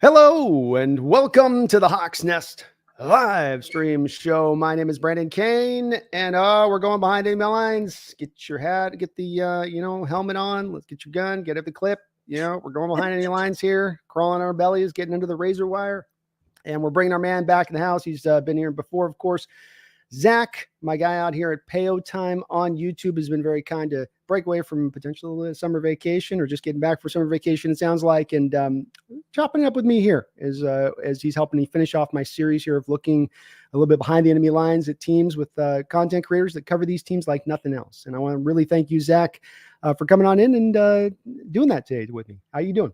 Hello and welcome to the Hawks Nest live stream show. My name is Brandon Kane, and we're going behind enemy lines. Get your hat, get the helmet on. Let's get your gun, get at the clip. We're going behind enemy lines here, crawling on our bellies, getting into the razor wire, and we're bringing our man back in the house. He's been here before, of course. Zach, my guy out here at Payo Time on YouTube, has been very kind to break away from potential summer vacation or just getting back for summer vacation, it sounds like, and chopping it up with me here as he's helping me finish off my series here of looking a little bit behind the enemy lines at teams with content creators that cover these teams like nothing else. And I want to really thank you, Zach, for coming on in and doing that today with me. How you doing?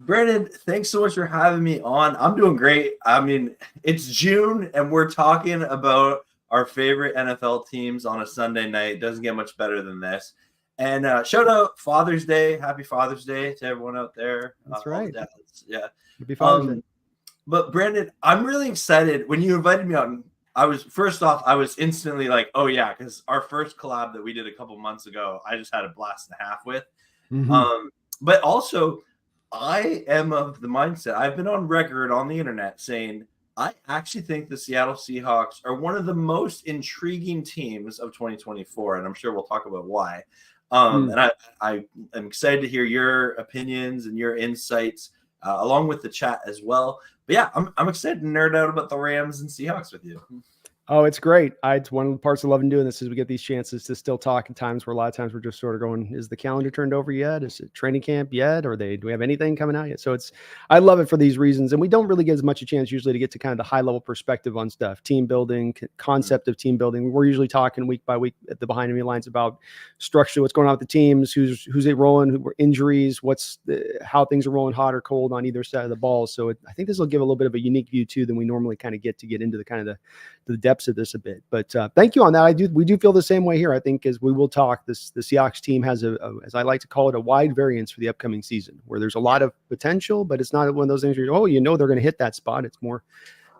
Brandon, thanks so much for having me on. I'm doing great. I mean, it's June and we're talking about our favorite NFL teams on a Sunday night. Doesn't get much better than this. And shout out Father's Day. Happy Father's Day to everyone out there. That's right. Yeah. Happy Father's Day. But Brandon, I'm really excited. When you invited me on, I was instantly like, oh yeah, because our first collab that we did a couple months ago, I just had a blast and a half with. Mm-hmm. But also, I am of the mindset, I've been on record on the internet saying I actually think the Seattle Seahawks are one of the most intriguing teams of 2024, and I'm sure we'll talk about why. And I am excited to hear your opinions and your insights along with the chat as well. But yeah, I'm excited to nerd out about the Rams and Seahawks with you. Oh, it's great. It's one of the parts of loving doing this is we get these chances to still talk in times where a lot of times we're just sort of going, is the calendar turned over yet? Is it training camp yet? Or do we have anything coming out yet? So I love it for these reasons. And we don't really get as much a chance usually to get to kind of the high level perspective on stuff, team building, concept of team building. We're usually talking week by week at the behind enemy lines about structure, what's going on with the teams, who's it rolling, injuries, how things are rolling hot or cold on either side of the ball. So I think this will give a little bit of a unique view too than we normally kind of get into the kind of the depths of this a bit. But thank you on that. We do feel the same way here. I think as we will talk, the Seahawks team has as I like to call it, a wide variance for the upcoming season, where there's a lot of potential, but it's not one of those things where they're going to hit that spot. It's more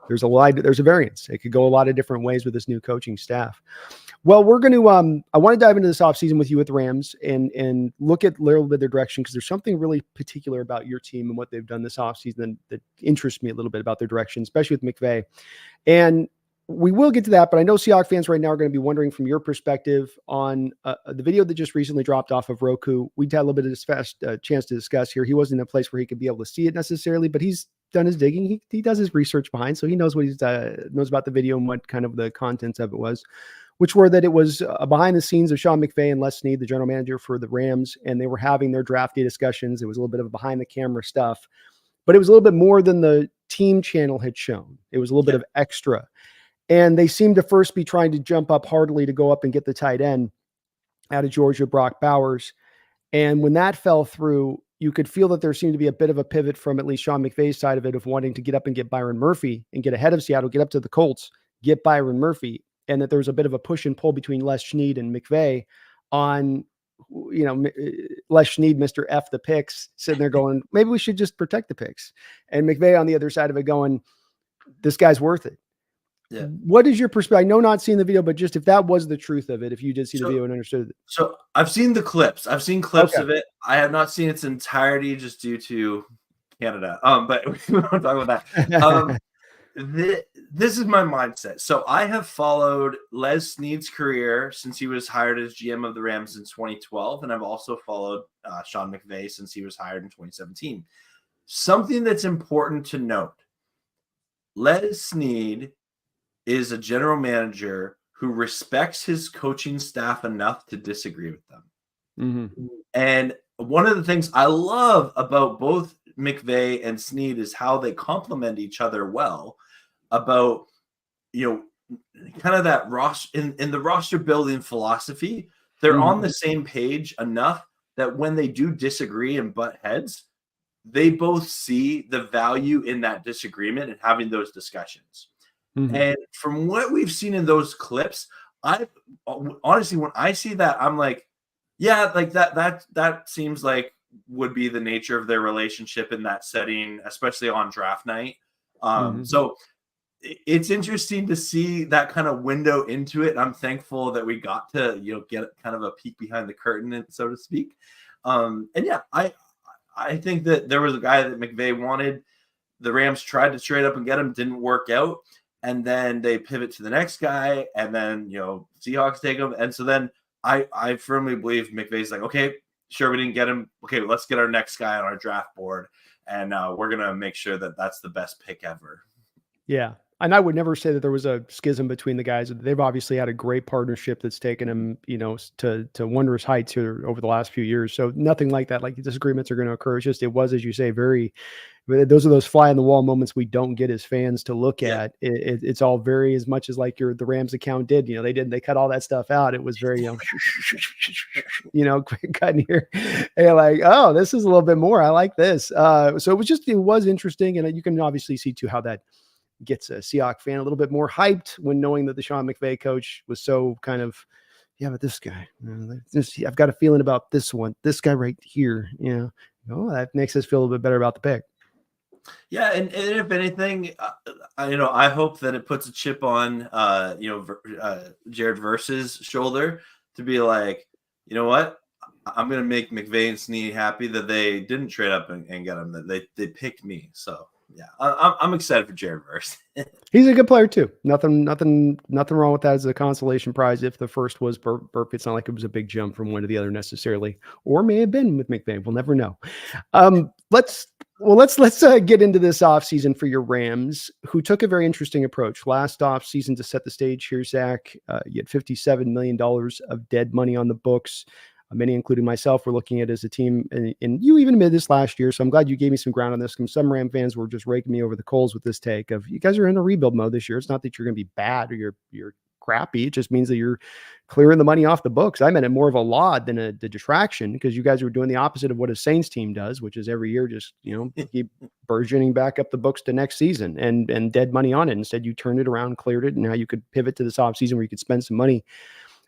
there's a variance. It could go a lot of different ways with this new coaching staff. Well, we're going to I want to dive into this offseason with you with the Rams and look at a little bit of their direction, because there's something really particular about your team and what they've done this offseason that interests me a little bit about their direction, especially with McVay. And we will get to that, but I know Seahawks fans right now are going to be wondering from your perspective on the video that just recently dropped off of Roku. We had a little bit of this chance to discuss here. He wasn't in a place where he could be able to see it necessarily, but he's done his digging. He does his research behind, so he knows what knows about the video and what kind of the contents of it was, which were that it was behind the scenes of Sean McVay and Les Snead, the general manager for the Rams, and they were having their draft day discussions. It was a little bit of behind the camera stuff, but it was a little bit more than the team channel had shown. It was a little bit of extra. And they seemed to first be trying to jump up heartily to go up and get the tight end out of Georgia, Brock Bowers. And when that fell through, you could feel that there seemed to be a bit of a pivot from at least Sean McVay's side of it, of wanting to get up and get Byron Murphy and get ahead of Seattle, get up to the Colts, get Byron Murphy. And that there was a bit of a push and pull between Les Snead and McVay on, Les Snead, Mr. F the picks, sitting there going, maybe we should just protect the picks. And McVay on the other side of it going, this guy's worth it. Yeah. What is your perspective? I know not seeing the video, but just if that was the truth of it, if you did see the video and understood it. So I've seen the clips. I've seen clips of it. I have not seen its entirety just due to Canada. But we won't talk about that. This is my mindset. So I have followed Les Snead's career since he was hired as GM of the Rams in 2012. And I've also followed Sean McVay since he was hired in 2017. Something that's important to note. Les Snead is a general manager who respects his coaching staff enough to disagree with them. Mm-hmm. And one of the things I love about both McVay and Snead is how they complement each other well about, kind of that roster in the roster building philosophy. They're on the same page enough that when they do disagree and butt heads, they both see the value in that disagreement and having those discussions. Mm-hmm. And from what we've seen in those clips, I honestly, when I see that, I'm like, yeah, like that seems like would be the nature of their relationship in that setting, especially on draft night. So it's interesting to see that kind of window into it. And I'm thankful that we got to, get kind of a peek behind the curtain, so to speak. And yeah, I think that there was a guy that McVay wanted. the Rams tried to trade up and get him, didn't work out. And then they pivot to the next guy, and then, Seahawks take him. And so then I firmly believe McVay's like, okay, sure, we didn't get him. Okay, let's get our next guy on our draft board, and we're going to make sure that that's the best pick ever. Yeah. And I would never say that there was a schism between the guys. They've obviously had a great partnership that's taken them, to wondrous heights here over the last few years. So nothing like that. Like, disagreements are going to occur. It's just, it was, as you say, those are those fly on the wall moments we don't get as fans to look at. It's all very, as much as like the Rams account did, they cut all that stuff out. It was very, quick cutting here. And like, oh, this is a little bit more. I like this. So it was interesting. And you can obviously see too how that gets a Seahawks fan a little bit more hyped when knowing that the Sean McVay coach was so kind of, yeah, but this guy, I've got a feeling about this guy right here. That makes us feel a little bit better about the pick. Yeah, and if anything, I hope that it puts a chip on, Jared Verse's shoulder to be like, you know what, I'm going to make McVay and Snead happy that they didn't trade up and get him, that they picked me. So yeah, I'm excited for Jared Verse. He's a good player too. Nothing wrong with that as a consolation prize. If the first was Burke, it's not like it was a big jump from one to the other necessarily, or may have been with McVay. We'll never know. Let's get into this offseason for your Rams, who took a very interesting approach last offseason to set the stage here, Zach. You had $57 million of dead money on the books. Many, including myself, were looking at it as a team, and you even admitted this last year. So I'm glad you gave me some ground on this. Some Ram fans were just raking me over the coals with this take of, you guys are in a rebuild mode this year. It's not that you're going to be bad or you're crappy. It just means that you're clearing the money off the books. I meant it more of a laud than the distraction, because you guys were doing the opposite of what a Saints team does, which is every year just keep burgeoning back up the books to next season and dead money on it. Instead, you turned it around, cleared it, and now you could pivot to this offseason where you could spend some money.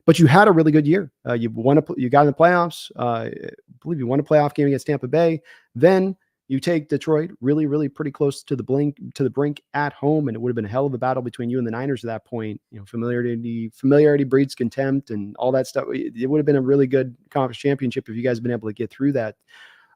But you had a really good year. You got in the playoffs. I believe you won a playoff game against Tampa Bay. Then you take Detroit really, really pretty close to the brink at home, and it would have been a hell of a battle between you and the Niners at that point. Familiarity breeds contempt and all that stuff. It would have been a really good conference championship if you guys had been able to get through that.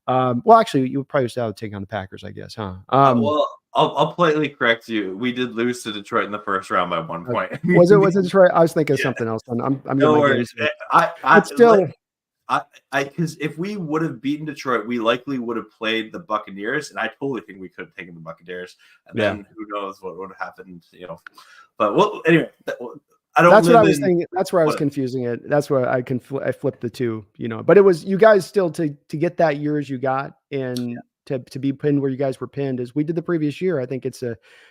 Well, actually, you would probably still have to take on the Packers, I guess, huh? Well, I'll politely correct you. We did lose to Detroit in the first round by 1 point. Was it Detroit? I was thinking of something else. I'm no worries. Because if we would have beaten Detroit, we likely would have played the Buccaneers, and I totally think we could have taken the Buccaneers. And then who knows what would have happened, But anyway, I don't. That's what I was thinking. That's where I was confusing it. That's where I flipped the two. But it was you guys still to get that year as you got and. To be pinned where you guys were pinned as we did the previous year. I think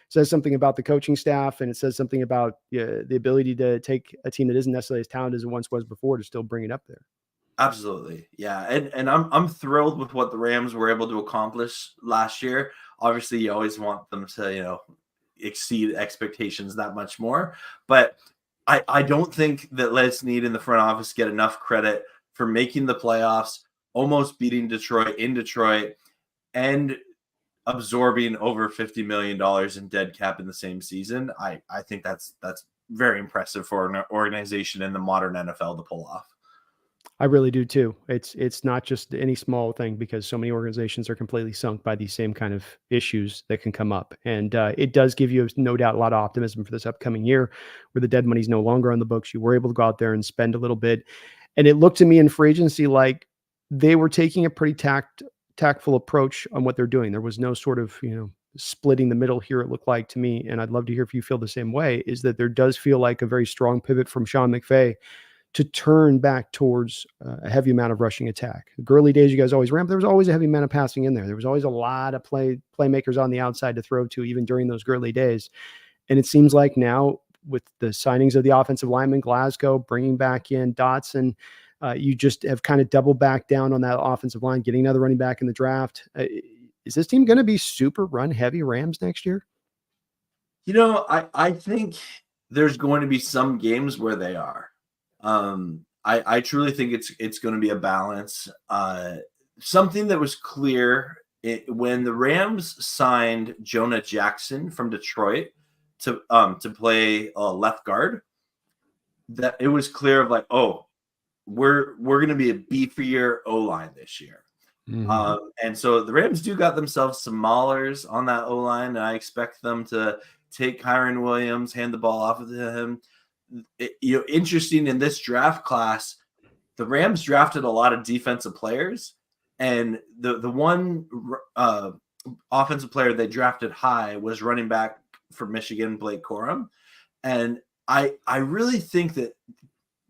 says something about the coaching staff, and it says something about the ability to take a team that isn't necessarily as talented as it once was before to still bring it up there. Absolutely. Yeah. And I'm thrilled with what the Rams were able to accomplish last year. Obviously you always want them to, exceed expectations that much more, but I don't think that Les Snead in the front office get enough credit for making the playoffs, almost beating Detroit in Detroit, and absorbing over $50 million in dead cap in the same season. I think that's very impressive for an organization in the modern NFL to pull off. I really do too. It's not just any small thing, because so many organizations are completely sunk by these same kind of issues that can come up. And it does give you, no doubt, a lot of optimism for this upcoming year where the dead money's no longer on the books. You were able to go out there and spend a little bit. And it looked to me in free agency like they were taking a pretty tactful approach on what they're doing. There was no sort of, splitting the middle here, it looked like to me. And I'd love to hear if you feel the same way, is that there does feel like a very strong pivot from Sean McVay to turn back towards a heavy amount of rushing attack. The early days, you guys always ran, but there was always a heavy amount of passing in there. There was always a lot of playmakers on the outside to throw to, even during those early days. And it seems like now with the signings of the offensive lineman, Glasgow, bringing back in Dotson, you just have kind of doubled back down on that offensive line, getting another running back in the draft. Is this team going to be super run heavy Rams next year? I think there's going to be some games where they are. I truly think it's going to be a balance. Something that was clear when the Rams signed Jonah Jackson from Detroit to play left guard, that it was clear of like, oh, we're going to be a beefier O-line this year. Mhm. And so the Rams do got themselves some maulers on that O-line, and I expect them to take Kyron Williams, hand the ball off to him. Interesting in this draft class, the Rams drafted a lot of defensive players, and the one offensive player they drafted high was running back for Michigan, Blake Corum. And I really think that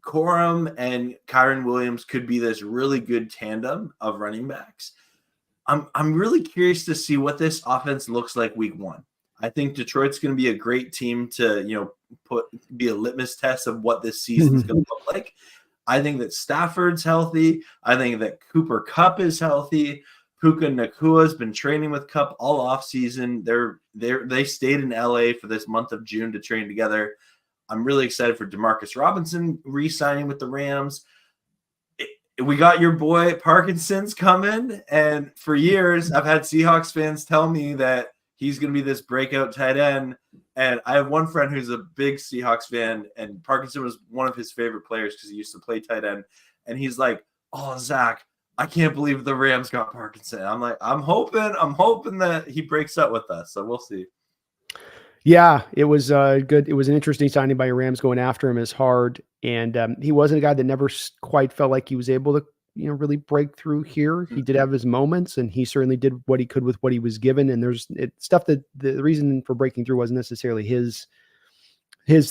Corum and Kyron Williams could be this really good tandem of running backs. I'm really curious to see what this offense looks like week 1. I think Detroit's going to be a great team to be a litmus test of what this season's going to look like. I think that Stafford's healthy. I think that Cooper Kupp is healthy. Puka Nakua has been training with Kupp all offseason. They stayed in LA for this month of June to train together. I'm really excited for Demarcus Robinson re-signing with the Rams. We got your boy Parkinson's coming, and for years I've had Seahawks fans tell me that he's going to be this breakout tight end. And I have one friend who's a big Seahawks fan, and Parkinson was one of his favorite players because he used to play tight end. And he's like, "Oh, Zach, I can't believe the Rams got Parkinson." I'm like, I'm hoping that he breaks up with us. So we'll see. Yeah, it was good. It was an interesting signing by your Rams going after him as hard. And he wasn't a guy that never quite felt like he was able to, really break through here. He did have his moments, and he certainly did what he could with what he was given. And there's stuff that the reason for breaking through wasn't necessarily his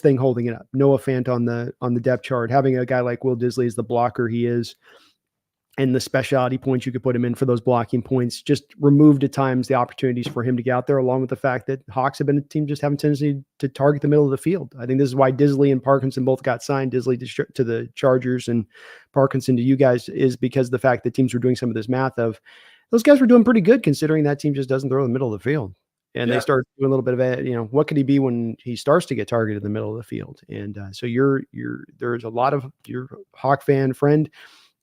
thing holding it up. Noah Fant on the depth chart, having a guy like Will Disley as the blocker he is, and the specialty points you could put him in for those blocking points just removed at times the opportunities for him to get out there, along with the fact that Hawks have been a team just having tendency to target the middle of the field. I think this is why Disley and Parkinson both got signed. Disley to the Chargers and Parkinson to you guys is because of the fact that teams were doing some of this math of those guys were doing pretty good considering that team just doesn't throw in the middle of the field. And they start doing a little bit of it, what could he be when he starts to get targeted in the middle of the field? And so there's a lot of your Hawk fan friend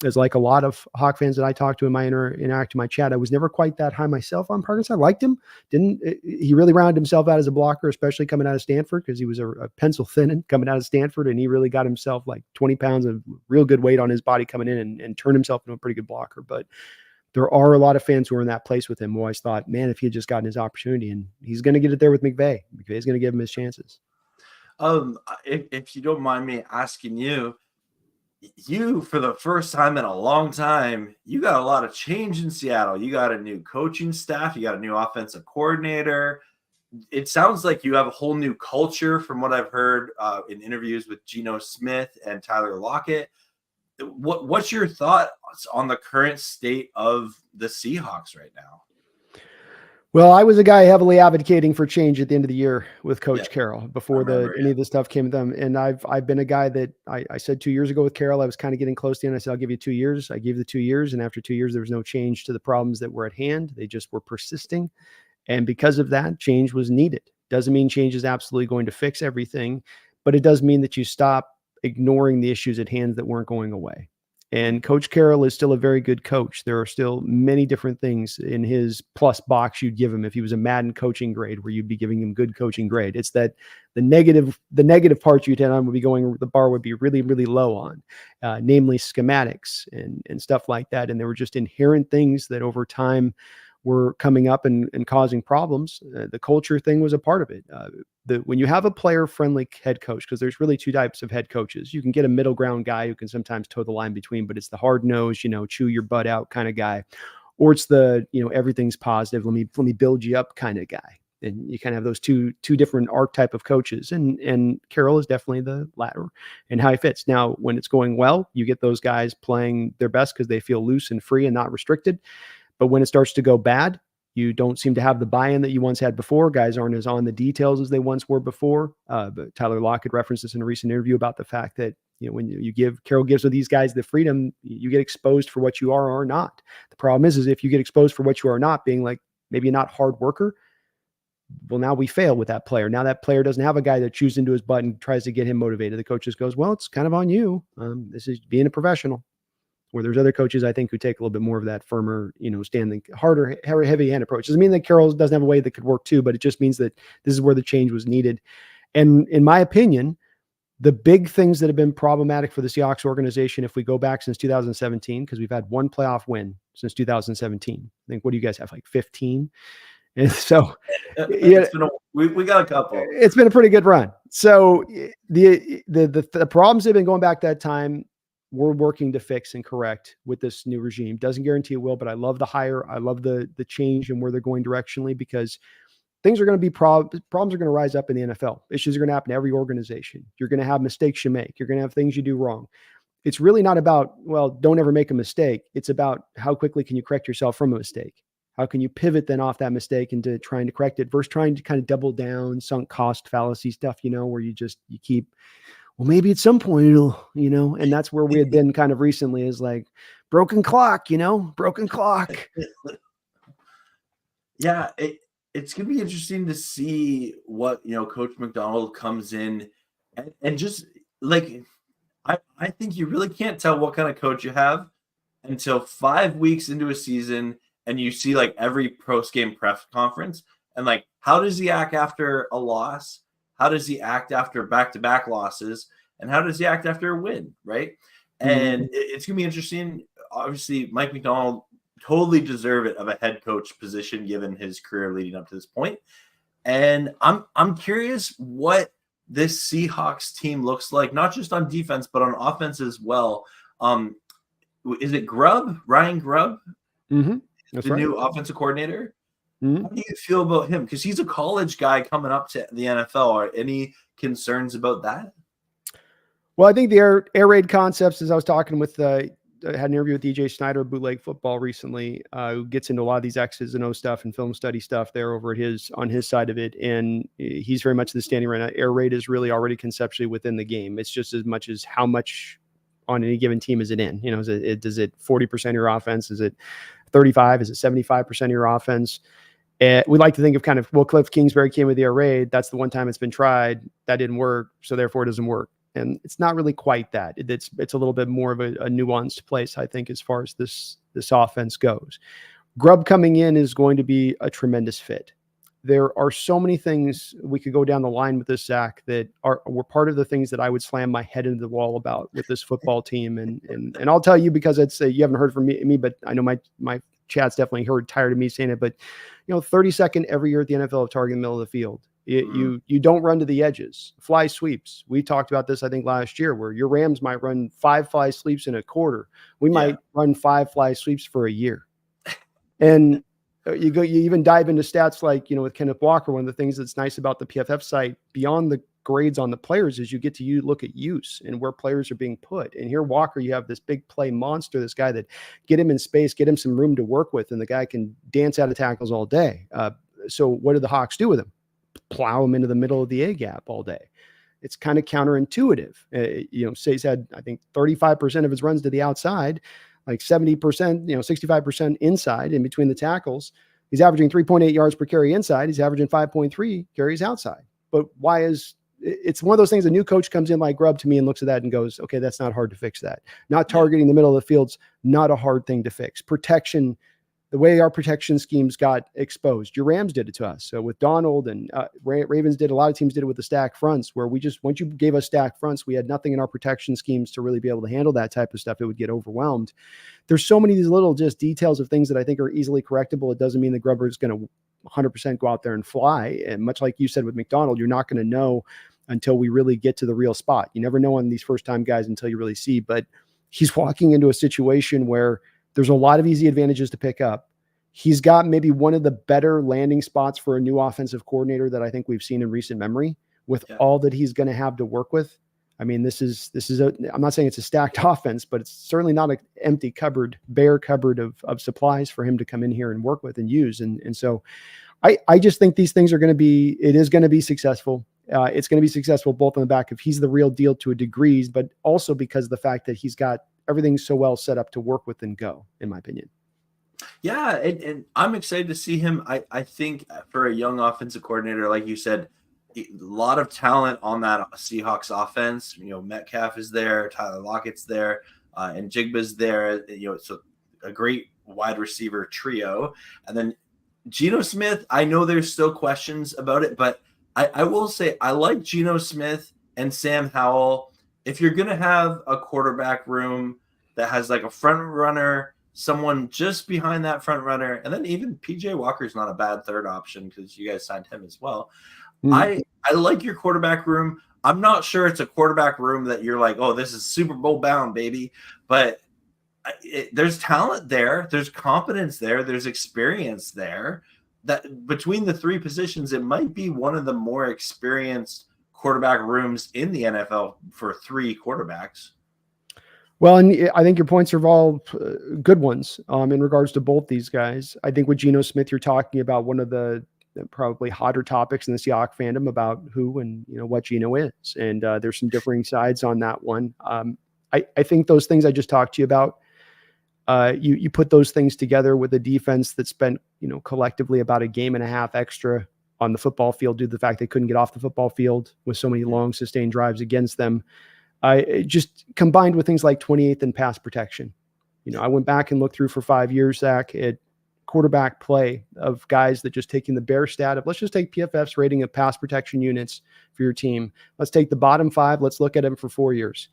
is like a lot of Hawk fans that I talk to in my interact in my chat. I was never quite that high myself on Parkinson. I liked him. He really rounded himself out as a blocker, especially coming out of Stanford, because he was a pencil thin coming out of Stanford, and he really got himself like 20 pounds of real good weight on his body coming in and turned himself into a pretty good blocker. But there are a lot of fans who are in that place with him who always thought, man, if he had just gotten his opportunity, and he's going to get it there with McVay. McVay's going to give him his chances. If you don't mind me asking you, for the first time in a long time, you got a lot of change in Seattle. You got a new coaching staff. You got a new offensive coordinator. It sounds like you have a whole new culture from what I've heard in interviews with Geno Smith and Tyler Lockett. What's your thoughts on the current state of the Seahawks right now? Well, I was a guy heavily advocating for change at the end of the year with Coach Carroll before any of this stuff came to them. And I've been a guy that I said 2 years ago with Carroll, I was kind of getting close to the end. I said, I'll give you 2 years. I gave the 2 years. And after 2 years, there was no change to the problems that were at hand. They just were persisting. And because of that, change was needed. Doesn't mean change is absolutely going to fix everything, but it does mean that you stop ignoring the issues at hand that weren't going away. And Coach Carroll is still a very good coach. There are still many different things in his plus box you'd give him if he was a Madden coaching grade, where you'd be giving him good coaching grade. It's that the negative parts you'd on would be the bar would be really, really low on, namely schematics and stuff like that. And there were just inherent things that over time were coming up and causing problems. The culture thing was a part of it. When you have a player-friendly head coach, because there's really two types of head coaches. You can get a middle ground guy who can sometimes toe the line between, but it's the hard-nosed, chew your butt out kind of guy. Or it's the, everything's positive, let me build you up kind of guy. And you kind of have those two different archetype of coaches. And Carroll is definitely the latter and how he fits. Now, when it's going well, you get those guys playing their best because they feel loose and free and not restricted. But when it starts to go bad, you don't seem to have the buy-in that you once had before. Guys aren't as on the details as they once were before. But Tyler Lockett referenced this in a recent interview about the fact that when Carroll gives these guys the freedom, you get exposed for what you are or not. The problem is if you get exposed for what you are not, being like maybe not hard worker, well, now we fail with that player. Now that player doesn't have a guy that chews into his butt and tries to get him motivated. The coach just goes, well, it's kind of on you. This is being a professional. Where there's other coaches, I think, who take a little bit more of that firmer, standing, harder, heavy hand approach. Doesn't mean that Carroll doesn't have a way that could work too, but it just means that this is where the change was needed. And in my opinion, The big things that have been problematic for the Seahawks organization, if we go back since 2017, because we've had one playoff win since 2017. I think, what do you guys have, like 15? And so, yeah, we got a couple. It's been a pretty good run. So the problems that have been going back that time, we're working to fix and correct with this new regime. Doesn't guarantee it will, but I love the hire. I love the change and where they're going directionally, because things are going to be problems are going to rise up in the NFL. Issues are going to happen to every organization. You're going to have mistakes you make. You're going to have things you do wrong. It's really not about, well, don't ever make a mistake. It's about how quickly can you correct yourself from a mistake? How can you pivot then off that mistake into trying to correct it versus trying to kind of double down, sunk cost fallacy stuff, where you keep, well, maybe at some point it'll, and that's where we had been kind of recently, is like broken clock, broken clock. Yeah. It's going to be interesting to see what, Coach McDonald comes in and just like, I think you really can't tell what kind of coach you have until 5 weeks into a season and you see like every post-game press conference, and like, how does he act after a loss? How does he act after back-to-back losses? And how does he act after a win, right? And it's going to be interesting. Obviously, Mike McDonald totally deserve it of a head coach position given his career leading up to this point. And I'm curious what this Seahawks team looks like, not just on defense, but on offense as well. Is it Grubb, Ryan Grubb? Mm-hmm. That's the right. New offensive coordinator. Mm-hmm. How do you feel about him? Because he's a college guy coming up to the NFL. Are any concerns about that? Well, I think the air raid concepts, as I was talking with, I had an interview with DJ Snyder, Bootleg Football, recently, who gets into a lot of these X's and O stuff and film study stuff there over at on his side of it. And he's very much the standing right now. Air raid is really already conceptually within the game. It's just as much as how much on any given team is it in? Is it 40% of your offense? Is it 35? Is it 75% of your offense? We like to think of kind of, well, Cliff Kingsbury came with the air raid. That's the one time it's been tried. That didn't work. So therefore it doesn't work. And it's not really quite that. It's a little bit more of a nuanced place, I think, as far as this offense goes. Grubb coming in is going to be a tremendous fit. There are so many things we could go down the line with this, Zach, that were part of the things that I would slam my head into the wall about with this football team. And I'll tell you, because it's you haven't heard from me, but I know my chat's definitely tired of me saying it. But 32nd every year at the NFL of targeting the middle of the field. You don't run to the edges. Fly sweeps. We talked about this, I think, last year, where your Rams might run 5 fly sweeps in a quarter. We might run 5 fly sweeps for a year. And you even dive into stats like, with Kenneth Walker, one of the things that's nice about the PFF site beyond the grades on the players is you get to look at use and where players are being put. And here, Walker, you have this big play monster, this guy that get him in space, get him some room to work with, and the guy can dance out of tackles all day. So what do the Hawks do with him? Plow him into the middle of the A gap all day. It's kind of counterintuitive. Say he's had, I think, 35% of his runs to the outside, like 70%, 65% inside in between the tackles. He's averaging 3.8 yards per carry inside. He's averaging 5.3 carries outside. But it's one of those things, a new coach comes in like Grubb to me and looks at that and goes, okay, that's not hard to fix that. Not targeting the middle of the field's not a hard thing to fix. Protection, the way our protection schemes got exposed. Your Rams did it to us. So with Donald and Ravens a lot of teams did it with the stack fronts, where once you gave us stack fronts, we had nothing in our protection schemes to really be able to handle that type of stuff. It would get overwhelmed. There's so many of these little just details of things that I think are easily correctable. It doesn't mean the Grubber is going to 100% go out there and fly. And much like you said with McDonald, you're not going to know until we really get to the real spot. You never know on these first time guys until you really see, but he's walking into a situation where there's a lot of easy advantages to pick up. He's got maybe one of the better landing spots for a new offensive coordinator that I think we've seen in recent memory, with all that he's going to have to work with. I mean, I'm not saying it's a stacked offense, but it's certainly not an empty cupboard, bare cupboard of supplies for him to come in here and work with and use. And so I just think these things it is going to be successful. It's going to be successful both on the back of he's the real deal to a degree, but also because of the fact that he's got everything so well set up to work with and go, in my opinion. Yeah, and I'm excited to see him. I think for a young offensive coordinator, like you said, a lot of talent on that Seahawks offense. Metcalf is there, Tyler Lockett's there, and Jigba's there. It's a great wide receiver trio. And then Geno Smith, I know there's still questions about it, but I will say I like Geno Smith and Sam Howell, if you're going to have a quarterback room that has like a front runner, someone just behind that front runner, and then even PJ Walker's not a bad third option because you guys signed him as well. Mm. I like your quarterback room. I'm not sure it's a quarterback room that you're like, oh, this is Super Bowl bound, baby. But there's talent there. There's competence there. There's experience there. That between the three positions, it might be one of the more experienced quarterback rooms in the NFL for three quarterbacks. Well, and I think your points are all good ones in regards to both these guys. I think with Geno Smith, you're talking about one of the probably hotter topics in the Seahawks fandom about who and what Geno is, and there's some differing sides on that one. I think those things I just talked to you about, you put those things together with a defense that spent collectively about a game and a half extra on the football field due to the fact they couldn't get off the football field with so many long sustained drives against them. Just combined with things like 28th in pass protection. I went back and looked through for 5 years, Zach, at quarterback play of guys that just taking the bare stat of, let's just take PFF's rating of pass protection units for your team. Let's take the bottom 5. Let's look at them for 4 years.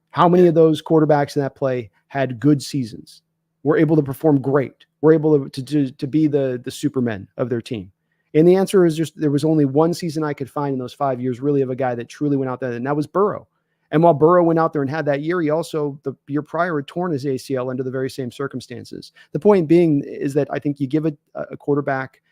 How many of those quarterbacks in that play had good seasons? Were able to perform great. Were able to be the supermen of their team. And the answer is just there was only one season I could find in those 5 years really of a guy that truly went out there, and that was Burrow. And while Burrow went out there and had that year, he also, the year prior, had torn his ACL under the very same circumstances. The point being is that I think you give a quarterback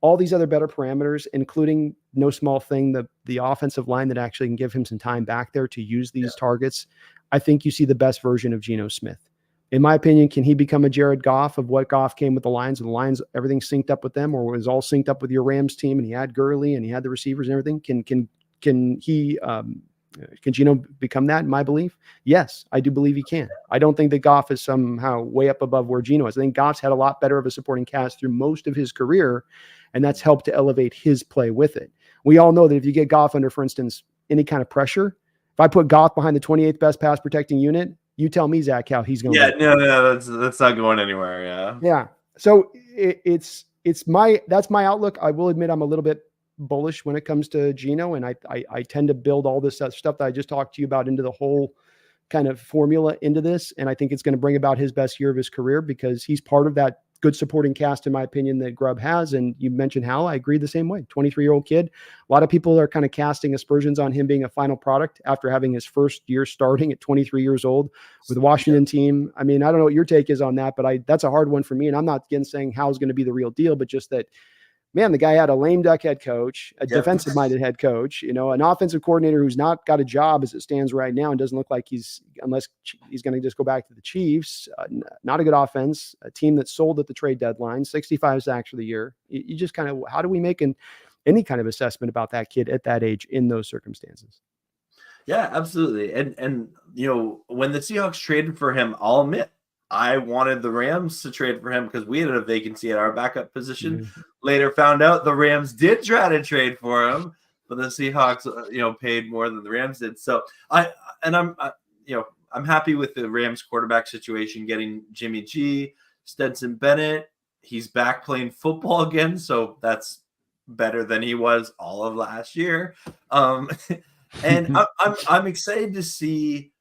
all these other better parameters, including no small thing, the offensive line that actually can give him some time back there to use these targets. I think you see the best version of Geno Smith. In my opinion, can he become a Jared Goff of what Goff came with the Lions? And the Lions, everything synced up with them, or was all synced up with your Rams team, and he had Gurley and he had the receivers and everything? Can Geno become that, in my belief? Yes, I do believe he can. I don't think that Goff is somehow way up above where Geno is. I think Goff's had a lot better of a supporting cast through most of his career, and that's helped to elevate his play with it. We all know that if you get Goff under, for instance, any kind of pressure, if I put Goff behind the 28th best pass protecting unit, you tell me, Zach, how he's going to no, that's not going anywhere. Yeah. So that's my outlook. I will admit I'm a little bit bullish when it comes to Geno, and I tend to build all this stuff that I just talked to you about into the whole kind of formula into this, and I think it's going to bring about his best year of his career because he's part of that good supporting cast, in my opinion, that Grubb has. And you mentioned Hal, I agree the same way. 23-year-old kid. A lot of people are kind of casting aspersions on him being a final product after having his first year starting at 23 years old with the Washington team. I mean, I don't know what your take is on that, but that's a hard one for me. And I'm not again saying Hal's going to be the real deal, but just that, man, the guy had a lame duck head coach, a defensive-minded head coach, an offensive coordinator who's not got a job as it stands right now and doesn't look like unless he's going to just go back to the Chiefs. Not a good offense, a team that sold at the trade deadline, 65 sacks for the year. You just kind of, how do we make any kind of assessment about that kid at that age in those circumstances? Yeah, absolutely. And when the Seahawks traded for him, I'll admit, I wanted the Rams to trade for him because we had a vacancy at our backup position. Mm-hmm. Later found out the Rams did try to trade for him, but the Seahawks, paid more than the Rams did. So I'm happy with the Rams quarterback situation, getting Jimmy G, Stetson Bennett. He's back playing football again, so that's better than he was all of last year. And I'm excited to see,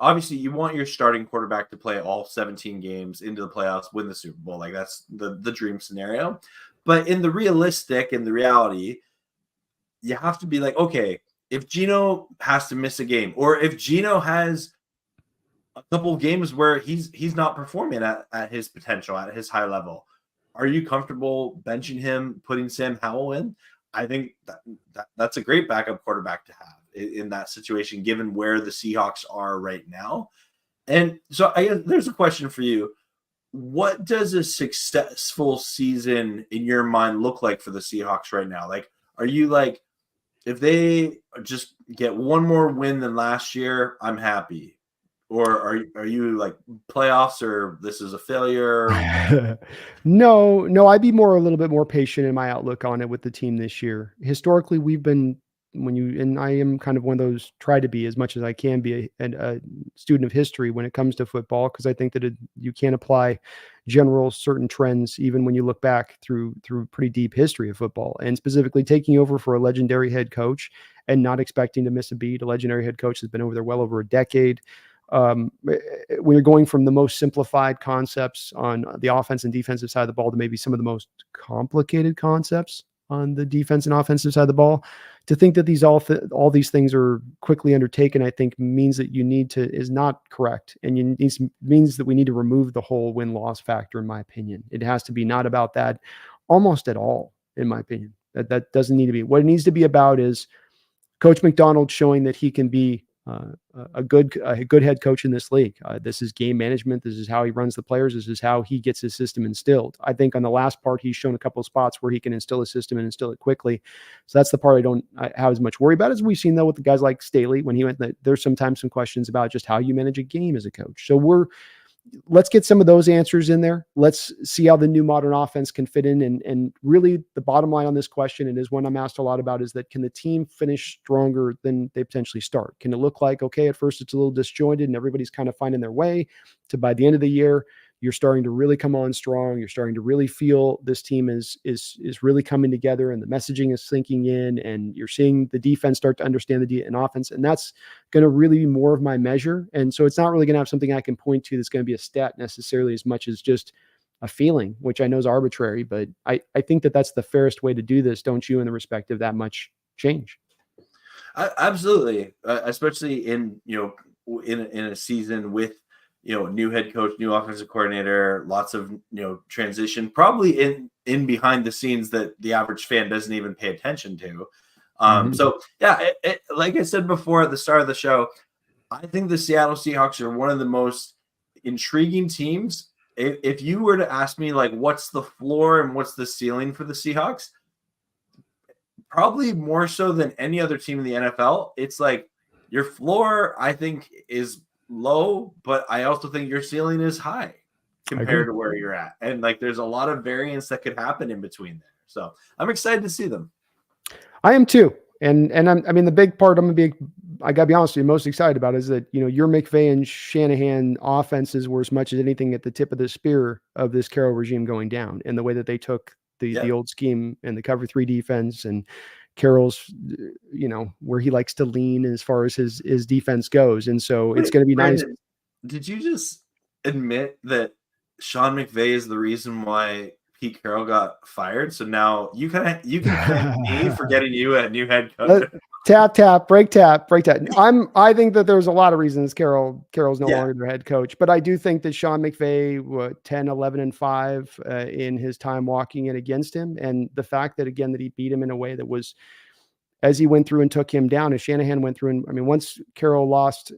obviously you want your starting quarterback to play all 17 games into the playoffs, win the Super Bowl. Like that's the dream scenario. But in the realistic and the reality, you have to be like, okay, if Geno has to miss a game, or if Geno has a couple of games where he's not performing at his potential, at his high level, are you comfortable benching him, putting Sam Howell in? I think that's a great backup quarterback to have in that situation, given where the Seahawks are right now. And so I guess there's a question for you. What does a successful season in your mind look like for the Seahawks right now? Like, are you like, if they just get one more win than last year, I'm happy? Or are you like playoffs, or this is a failure? No, I'd be a little bit more patient in my outlook on it with the team this year. Historically, we've been, and I am kind of one of those, try to be as much as I can be a student of history when it comes to football, because I think that you can't apply general certain trends, even when you look back through pretty deep history of football, and specifically taking over for a legendary head coach and not expecting to miss a beat. A legendary head coach has been over there well over a decade. When you're going from the most simplified concepts on the offense and defensive side of the ball to maybe some of the most complicated concepts on the defense and offensive side of the ball, to think that all these things are quickly undertaken, I think means that is not correct. And means that we need to remove the whole win-loss factor, in my opinion. It has to be not about that almost at all, in my opinion. That doesn't need to be. What it needs to be about is Coach McDonald showing that he can be a good head coach in this league. This is game management. This is how he runs the players. This is how he gets his system instilled. I think on the last part, he's shown a couple of spots where he can instill a system and instill it quickly. So that's the part I don't have as much worry about as we've seen though with the guys like Staley when he went. There's sometimes some questions about just how you manage a game as a coach. So let's get some of those answers in there. Let's see how the new modern offense can fit in. And really the bottom line on this question, and is one I'm asked a lot about, is that can the team finish stronger than they potentially start? Can it look like, okay, at first it's a little disjointed and everybody's kind of finding their way, to by the end of the year, you're starting to really come on strong. You're starting to really feel this team is really coming together and the messaging is sinking in, and you're seeing the defense start to understand the offense. And that's going to really be more of my measure. And so it's not really going to have something I can point to that's going to be a stat necessarily, as much as just a feeling, which I know is arbitrary, but I think that that's the fairest way to do this. Don't you, in the respect of that much change? Absolutely. Especially in a season with, new head coach, new offensive coordinator, lots of, transition, probably in behind the scenes that the average fan doesn't even pay attention to. So yeah, like I said before at the start of the show, I think the Seattle Seahawks are one of the most intriguing teams. If you were to ask me, like, what's the floor and what's the ceiling for the Seahawks, probably more so than any other team in the NFL, it's like your floor, I think, is low, but I also think your ceiling is high compared to where you're at. And like, there's a lot of variance that could happen in between there. So I'm excited to see them. I am too. And the big part I gotta be honest with you, most excited about is that, your McVay and Shanahan offenses were as much as anything at the tip of the spear of this Carroll regime going down, and the way that they took the old scheme and the cover 3 defense, and Carroll's, where he likes to lean as far as his defense goes. And so it's going to be Brandon, nice. Did you just admit that Sean McVay is the reason why Pete Carroll got fired? So now you can thank me for getting you a new head coach. Tap, break tap. I think that there's a lot of reasons Carroll's no longer their head coach, but I do think that Sean McVay 10, 11, and 5 in his time walking in against him. And the fact that, again, that he beat him in a way that was, as he went through and took him down, as Shanahan went through. And once Carroll lost,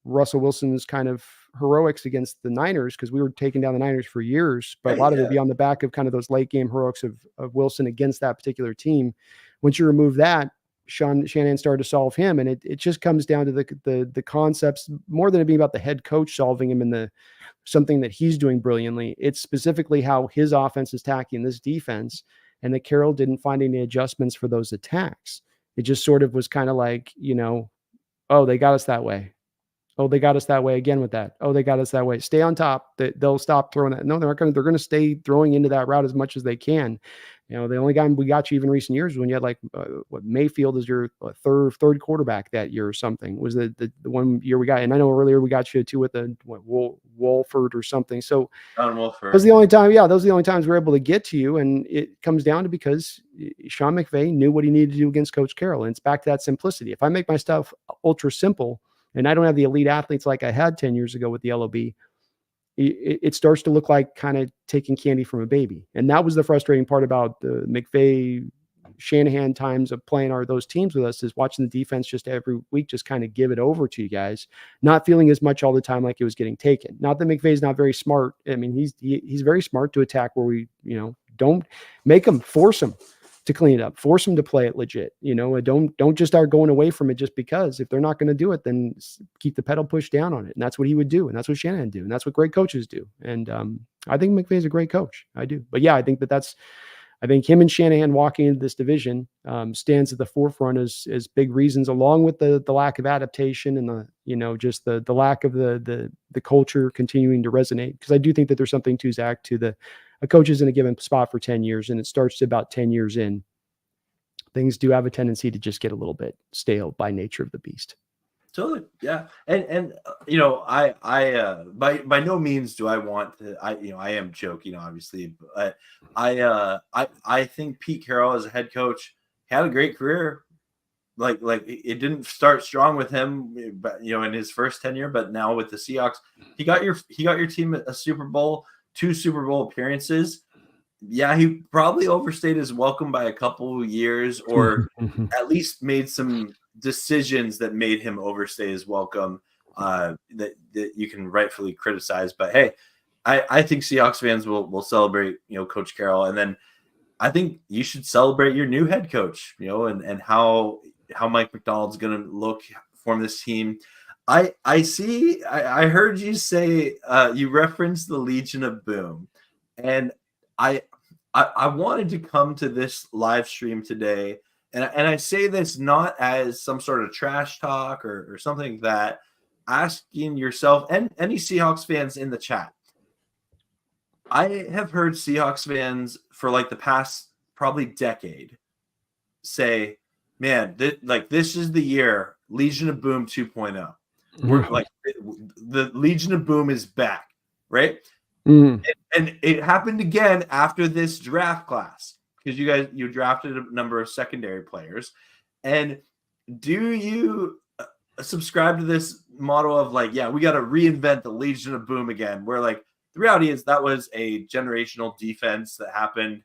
Russell Wilson's kind of heroics against the Niners, because we were taking down the Niners for years, but a lot of it be on the back of kind of those late game heroics of Wilson against that particular team. Once you remove that, Shanahan started to solve him. And it just comes down to the concepts more than it being about the head coach solving him and something that he's doing brilliantly. It's specifically how his offense is attacking this defense, and that Carroll didn't find any adjustments for those attacks. It just sort of was kind of like, oh, they got us that way. Oh, they got us that way again with that. Oh, they got us that way. Stay on top. They'll stop throwing that. No, they're going to stay throwing into that route as much as they can. The only guy we got you even recent years when you had Mayfield as your third quarterback that year or something, was the one year we got. And I know earlier we got you too with Wolford or something. So Wolford. Those are the only time. Yeah, those are the only times we're able to get to you. And it comes down to because Sean McVay knew what he needed to do against Coach Carroll. And it's back to that simplicity. If I make my stuff ultra simple and I don't have the elite athletes like I had 10 years ago with the LOB, it starts to look like kind of taking candy from a baby. And that was the frustrating part about the McVay Shanahan times of playing those teams with us, is watching the defense just every week just kind of give it over to you guys, not feeling as much all the time like it was getting taken. Not that McVay's not very smart. I mean, he's very smart to attack where we, don't make them, force them to clean it up, force them to play it legit. Don't just start going away from it just because. If they're not going to do it, then keep the pedal pushed down on it. And that's what he would do. And that's what Shanahan do. And that's what great coaches do. And I think McVay's a great coach. I do. But yeah, I think that's I think him and Shanahan walking into this division stands at the forefront as big reasons, along with the lack of adaptation and just the lack of the culture continuing to resonate. Because I do think that there's something to Zach, to a coach is in a given spot for 10 years, and it starts to about 10 years in. Things do have a tendency to just get a little bit stale by nature of the beast. Totally. Yeah. And I by no means do I want to, I am joking, obviously, but I think Pete Carroll as a head coach had a great career. Like it didn't start strong with him, but in his first tenure, but now with the Seahawks, he got your team a Super Bowl, 2 Super Bowl appearances. Yeah, he probably overstayed his welcome by a couple of years, or at least made some decisions that made him overstay his welcome, that you can rightfully criticize. But hey, I think Seahawks fans will celebrate Coach Carroll, and then I think you should celebrate your new head coach, and how Mike Macdonald's going to look form this team. I heard you say you referenced the Legion of Boom, and I wanted to come to this live stream today, and I say this not as some sort of trash talk or something like that, asking yourself and any Seahawks fans in the chat. I have heard Seahawks fans for like the past probably decade say, man, this is the year Legion of Boom 2.0. We're like, the Legion of Boom is back, right? And it happened again after this draft class, because you drafted a number of secondary players. And do you subscribe to this model of like, yeah, we got to reinvent the Legion of Boom again, where like the reality is that was a generational defense that happened,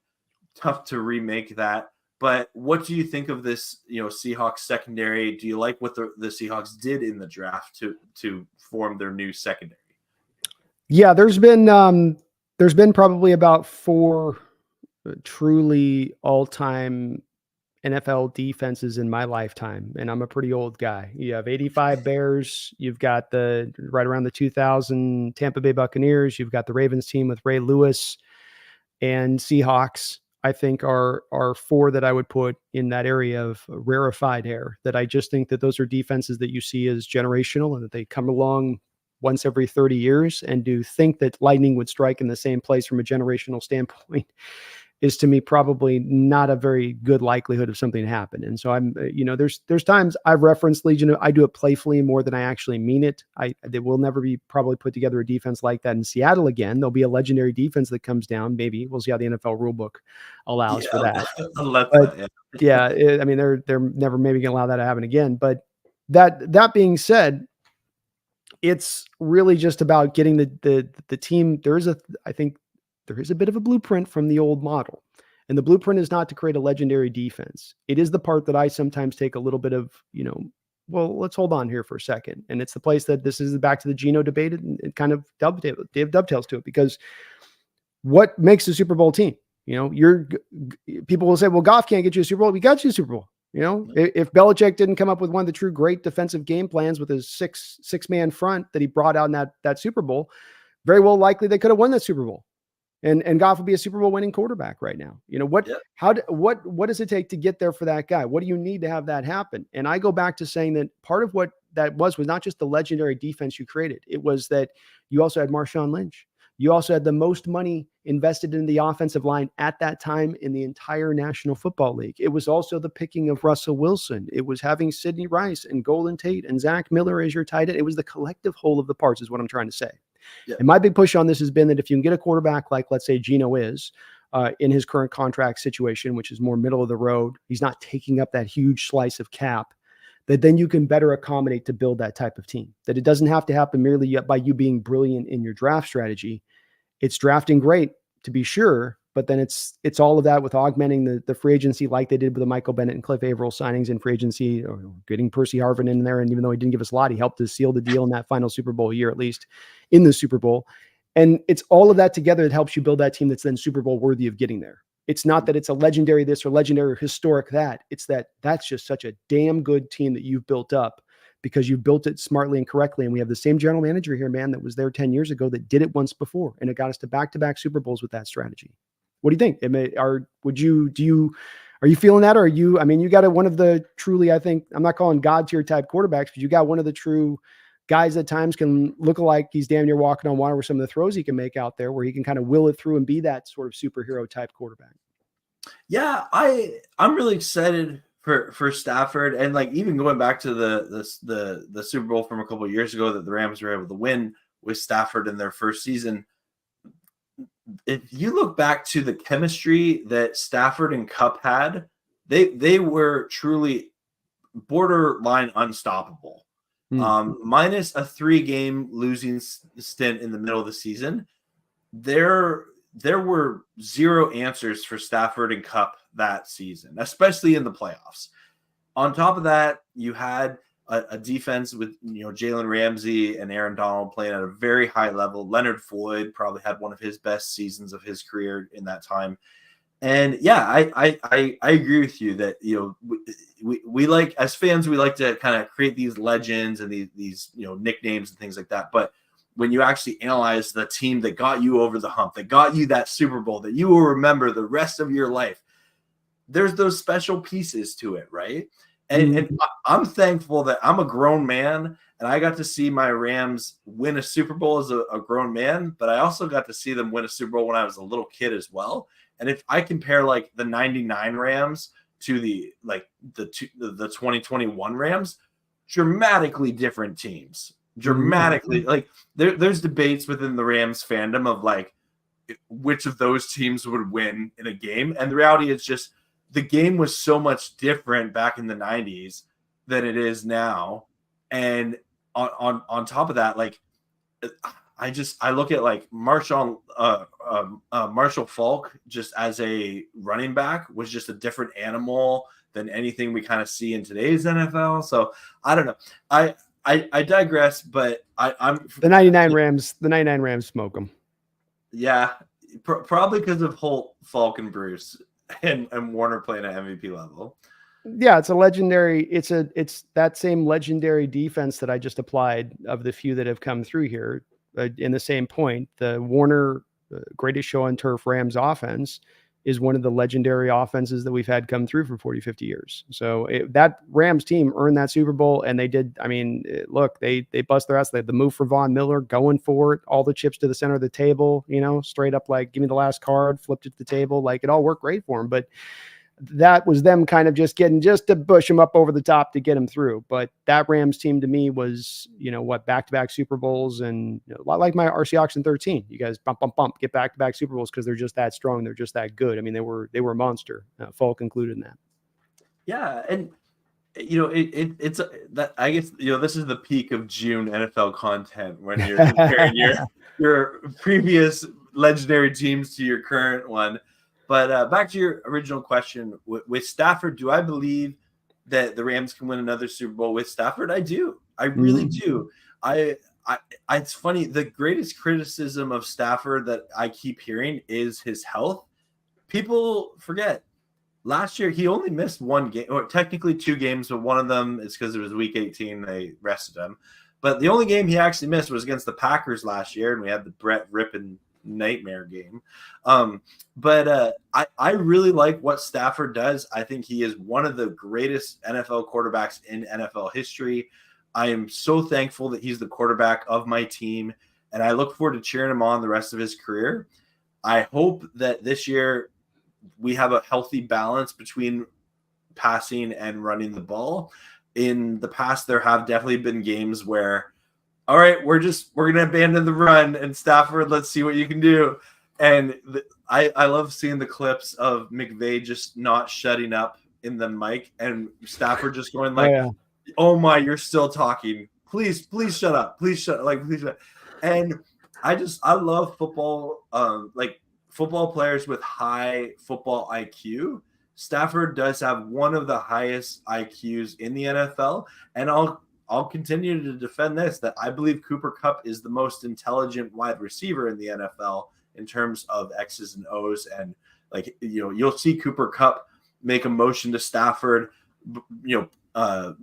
tough to remake that. But what do you think of this, Seahawks secondary? Do you like what the Seahawks did in the draft to form their new secondary? Yeah, there's been probably about 4 truly all-time NFL defenses in my lifetime, and I'm a pretty old guy. You have 85 Bears, you've got the right around the 2000 Tampa Bay Buccaneers, you've got the Ravens team with Ray Lewis, and Seahawks, I think are 4 that I would put in that area of rarefied air, that I just think that those are defenses that you see as generational and that they come along once every 30 years. And to think that lightning would strike in the same place from a generational standpoint is, to me, probably not a very good likelihood of something to happen. And so I'm, there's times I've referenced Legion. I do it playfully more than I actually mean it. They will never be probably put together a defense like that in Seattle again. There'll be a legendary defense that comes down. Maybe we'll see how the NFL rulebook allows for that. I mean, they're never maybe going to allow that to happen again. But that being said, it's really just about getting the team. I think there is a bit of a blueprint from the old model, and the blueprint is not to create a legendary defense. It is the part that I sometimes take a little bit of, well, let's hold on here for a second. And it's the place that this is back to the Geno debate, and it kind of dovetails to it, because what makes a Super Bowl team? People will say, well, Goff can't get you a Super Bowl. We got you a Super Bowl. If Belichick didn't come up with one of the true great defensive game plans with his six-man front that he brought out in that Super Bowl, very well likely they could have won that Super Bowl. And Goff would be a Super Bowl winning quarterback right now. What does it take to get there for that guy? What do you need to have that happen? And I go back to saying that part of what that was not just the legendary defense you created. It was that you also had Marshawn Lynch. You also had the most money invested in the offensive line at that time in the entire National Football League. It was also the picking of Russell Wilson. It was having Sidney Rice and Golden Tate and Zach Miller as your tight end. It was the collective whole of the parts, is what I'm trying to say. Yeah. And my big push on this has been that if you can get a quarterback like, let's say, Geno is in his current contract situation, which is more middle of the road, he's not taking up that huge slice of cap, that then you can better accommodate to build that type of team. That it doesn't have to happen merely by you being brilliant in your draft strategy. It's drafting great, to be sure, but then it's all of that with augmenting the free agency, like they did with the Michael Bennett and Cliff Averill signings in free agency, or getting Percy Harvin in there. And even though he didn't give us a lot, he helped to seal the deal in that final Super Bowl year, at least in the Super Bowl. And it's all of that together that helps you build that team that's then Super Bowl worthy of getting there. It's not that it's a legendary this or legendary or historic that. It's that's just such a damn good team that you've built up because you built it smartly and correctly. And we have the same general manager here, man, that was there 10 years ago that did it once before. And it got us to back-to-back Super Bowls with that strategy. What do you think? Are you feeling that? Or I mean, you got one of the truly, I think, I'm not calling God tier type quarterbacks, but you got one of the true guys at times can look like he's damn near walking on water with some of the throws he can make out there, where he can kind of will it through and be that sort of superhero type quarterback. Yeah, I'm really excited for Stafford, and like even going back to the Super Bowl from a couple of years ago that the Rams were able to win with Stafford in their first season. If you look back to the chemistry that Stafford and Kupp had, they were truly borderline unstoppable. Minus a 3-game losing stint in the middle of the season, there were zero answers for Stafford and Kupp that season, especially in the playoffs. On top of that, you had a defense with Jalen Ramsey and Aaron Donald playing at a very high level. Leonard Floyd probably had one of his best seasons of his career in that time. And yeah, I agree with you that we like, as fans, we like to kind of create these legends and these nicknames and things like that. But when you actually analyze the team that got you over the hump, that got you that Super Bowl that you will remember the rest of your life, there's those special pieces to it, right? And I'm thankful that I'm a grown man and I got to see my Rams win a Super Bowl as a grown man, but I also got to see them win a Super Bowl when I was a little kid as well. And if I compare like the 99 Rams to the 2021 Rams, dramatically different teams. Dramatically, like there's debates within the Rams fandom of like which of those teams would win in a game. And the reality is just the game was so much different back in the 90s than it is now. And on top of that, like I look at like Marshall Falk just as a running back was just a different animal than anything we kind of see in today's NFL. So I don't know. I digress, but I'm the 99 Rams smoke them. Yeah, probably because of Holt, Falk, and Bruce and Warner playing at MVP level. Yeah, it's that same legendary defense that I just applied of the few that have come through here in the same point. The Warner greatest show on turf Rams offense is one of the legendary offenses that we've had come through for 40, 50 years. So that Rams team earned that Super Bowl, and they did. I mean, look, they bust their ass. They had the move for Von Miller, going for it, all the chips to the center of the table, straight up like, give me the last card, flipped it to the table. Like, it all worked great for them. But that was them kind of just to push them up over the top to get them through. But that Rams team to me was, back-to-back Super Bowls, and a lot like my Seahawks in 13. You guys bump, get back-to-back Super Bowls because they're just that strong. They're just that good. I mean, they were a monster, Falk included in that. Yeah. And, it's that, I guess, this is the peak of June NFL content when you're comparing your previous legendary teams to your current one. But back to your original question, with Stafford, do I believe that the Rams can win another Super Bowl with Stafford? I do. I really do. It's funny. The greatest criticism of Stafford that I keep hearing is his health. People forget last year he only missed one game, or technically 2 games, but one of them is because it was week 18. They rested him. But the only game he actually missed was against the Packers last year, and we had the Brett Rippon nightmare game. But I really like what Stafford does. I think he is one of the greatest NFL quarterbacks in NFL history. I am so thankful that he's the quarterback of my team, and I look forward to cheering him on the rest of his career. I hope that this year we have a healthy balance between passing and running the ball. In the past, there have definitely been games where, all right, we're going to abandon the run, and Stafford, let's see what you can do. And I love seeing the clips of McVay just not shutting up in the mic and Stafford just going like, oh my, you're still talking. Please shut up. Please shut up. And I love football, like football players with high football IQ. Stafford does have one of the highest IQs in the NFL, and I'll continue to defend this, that I believe Cooper Kupp is the most intelligent wide receiver in the NFL in terms of X's and O's. And like, you'll see Cooper Kupp make a motion to Stafford,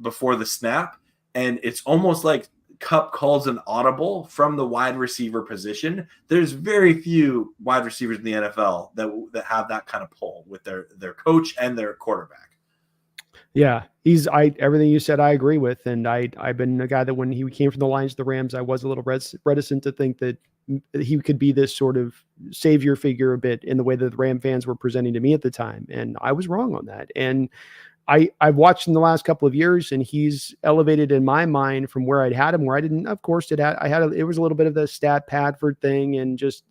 before the snap. And it's almost like Kupp calls an audible from the wide receiver position, there's very few wide receivers in the NFL that have that kind of pull with their coach and their quarterback. Yeah, everything you said I agree with, and I've been a guy that when he came from the Lions to the Rams, I was a little reticent to think that he could be this sort of savior figure a bit in the way that the Ram fans were presenting to me at the time, and I was wrong on that. And I've watched in the last couple of years, and he's elevated in my mind from where I'd had him, where I didn't. Of course, it was a little bit of the stat Padford thing, and just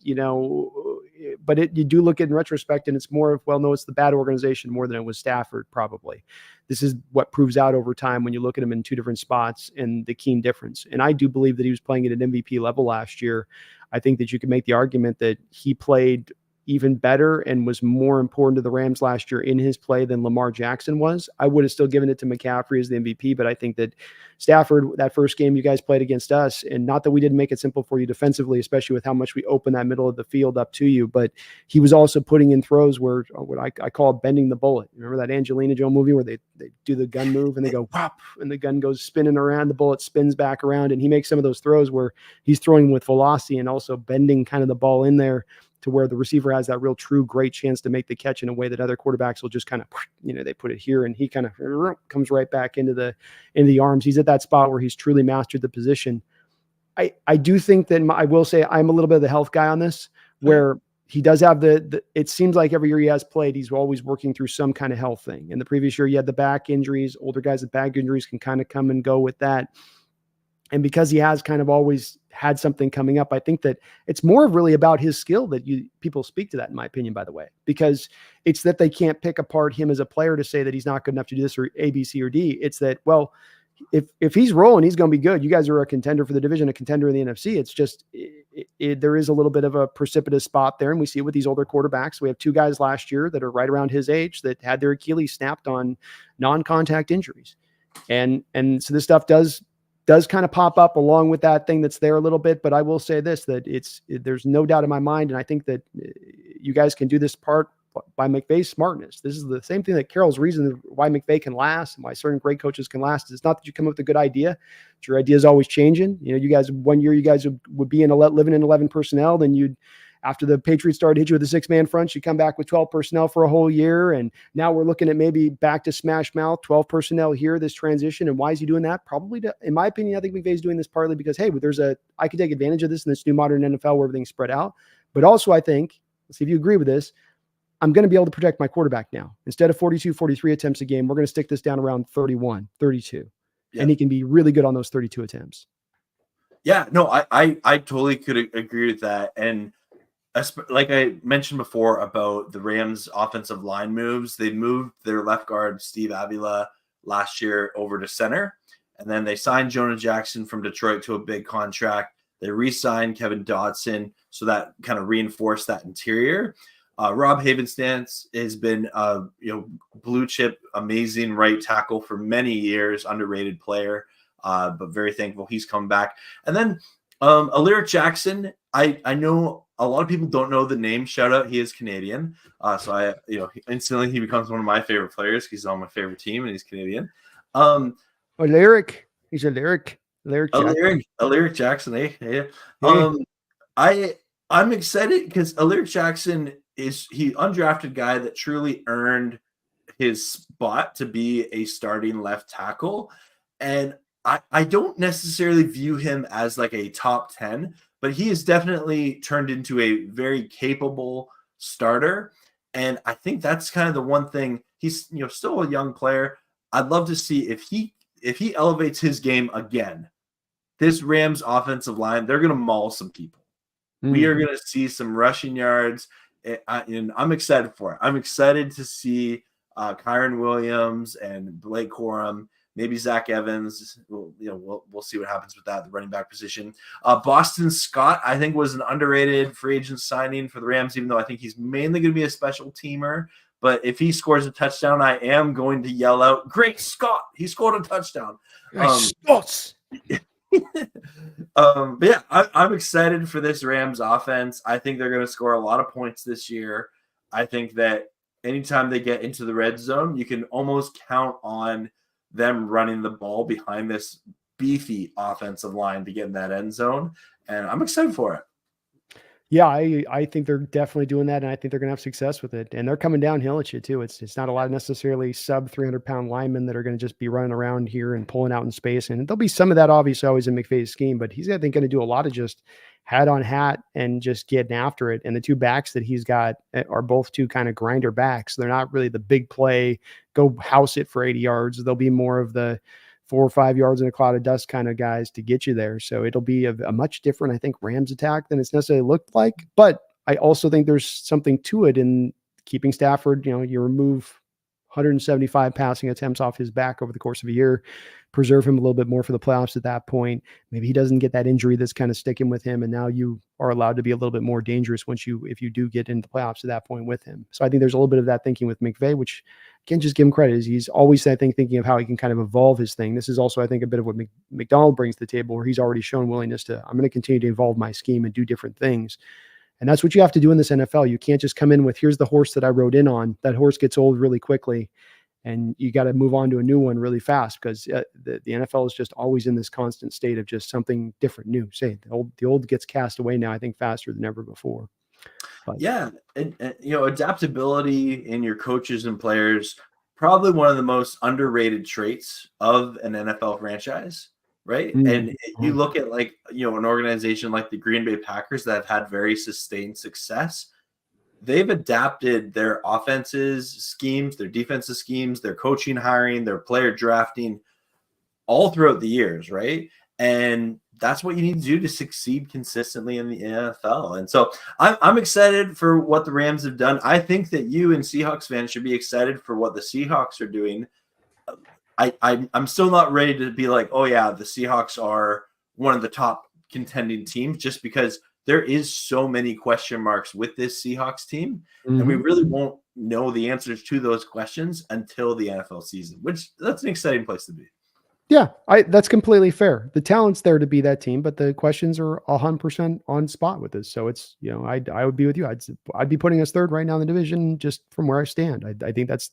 but you do look at it in retrospect, and it's more of, well, no, it's the bad organization more than it was Stafford, probably. This is what proves out over time when you look at him in two different spots and the keen difference. And I do believe that he was playing at an MVP level last year. I think that you could make the argument that he played even better and was more important to the Rams last year in his play than Lamar Jackson was. I would have still given it to McCaffrey as the MVP, but I think that Stafford, that first game you guys played against us, and not that we didn't make it simple for you defensively, especially with how much we opened that middle of the field up to you, but he was also putting in throws where what I call bending the bullet. Remember that Angelina Jolie movie where they do the gun move and they go whop, and the gun goes spinning around, the bullet spins back around, and he makes some of those throws where he's throwing with velocity and also bending kind of the ball in there to where the receiver has that real true great chance to make the catch in a way that other quarterbacks will just kind of, they put it here and he kind of comes right back into the arms. He's at that spot where he's truly mastered the position. I do think that I will say I'm a little bit of the health guy on this, where he does have it seems like every year he has played, he's always working through some kind of health thing. In the previous year, you had the back injuries. Older guys with back injuries can kind of come and go with that. And because he has kind of always had something coming up, I think that it's more really about his skill that people speak to that, in my opinion, by the way, because it's that they can't pick apart him as a player to say that he's not good enough to do this or A, B, C, or D. It's that, well, if he's rolling, he's going to be good. You guys are a contender for the division, a contender in the NFC. It's just there is a little bit of a precipitous spot there, and we see it with these older quarterbacks. We have two guys last year that are right around his age that had their Achilles snapped on non-contact injuries, and so this stuff does kind of pop up along with that thing that's there a little bit. But I will say this, that there's no doubt in my mind, and I think that you guys can do this part by McVay's smartness. This is the same thing that Carroll's reason why McVay can last and why certain great coaches can last. It's not that you come up with a good idea. Your idea is always changing. You guys, one year you guys would be living in 11 personnel. Then after the Patriots started to hit you with a 6-man front, you come back with 12 personnel for a whole year. And now we're looking at maybe back to smash mouth, 12 personnel here, this transition. And why is he doing that? Probably in my opinion, I think McVay's doing this partly because, hey, I could take advantage of this in this new modern NFL where everything's spread out. But also I think, let's see if you agree with this, I'm going to be able to protect my quarterback now. Instead of 42, 43 attempts a game, we're going to stick this down around 31, 32. Yeah. And he can be really good on those 32 attempts. Yeah, no, I totally could agree with that. And like I mentioned before about the Rams offensive line moves, they moved their left guard, Steve Avila, last year over to center. And then they signed Jonah Jackson from Detroit to a big contract. They re-signed Kevin Dodson. So that kind of reinforced that interior. Rob Havenstance has been blue chip, amazing right tackle for many years, underrated player, but very thankful he's come back. And then Alaric Jackson, I know a lot of people don't know the name. Shout out, he is Canadian. So instantly he becomes one of my favorite players. He's on my favorite team and he's Canadian. Alaric, he's Alaric Jackson. Hey. I'm excited because Alaric Jackson is undrafted guy that truly earned his spot to be a starting left tackle. And I don't necessarily view him as like a top 10, but he has definitely turned into a very capable starter. And I think that's kind of the one thing. He's still a young player. I'd love to see if he elevates his game again. This Rams offensive line, they're going to maul some people. We are going to see some rushing yards, and I'm excited for it. I'm excited to see Kyron Williams and Blake Corum, maybe Zach Evans. We'll see what happens with that, the running back position. Boston Scott, I think, was an underrated free agent signing for the Rams, even though I think he's mainly going to be a special teamer. But if he scores a touchdown, I am going to yell out, "Great Scott! He scored a touchdown!" Scott! But yeah, I'm excited for this Rams offense. I think they're going to score a lot of points this year. I think that anytime they get into the red zone, you can almost count on them running the ball behind this beefy offensive line to get in that end zone, and I'm excited for it. Yeah, I think they're definitely doing that, and I think they're gonna have success with it. And they're coming downhill at you too. It's not a lot of necessarily sub 300-pound linemen that are gonna just be running around here and pulling out in space. And there'll be some of that obviously always in McVay's scheme, but he's I think gonna do a lot of just hat on hat and just getting after it. And the two backs that he's got are both two kind of grinder backs. They're not really the big play, go house it for 80 yards. They'll be more of the 4 or 5 yards in a cloud of dust kind of guys to get you there. So it'll be a much different, I think, Rams attack than it's necessarily looked like. But I also think there's something to it in keeping Stafford. You remove 175 passing attempts off his back over the course of a year, preserve him a little bit more for the playoffs at that point. Maybe he doesn't get that injury that's kind of sticking with him. And now you are allowed to be a little bit more dangerous if you do get into the playoffs at that point with him. So I think there's a little bit of that thinking with McVay, which can't just give him credit. He's always, I think, thinking of how he can kind of evolve his thing. This is also, I think, a bit of what McDonald brings to the table, where he's already shown willingness to, I'm going to continue to evolve my scheme and do different things. And that's what you have to do in this NFL. You can't just come in with, here's the horse that I rode in on. That horse gets old really quickly, and you got to move on to a new one really fast, because the NFL is just always in this constant state of just something different, new. Say the old gets cast away now, I think, faster than ever before. But yeah, and adaptability in your coaches and players, probably one of the most underrated traits of an NFL franchise, right? And you look at an organization like the Green Bay Packers that have had very sustained success. They've adapted their offenses schemes, their defensive schemes, their coaching hiring, their player drafting all throughout the years, right? And that's what you need to do to succeed consistently in the NFL. And so I'm excited for what the Rams have done. I think that you and Seahawks fans should be excited for what the Seahawks are doing. I'm still not ready to be like, oh yeah, the Seahawks are one of the top contending teams, just because there is so many question marks with this Seahawks team, and we really won't know the answers to those questions until the NFL season, which that's an exciting place to be. Yeah, that's completely fair. The talent's there to be that team, but the questions are 100% on spot with this. So it's, I would be with you. I'd be putting us third right now in the division just from where I stand. I think that's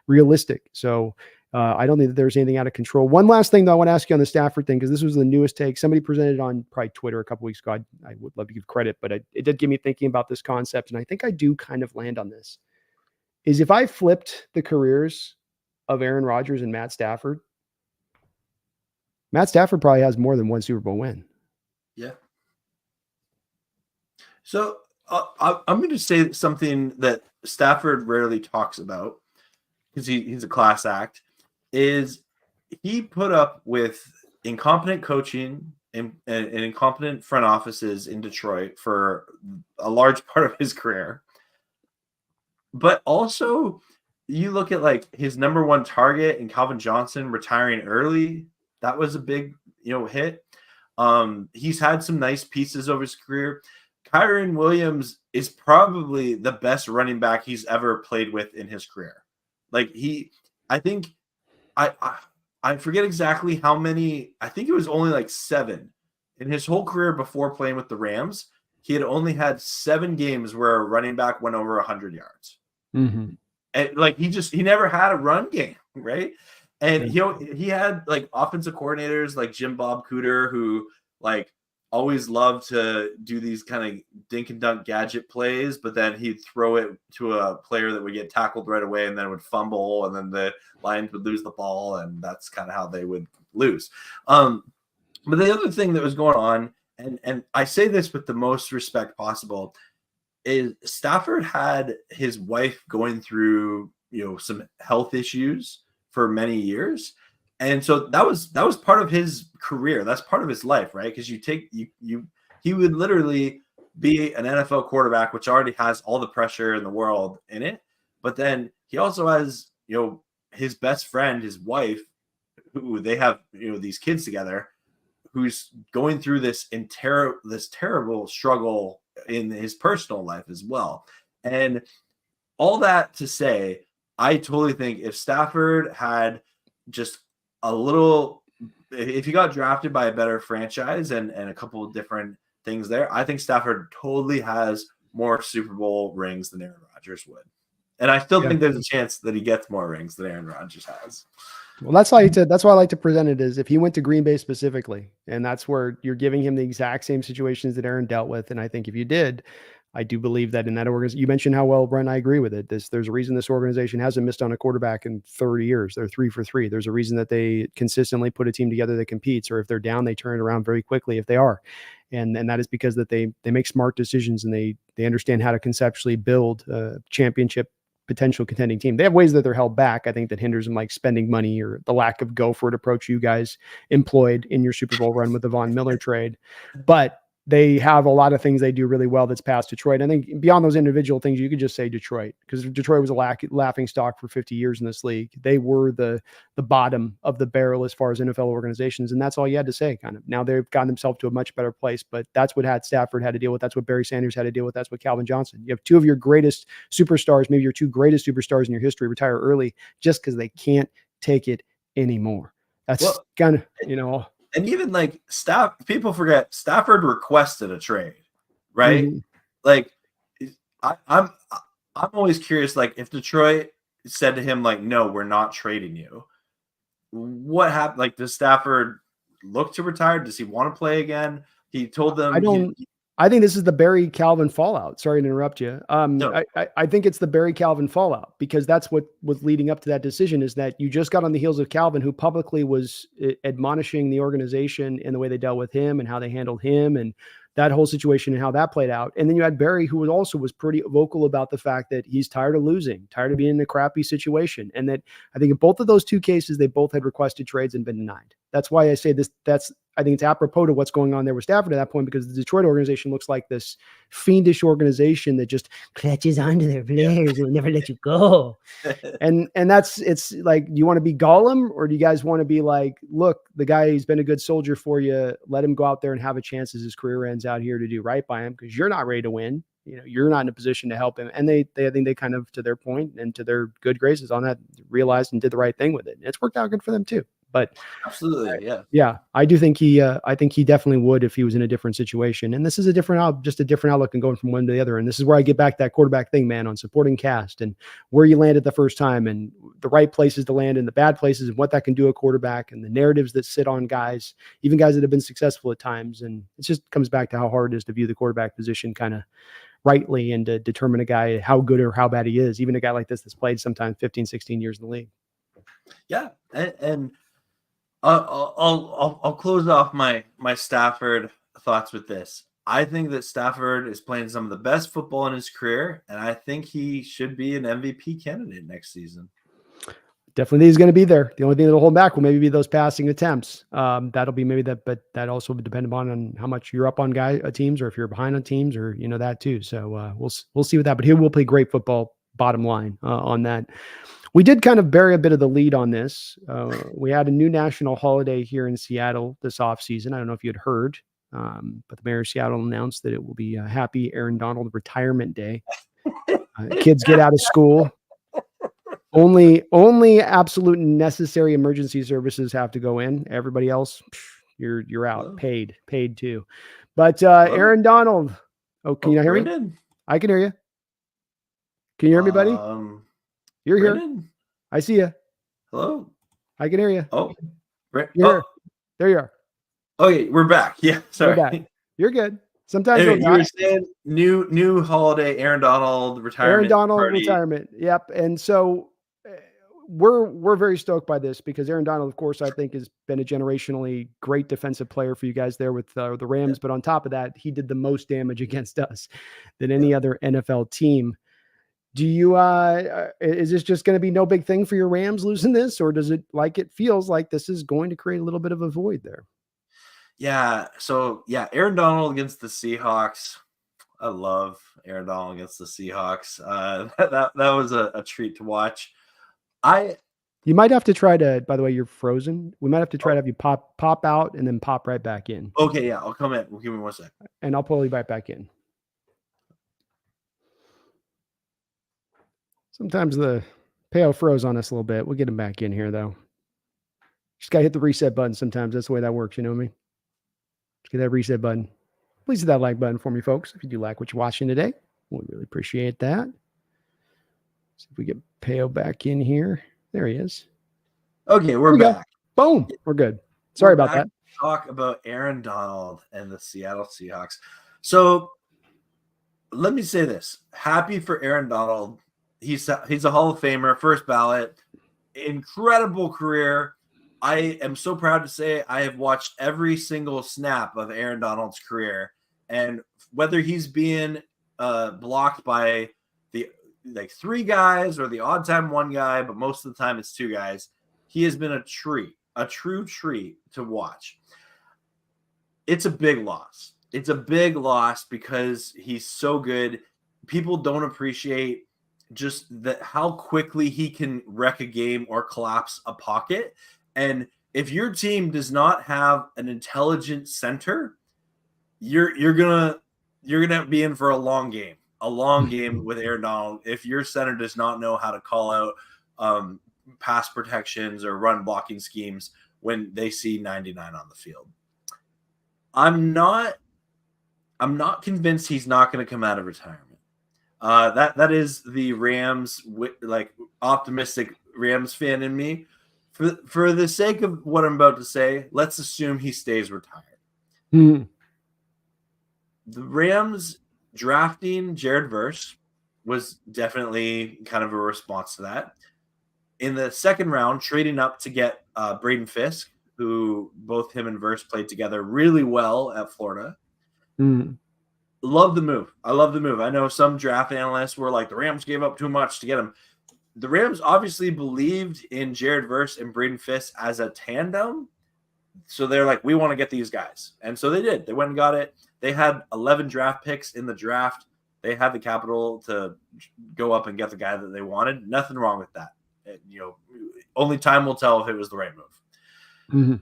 realistic. So I don't think that there's anything out of control. One last thing, though, I want to ask you on the Stafford thing, because this was the newest take. Somebody presented on probably Twitter a couple weeks ago. I would love to give credit, but it did get me thinking about this concept. And I think I do kind of land on this. Is if I flipped the careers of Aaron Rodgers and Matt Stafford probably has more than one Super Bowl win. Yeah. So I'm going to say something that Stafford rarely talks about, because he's a class act, is he put up with incompetent coaching and incompetent front offices in Detroit for a large part of his career. But also, you look at his number one target in Calvin Johnson retiring early. That was a big, hit. He's had some nice pieces over his career. Kyren Williams is probably the best running back he's ever played with in his career. I think I forget exactly how many. I think it was only 7 in his whole career before playing with the Rams. He had only had 7 games where a running back went over 100 yards. Mm-hmm. And he never had a run game, right? And he had offensive coordinators like Jim Bob Cooter, who always loved to do these kind of dink and dunk gadget plays, but then he'd throw it to a player that would get tackled right away and then would fumble, and then the Lions would lose the ball, and that's kind of how they would lose. But the other thing that was going on, and I say this with the most respect possible, is Stafford had his wife going through some health issues for many years. And so that was part of his career. That's part of his life, right? Because he would literally be an NFL quarterback, which already has all the pressure in the world in it. But then he also has, his best friend, his wife, who they have, these kids together, who's going through this terrible struggle in his personal life as well. And all that to say, I totally think if Stafford had just if he got drafted by a better franchise and a couple of different things there, I think Stafford totally has more Super Bowl rings than Aaron Rodgers would. And I still think there's a chance that he gets more rings than Aaron Rodgers has. Well, that's why I like to present it as if he went to Green Bay specifically, and that's where you're giving him the exact same situations that Aaron dealt with. And I think if you did, I do believe that in that organization, you mentioned how well, Brent, I agree with it. There's a reason this organization hasn't missed on a quarterback in 30 years. They're 3 for 3. There's a reason that they consistently put a team together that competes, or if they're down, they turn it around very quickly if they are. And that is because that they make smart decisions, and they understand how to conceptually build a championship potential contending team. They have ways that they're held back, I think, that hinders them, like spending money or the lack of go for it approach you guys employed in your Super Bowl run with the Von Miller trade. But they have a lot of things they do really well that's past Detroit. I think beyond those individual things, you could just say Detroit, because Detroit was a laughing stock for 50 years in this league. They were the bottom of the barrel as far as NFL organizations, and that's all you had to say, kind of. Now they've gotten themselves to a much better place, but that's what Stafford had to deal with. That's what Barry Sanders had to deal with. That's what Calvin Johnson. You have two of your greatest superstars, maybe your two greatest superstars in your history, retire early just because they can't take it anymore. That's kind of, And even like people forget Stafford requested a trade, right? Mm-hmm. Like I'm always curious, like if Detroit said to him, like, no, we're not trading you, what happened? Like, does Stafford look to retire? Does he want to play again? He told them I think this is the Barry Calvin fallout. Sorry to interrupt you. No. I think it's the Barry Calvin fallout, because that's what was leading up to that decision, is that you just got on the heels of Calvin, who publicly was admonishing the organization in the way they dealt with him and how they handled him and that whole situation and how that played out. And then you had Barry, who was pretty vocal about the fact that he's tired of losing, tired of being in a crappy situation. And that I think in both of those two cases, they both had requested trades and been denied. That's why I say this. I think it's apropos to what's going on there with Stafford at that point, because the Detroit organization looks like this fiendish organization that just clutches onto their players and will never let you go. and it's like, do you want to be Gollum, or do you guys want to be like, look, the guy, he's been a good soldier for you. Let him go out there and have a chance as his career ends out here to do right by him, because you're not ready to win. You're not in a position to help him. And I think they kind of, to their point and to their good graces on that, realized and did the right thing with it. And it's worked out good for them too. But absolutely, yeah, I do think I think he definitely would if he was in a different situation. And this is just a different outlook and going from one to the other. And this is where I get back to that quarterback thing, man, on supporting cast and where you landed the first time and the right places to land and the bad places and what that can do a quarterback and the narratives that sit on guys, even guys that have been successful at times. And it just comes back to how hard it is to view the quarterback position kind of rightly and to determine a guy how good or how bad he is, even a guy like this that's played sometimes 15, 16 years in the league. Yeah. And I'll close off my Stafford thoughts with this. I think that Stafford is playing some of the best football in his career, and I think he should be an MVP candidate next season. Definitely he's going to be there. The only thing that'll hold back will maybe be those passing attempts. That'll be maybe that, but that also would depend on how much you're up on teams, or if you're behind on teams, or that too. So we'll see with that. But he will play great football. Bottom line on that. We did kind of bury a bit of the lead on this. We had a new national holiday here in Seattle this offseason. I don't know if you had heard, but the mayor of Seattle announced that it will be a happy Aaron Donald retirement day. Kids get out of school. Only absolute necessary emergency services have to go in. Everybody else, you're out. Hello. Paid too. But Aaron Donald. Oh, can you not hear me? I can hear you. Can you hear me, buddy? You're Brandon? Here. I see you. Hello. I can hear you. Oh, you're here. There you are. Okay, we're back. Yeah, sorry. We're back. You're good. Sometimes anyway, you were saying new holiday, Aaron Donald retirement. Aaron Donald party. Retirement. Yep. And so we're very stoked by this, because Aaron Donald, of course, I think has been a generationally great defensive player for you guys there with the Rams. Yeah. But on top of that, he did the most damage against us than any other NFL team. Do you is this just going to be no big thing for your Rams losing this, or does it feels like this is going to create a little bit of a void there? Yeah. So Aaron Donald against the Seahawks. I love Aaron Donald against the Seahawks. That was a treat to watch. You might have to try to, by the way, you're frozen. We might have to try to have you pop out and then pop right back in. Okay, yeah, I'll come in. Give me 1 second. And I'll pull you right back in. Sometimes the Payo froze on us a little bit. We'll get him back in here, though. Just got to hit the reset button sometimes. That's the way that works. You know me? Just get that reset button. Please hit that like button for me, folks. If you do like what you're watching today, we really appreciate that. See if we get Payo back in here. There he is. Okay, we're we back. Boom. We're good. Sorry We're about back that. to talk about Aaron Donald and the Seattle Seahawks. So let me say this. Happy for Aaron Donald. He's a Hall of Famer, first ballot, incredible career. I am so proud to say I have watched every single snap of Aaron Donald's career. And whether he's being blocked by the three guys or the odd time one guy, but most of the time it's two guys, he has been a true treat to watch. It's a big loss. It's a big loss because he's so good. People don't appreciate just that how quickly he can wreck a game or collapse a pocket. And if your team does not have an intelligent center, you're gonna be in for a long game with Aaron Donald if your center does not know how to call out pass protections or run blocking schemes when they see 99 on the field. I'm not convinced he's not going to come out of retirement. That is the Rams, optimistic Rams fan in me. For the sake of what I'm about to say, let's assume he stays retired. Mm-hmm. The Rams drafting Jared Verse was definitely kind of a response to that. In the second round, trading up to get Braden Fisk, who both him and Verse played together really well at Florida. Mm-hmm. Love the move. I love the move. I know some draft analysts were like, the Rams gave up too much to get him. The Rams obviously believed in Jared Verse and Braden Fisk as a tandem. So they're like, we want to get these guys. And so they did. They went and got it. They had 11 draft picks in the draft. They had the capital to go up and get the guy that they wanted. Nothing wrong with that. Only time will tell if it was the right move. Mm-hmm.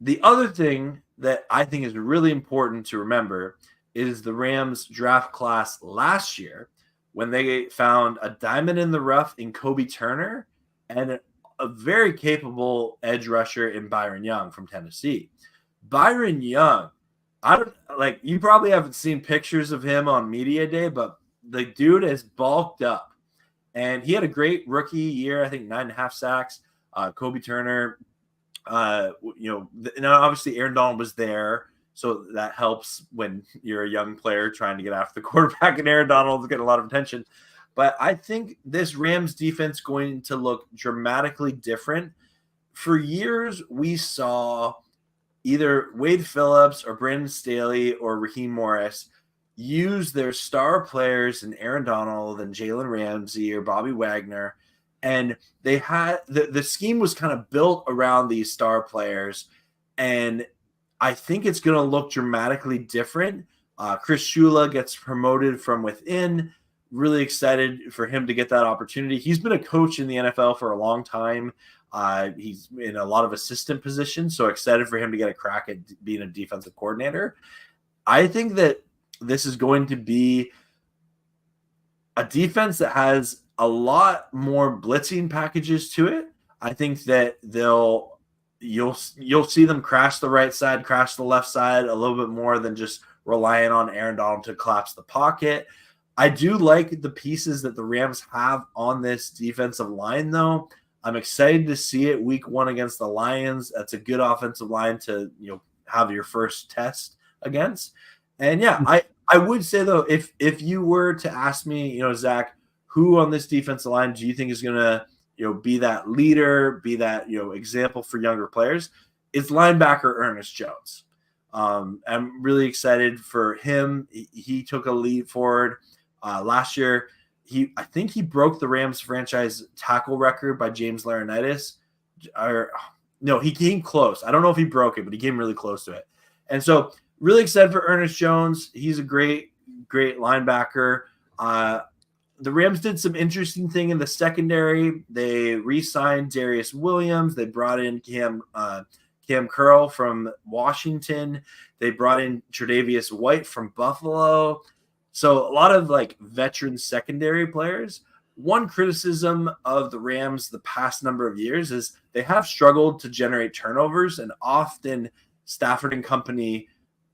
The other thing that I think is really important to remember is the Rams draft class last year when they found a diamond in the rough in Kobe Turner and a very capable edge rusher in Byron Young from Tennessee. Byron Young, you probably haven't seen pictures of him on media day, but the dude has bulked up and he had a great rookie year. I think 9.5 sacks. Kobe Turner, obviously Aaron Donald was there. So that helps when you're a young player trying to get after the quarterback, and Aaron Donald's getting a lot of attention. But I think this Rams defense is going to look dramatically different. For years, we saw either Wade Phillips or Brandon Staley or Raheem Morris use their star players in Aaron Donald and Jalen Ramsey or Bobby Wagner. And they had the scheme was kind of built around these star players. And I think it's going to look dramatically different. Chris Shula gets promoted from within. Really excited for him to get that opportunity. He's been a coach in the NFL for a long time. He's in a lot of assistant positions, so excited for him to get a crack at being a defensive coordinator. I think that this is going to be a defense that has a lot more blitzing packages to it. I think that you'll see them crash the right side, crash the left side a little bit more than just relying on Aaron Donald to collapse the pocket. I do like the pieces that the Rams have on this defensive line, though. I'm excited to see it week 1 against the Lions. That's a good offensive line to have your first test against. And yeah, I would say though, if you were to ask me, Zach, who on this defensive line do you think is going to be that leader, be that example for younger players? It's linebacker Ernest Jones. I'm really excited for him. He took a lead forward last year. I think he broke the Rams franchise tackle record by James Laurinaitis. No, he came close. I don't know if he broke it, but he came really close to it. And so really excited for Ernest Jones. He's a great linebacker. The Rams did some interesting thing in the secondary. They re-signed Darius Williams. They brought in Cam Curl from Washington. They brought in Tre'Davious White from Buffalo. So a lot of veteran secondary players. One criticism of the Rams the past number of years is they have struggled to generate turnovers, and often Stafford and company,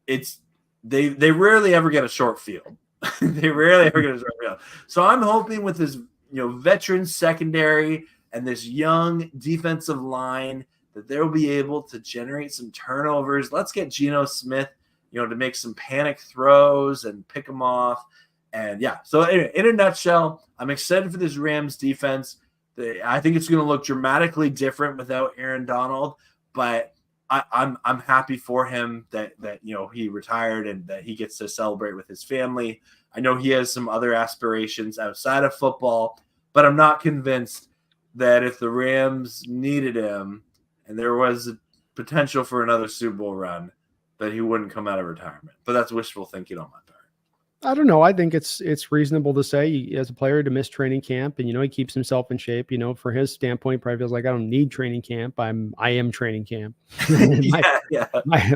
they rarely ever get a short field. They rarely ever get a short field. So I'm hoping with this veteran secondary and this young defensive line that they'll be able to generate some turnovers. Let's get Geno Smith, to make some panic throws and pick them off. And yeah, so in a nutshell, I'm excited for this Rams defense. I think it's going to look dramatically different without Aaron Donald, but I'm happy for him that he retired and that he gets to celebrate with his family. I know he has some other aspirations outside of football, but I'm not convinced that if the Rams needed him and there was a potential for another Super Bowl run, that he wouldn't come out of retirement. But that's wishful thinking on my part. I don't know. I think it's reasonable to say as a player to miss training camp, and he keeps himself in shape. For his standpoint, probably feels like I don't need training camp. I am training camp.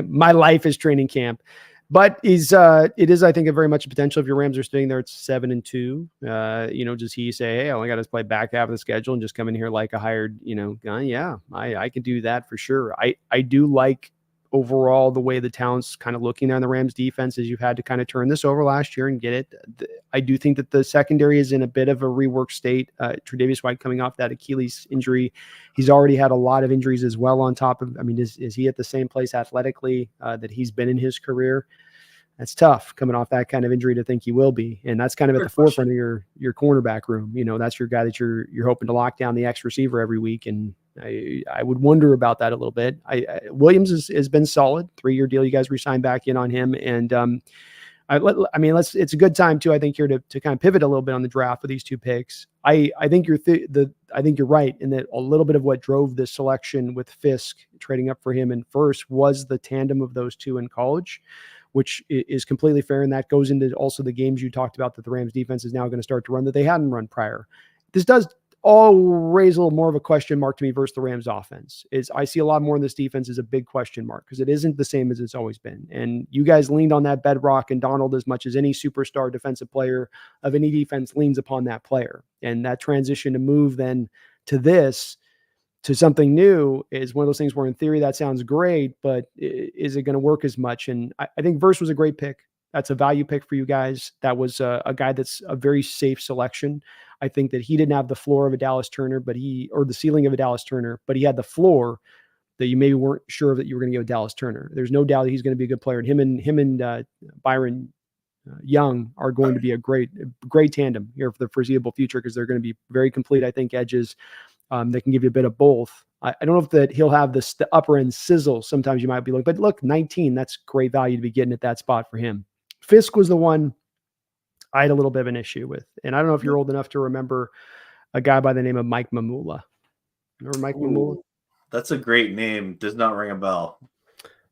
My life is training camp. But it is, I think, a very much a potential. If your Rams are sitting there at 7-2, does he say, hey, I only got to play back half of the schedule and just come in here like a hired, gun? Yeah, I can do that for sure. I do like overall the way the town's kind of looking on the Rams defense as you've had to kind of turn this over last year and get it. I do think that the secondary is in a bit of a rework state. Tre'Davious White coming off that Achilles injury. He's already had a lot of injuries as well on top of, is he at the same place athletically that he's been in his career? That's tough coming off that kind of injury to think he will be. And that's kind of at the forefront of your cornerback room. That's your guy that you're hoping to lock down the X receiver every week. And I would wonder about that a little bit. Williams has been solid, 3-year deal. You guys re-signed back in on him. And it's a good time too, I think, here to kind of pivot a little bit on the draft with these two picks. I think you're right in that a little bit of what drove this selection with Fisk trading up for him in first was the tandem of those two in college, which is completely fair. And that goes into also the games you talked about that the Rams defense is now going to start to run that they hadn't run prior. This does all raise a little more of a question mark to me versus the Rams offense. I see a lot more in this defense as a big question mark because it isn't the same as it's always been. And you guys leaned on that bedrock and Donald as much as any superstar defensive player of any defense leans upon that player. And that transition to move then to something new is one of those things where in theory that sounds great, but is it going to work as much? And I think Verse was a great pick. That's a value pick for you guys. That was a guy that's a very safe selection. I think that he didn't have the floor of a Dallas Turner, or the ceiling of a Dallas Turner, but he had the floor that you maybe weren't sure that you were going to give a Dallas Turner. There's no doubt that he's going to be a good player. And him and Byron Young are going to be a great tandem here for the foreseeable future because they're going to be very complete, I think, edges. They can give you a bit of both. I don't know if that he'll have the upper end sizzle. Sometimes you might be looking, but look, 19, that's great value to be getting at that spot for him. Fisk was the one I had a little bit of an issue with. And I don't know if you're old enough to remember a guy by the name of Mike Mamula. Remember Mike Mamula? That's a great name. Does not ring a bell.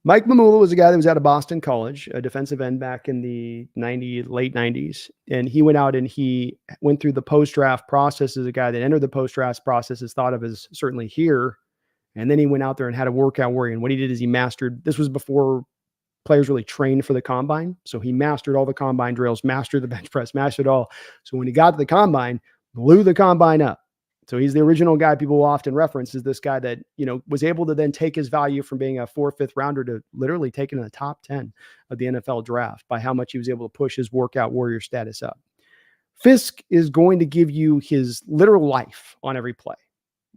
Mike Mamula was a guy that was out of Boston College, a defensive end back in the late 90s. And he went out and he went through the post-draft process as a guy that entered the post-draft process is thought of as certainly here. And then he went out there and had a workout warrior. And what he did is he mastered, this was before players really trained for the combine. So he mastered all the combine drills, mastered the bench press, mastered all. So when he got to the combine, blew the combine up. So he's the original guy people will often reference is this guy that, was able to then take his value from being a 4th, 5th rounder to literally taking in the top 10 of the NFL draft by how much he was able to push his workout warrior status up. Fisk is going to give you his literal life on every play.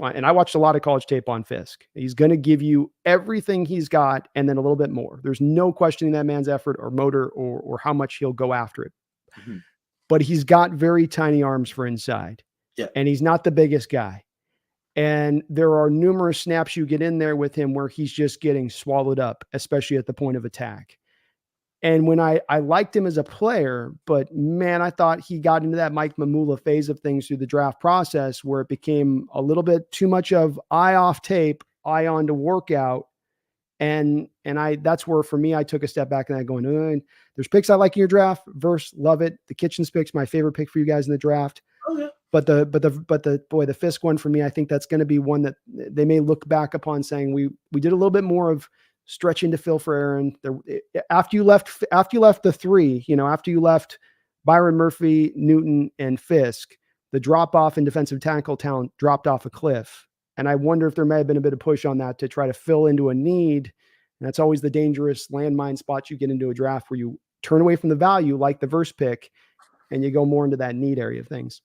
And I watched a lot of college tape on Fisk. He's going to give you everything he's got and then a little bit more. There's no questioning that man's effort or motor or how much he'll go after it. Mm-hmm. But he's got very tiny arms for inside. Yeah. And he's not the biggest guy. And there are numerous snaps you get in there with him where he's just getting swallowed up, especially at the point of attack. And when I liked him as a player, but man, I thought he got into that Mike Mamula phase of things through the draft process where it became a little bit too much of eye off tape, eye on to workout. And that's where for me, I took a step back and I going, there's picks I like in your draft. Verse, love it. The Kitchens pick's my favorite pick for you guys in the draft. Okay. But the Fisk one for me, I think that's going to be one that they may look back upon saying we did a little bit more of stretching to fill for Aaron. After you left the three, after you left Byron Murphy, Newton, and Fisk, the drop off in defensive tackle talent dropped off a cliff. And I wonder if there may have been a bit of push on that to try to fill into a need. And that's always the dangerous landmine spot you get into a draft where you turn away from the value like the Verse pick and you go more into that need area of things.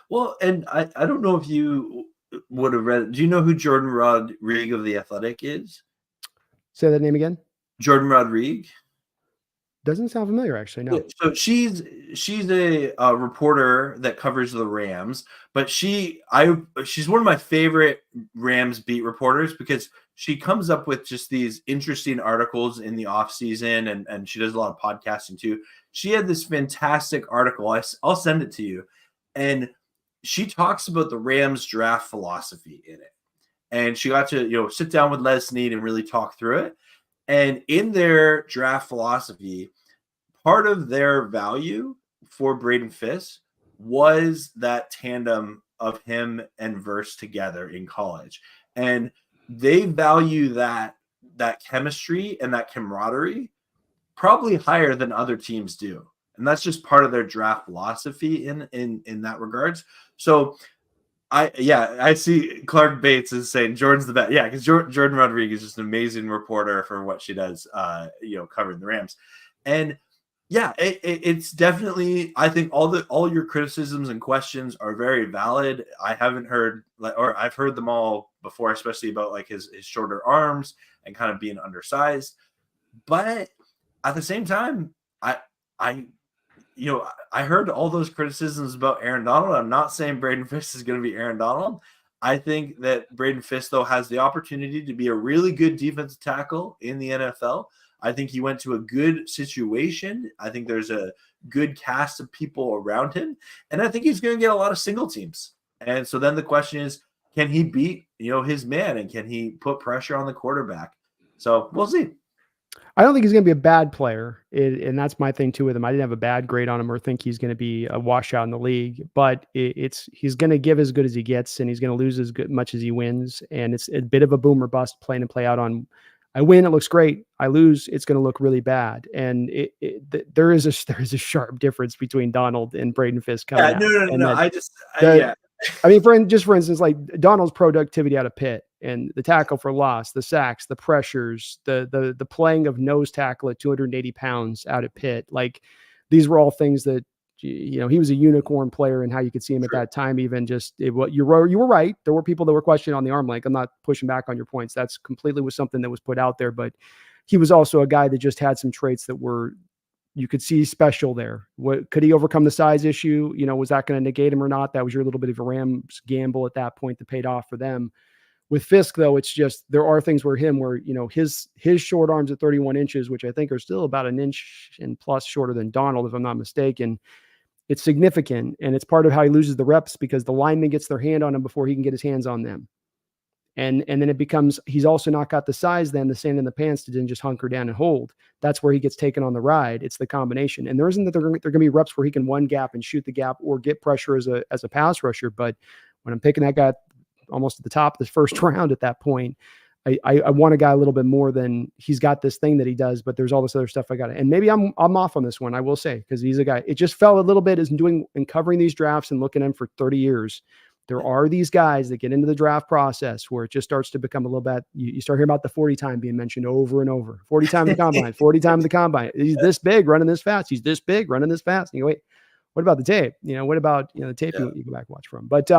Well, and I don't know if you would have read. Do you know who Jordan Rodriguez of The Athletic is? Say that name again. Jordan Rodriguez. Doesn't sound familiar, actually. No. So she's a reporter that covers the Rams, but she's one of my favorite Rams beat reporters because she comes up with just these interesting articles in the offseason, and she does a lot of podcasting too. She had this fantastic article. I'll send it to you. And she talks about the Rams draft philosophy in it. And she got to, sit down with Les Snead and really talk through it. And in their draft philosophy, part of their value for Braden Fisk was that tandem of him and Verse together in college. And they value that chemistry and that camaraderie probably higher than other teams do. And that's just part of their draft philosophy in that regards. So I see Clark Bates is saying Jordan's the best. Yeah, because Jordan Rodriguez is just an amazing reporter for what she does, covering the Rams. And yeah, it's definitely, I think all your criticisms and questions are very valid. I haven't heard, or I've heard them all before, especially about like his shorter arms and kind of being undersized. But at the same time, I heard all those criticisms about Aaron Donald. I'm not saying Braden Fisk is going to be Aaron Donald. I think that Braden Fisk, though, has the opportunity to be a really good defensive tackle in the NFL. I think he went to a good situation. I think there's a good cast of people around him. And I think he's going to get a lot of single teams. And so then the question is, can he beat, his man, and can he put pressure on the quarterback? So we'll see. I don't think he's going to be a bad player, and that's my thing too with him. I didn't have a bad grade on him or think he's going to be a washout in the league, but he's going to give as good as he gets, and he's going to lose as much as he wins. And it's a bit of a boom or bust playing and play out on. I win, it looks great. I lose, it's going to look really bad. And there is a sharp difference between Donald and Braden Fisk coming out. No. I mean, for instance, like Donald's productivity out of Pitt and the tackle for loss, the sacks, the pressures, the playing of nose tackle at 280 pounds out at Pitt. Like these were all things that, he was a unicorn player, and how you could see him at that time. Even you were right. There were people that were questioning on the arm length. I'm not pushing back on your points. That's completely was something that was put out there, but he was also a guy that just had some traits that were, you could see special there. What could he overcome the size issue? Was that going to negate him or not? That was your little bit of a Rams gamble at that point that paid off for them. With Fisk, though, it's just there are things where his short arms at 31 inches, which I think are still about an inch and plus shorter than Donald, if I'm not mistaken. It's significant, and it's part of how he loses the reps because the lineman gets their hand on him before he can get his hands on them. And then it becomes, he's also not got the size, then the sand in the pants to then just hunker down and hold. That's where he gets taken on the ride. It's the combination. And there isn't that they're going to be reps where he can one gap and shoot the gap or get pressure as a pass rusher. But when I'm picking that guy almost at the top of the first round at that point, I want a guy a little bit more than he's got this thing that he does, but there's all this other stuff I got. And maybe I'm off on this one, I will say, because he's a guy. It just felt a little bit as doing and covering these drafts and looking at him for 30 years. There are these guys that get into the draft process where it just starts to become a little bit, you start hearing about the 40 time being mentioned over and over. 40 time in the combine, 40 time in the combine. He's this big running this fast. He's this big running this fast. And you go, wait, what about the tape? What about the tape you go back and watch from? But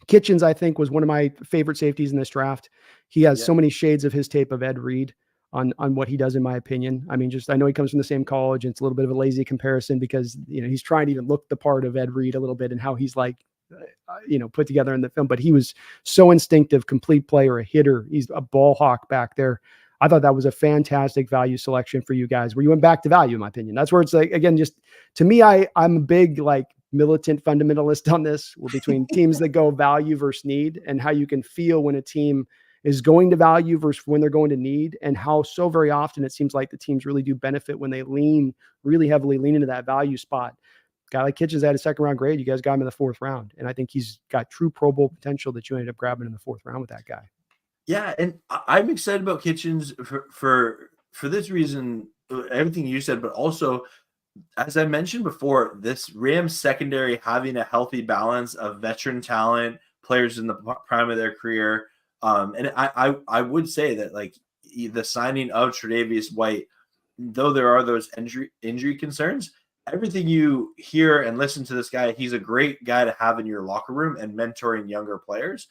Kitchens, I think, was one of my favorite safeties in this draft. He has so many shades of his tape of Ed Reed on what he does, in my opinion. I mean, I know he comes from the same college, and it's a little bit of a lazy comparison because, he's trying to even look the part of Ed Reed a little bit and how he's like, put together in the film, but he was so instinctive, complete player, a hitter. He's a ball hawk back there. I thought that was a fantastic value selection for you guys, where you went back to value, in my opinion. That's where it's like, again, just to me, I'm a big, militant fundamentalist on this. We're between teams that go value versus need, and how you can feel when a team is going to value versus when they're going to need, and how so very often it seems like the teams really do benefit when they really heavily lean into that value spot. Guy like Kitchens had a second round grade. You guys got him in the fourth round. And I think he's got true Pro Bowl potential that you ended up grabbing in the fourth round with that guy. Yeah. And I'm excited about Kitchens for this reason, everything you said, but also, as I mentioned before, this Rams secondary having a healthy balance of veteran talent, players in the prime of their career. And I would say that the signing of Tre'Davious White, though there are those injury concerns, everything you hear and listen to this guy, he's a great guy to have in your locker room and mentoring younger players.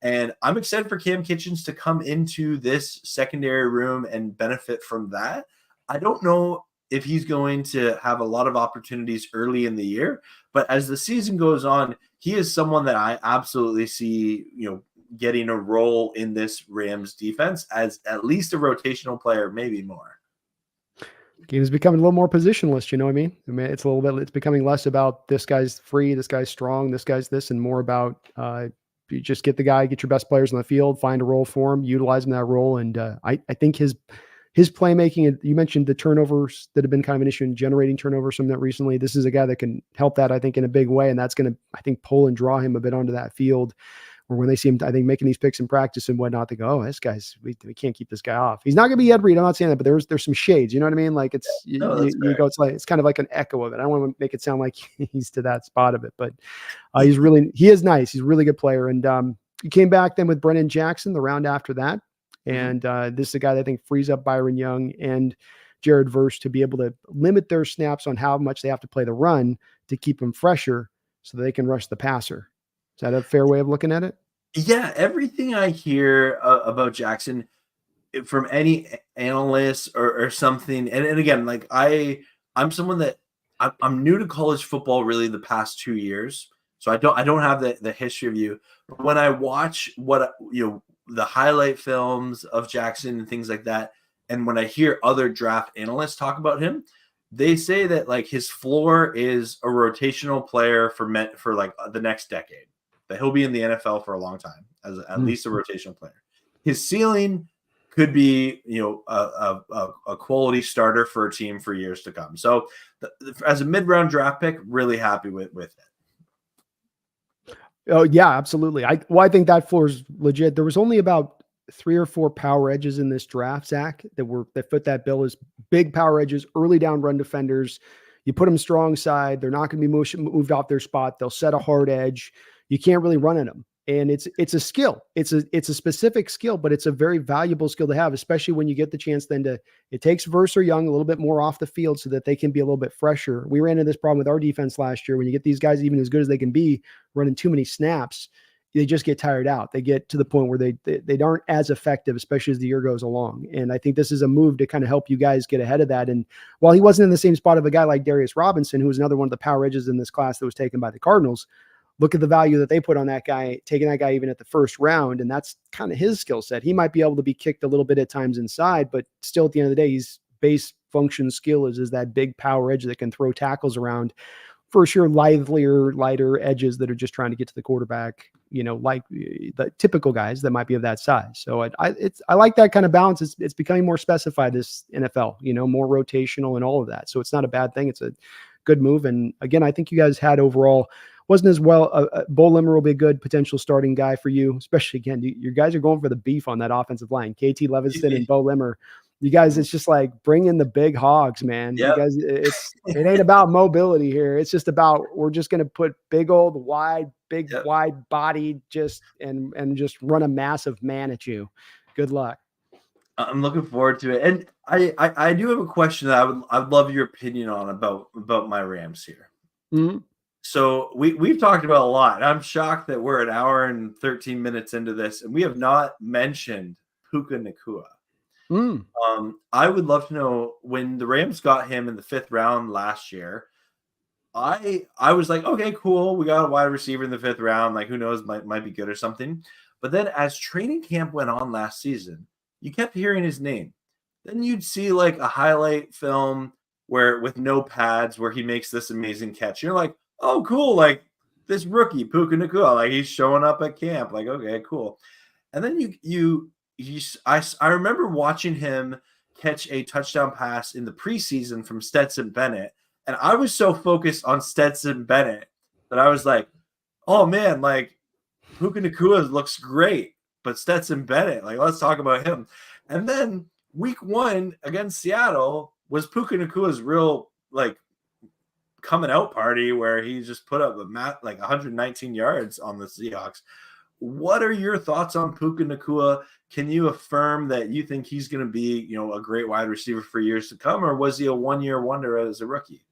And I'm excited for Cam Kitchens to come into this secondary room and benefit from that. I don't know if he's going to have a lot of opportunities early in the year, but as the season goes on, he is someone that I absolutely see, getting a role in this Rams defense as at least a rotational player, maybe more. Game is becoming a little more positionless. You know what I mean? It's becoming less about this guy's free, this guy's strong, this guy's this, and more about you just get the guy, get your best players on the field, find a role for him, utilize him in that role. And I think his playmaking, and you mentioned the turnovers that have been kind of an issue in generating turnovers from that recently. This is a guy that can help that, I think, in a big way. And that's going to, I think, pull and draw him a bit onto that field. Or when they see him, I think, making these picks in practice and whatnot, they go, "Oh, this guy's we can't keep this guy off. He's not going to be Ed Reed. I'm not saying that, but there's some shades. You know what I mean? Like you go, it's kind of like an echo of it. I don't want to make it sound like he's to that spot of it, but he is nice. He's a really good player. And he came back then with Brennan Jackson the round after that, and this is a guy that I think frees up Byron Young and Jared Verse to be able to limit their snaps on how much they have to play the run to keep them fresher, so that they can rush the passer. Is that a fair way of looking at it? Yeah, everything I hear about Jackson from any analyst or something, and again, like I'm someone that I'm new to college football really the past 2 years, so I don't have the history of you. But when I watch what the highlight films of Jackson and things like that, and when I hear other draft analysts talk about him, they say that like his floor is a rotational player for like the next decade. That he'll be in the NFL for a long time as at least a rotational player. His ceiling could be, a quality starter for a team for years to come. So as a mid-round draft pick, really happy with it. Oh yeah, absolutely. I think that floor is legit. There was only about 3 or 4 power edges in this draft, Zach, that fit that bill as big power edges, early down run defenders. You put them strong side, they're not going to be moved off their spot. They'll set a hard edge. You can't really run at them. And it's a skill. It's a specific skill, but it's a very valuable skill to have, especially when you get the chance then it takes Verse or Young a little bit more off the field so that they can be a little bit fresher. We ran into this problem with our defense last year. When you get these guys, even as good as they can be, running too many snaps, they just get tired out. They get to the point where they aren't as effective, especially as the year goes along. And I think this is a move to kind of help you guys get ahead of that. And while he wasn't in the same spot of a guy like Darius Robinson, who was another one of the power edges in this class that was taken by the Cardinals, look at the value that they put on that guy, taking that guy even at the first round. And that's kind of his skill set. He might be able to be kicked a little bit at times inside, but still at the end of the day, his base function skill is that big power edge that can throw tackles around. For sure, lighter edges that are just trying to get to the quarterback, like the typical guys that might be of that size. So I like that kind of balance. It's becoming more specified, this NFL, more rotational and all of that. So it's not a bad thing. It's a good move. And again, I think you guys had overall wasn't as well. Bo Limmer will be a good potential starting guy for you, especially again, your guys are going for the beef on that offensive line. KT Levinston and Bo Limmer. You guys, it's just like bring in the big hogs, man. Yep. You guys, it ain't about mobility here. It's just about we're just going to put big old wide body and just run a massive man at you. Good luck. I'm looking forward to it, and I do have a question that I'd love your opinion on about my Rams here. Mm-hmm. So we've talked about a lot. I'm shocked that we're an hour and 13 minutes into this, and we have not mentioned Puka Nacua. I would love to know, when the Rams got him in the 5th round last year, I was like, okay, cool. We got a wide receiver in the 5th round. Like, who knows, might be good or something. But then as training camp went on last season, you kept hearing his name. Then you'd see like a highlight film with no pads where he makes this amazing catch. You're like, oh, cool. Like this rookie, Puka Nacua, like he's showing up at camp. Like, okay, cool. And then I remember watching him catch a touchdown pass in the preseason from Stetson Bennett. And I was so focused on Stetson Bennett that I was like, oh man, like Puka Nacua looks great, but Stetson Bennett, like, let's talk about him. And then week 1 against Seattle was Puka Nacua's real like coming out party, where he just put up like 119 yards on the Seahawks. What are your thoughts on Puka Nacua? Can you affirm that you think he's going to be, a great wide receiver for years to come, or was he a one-year wonder as a rookie?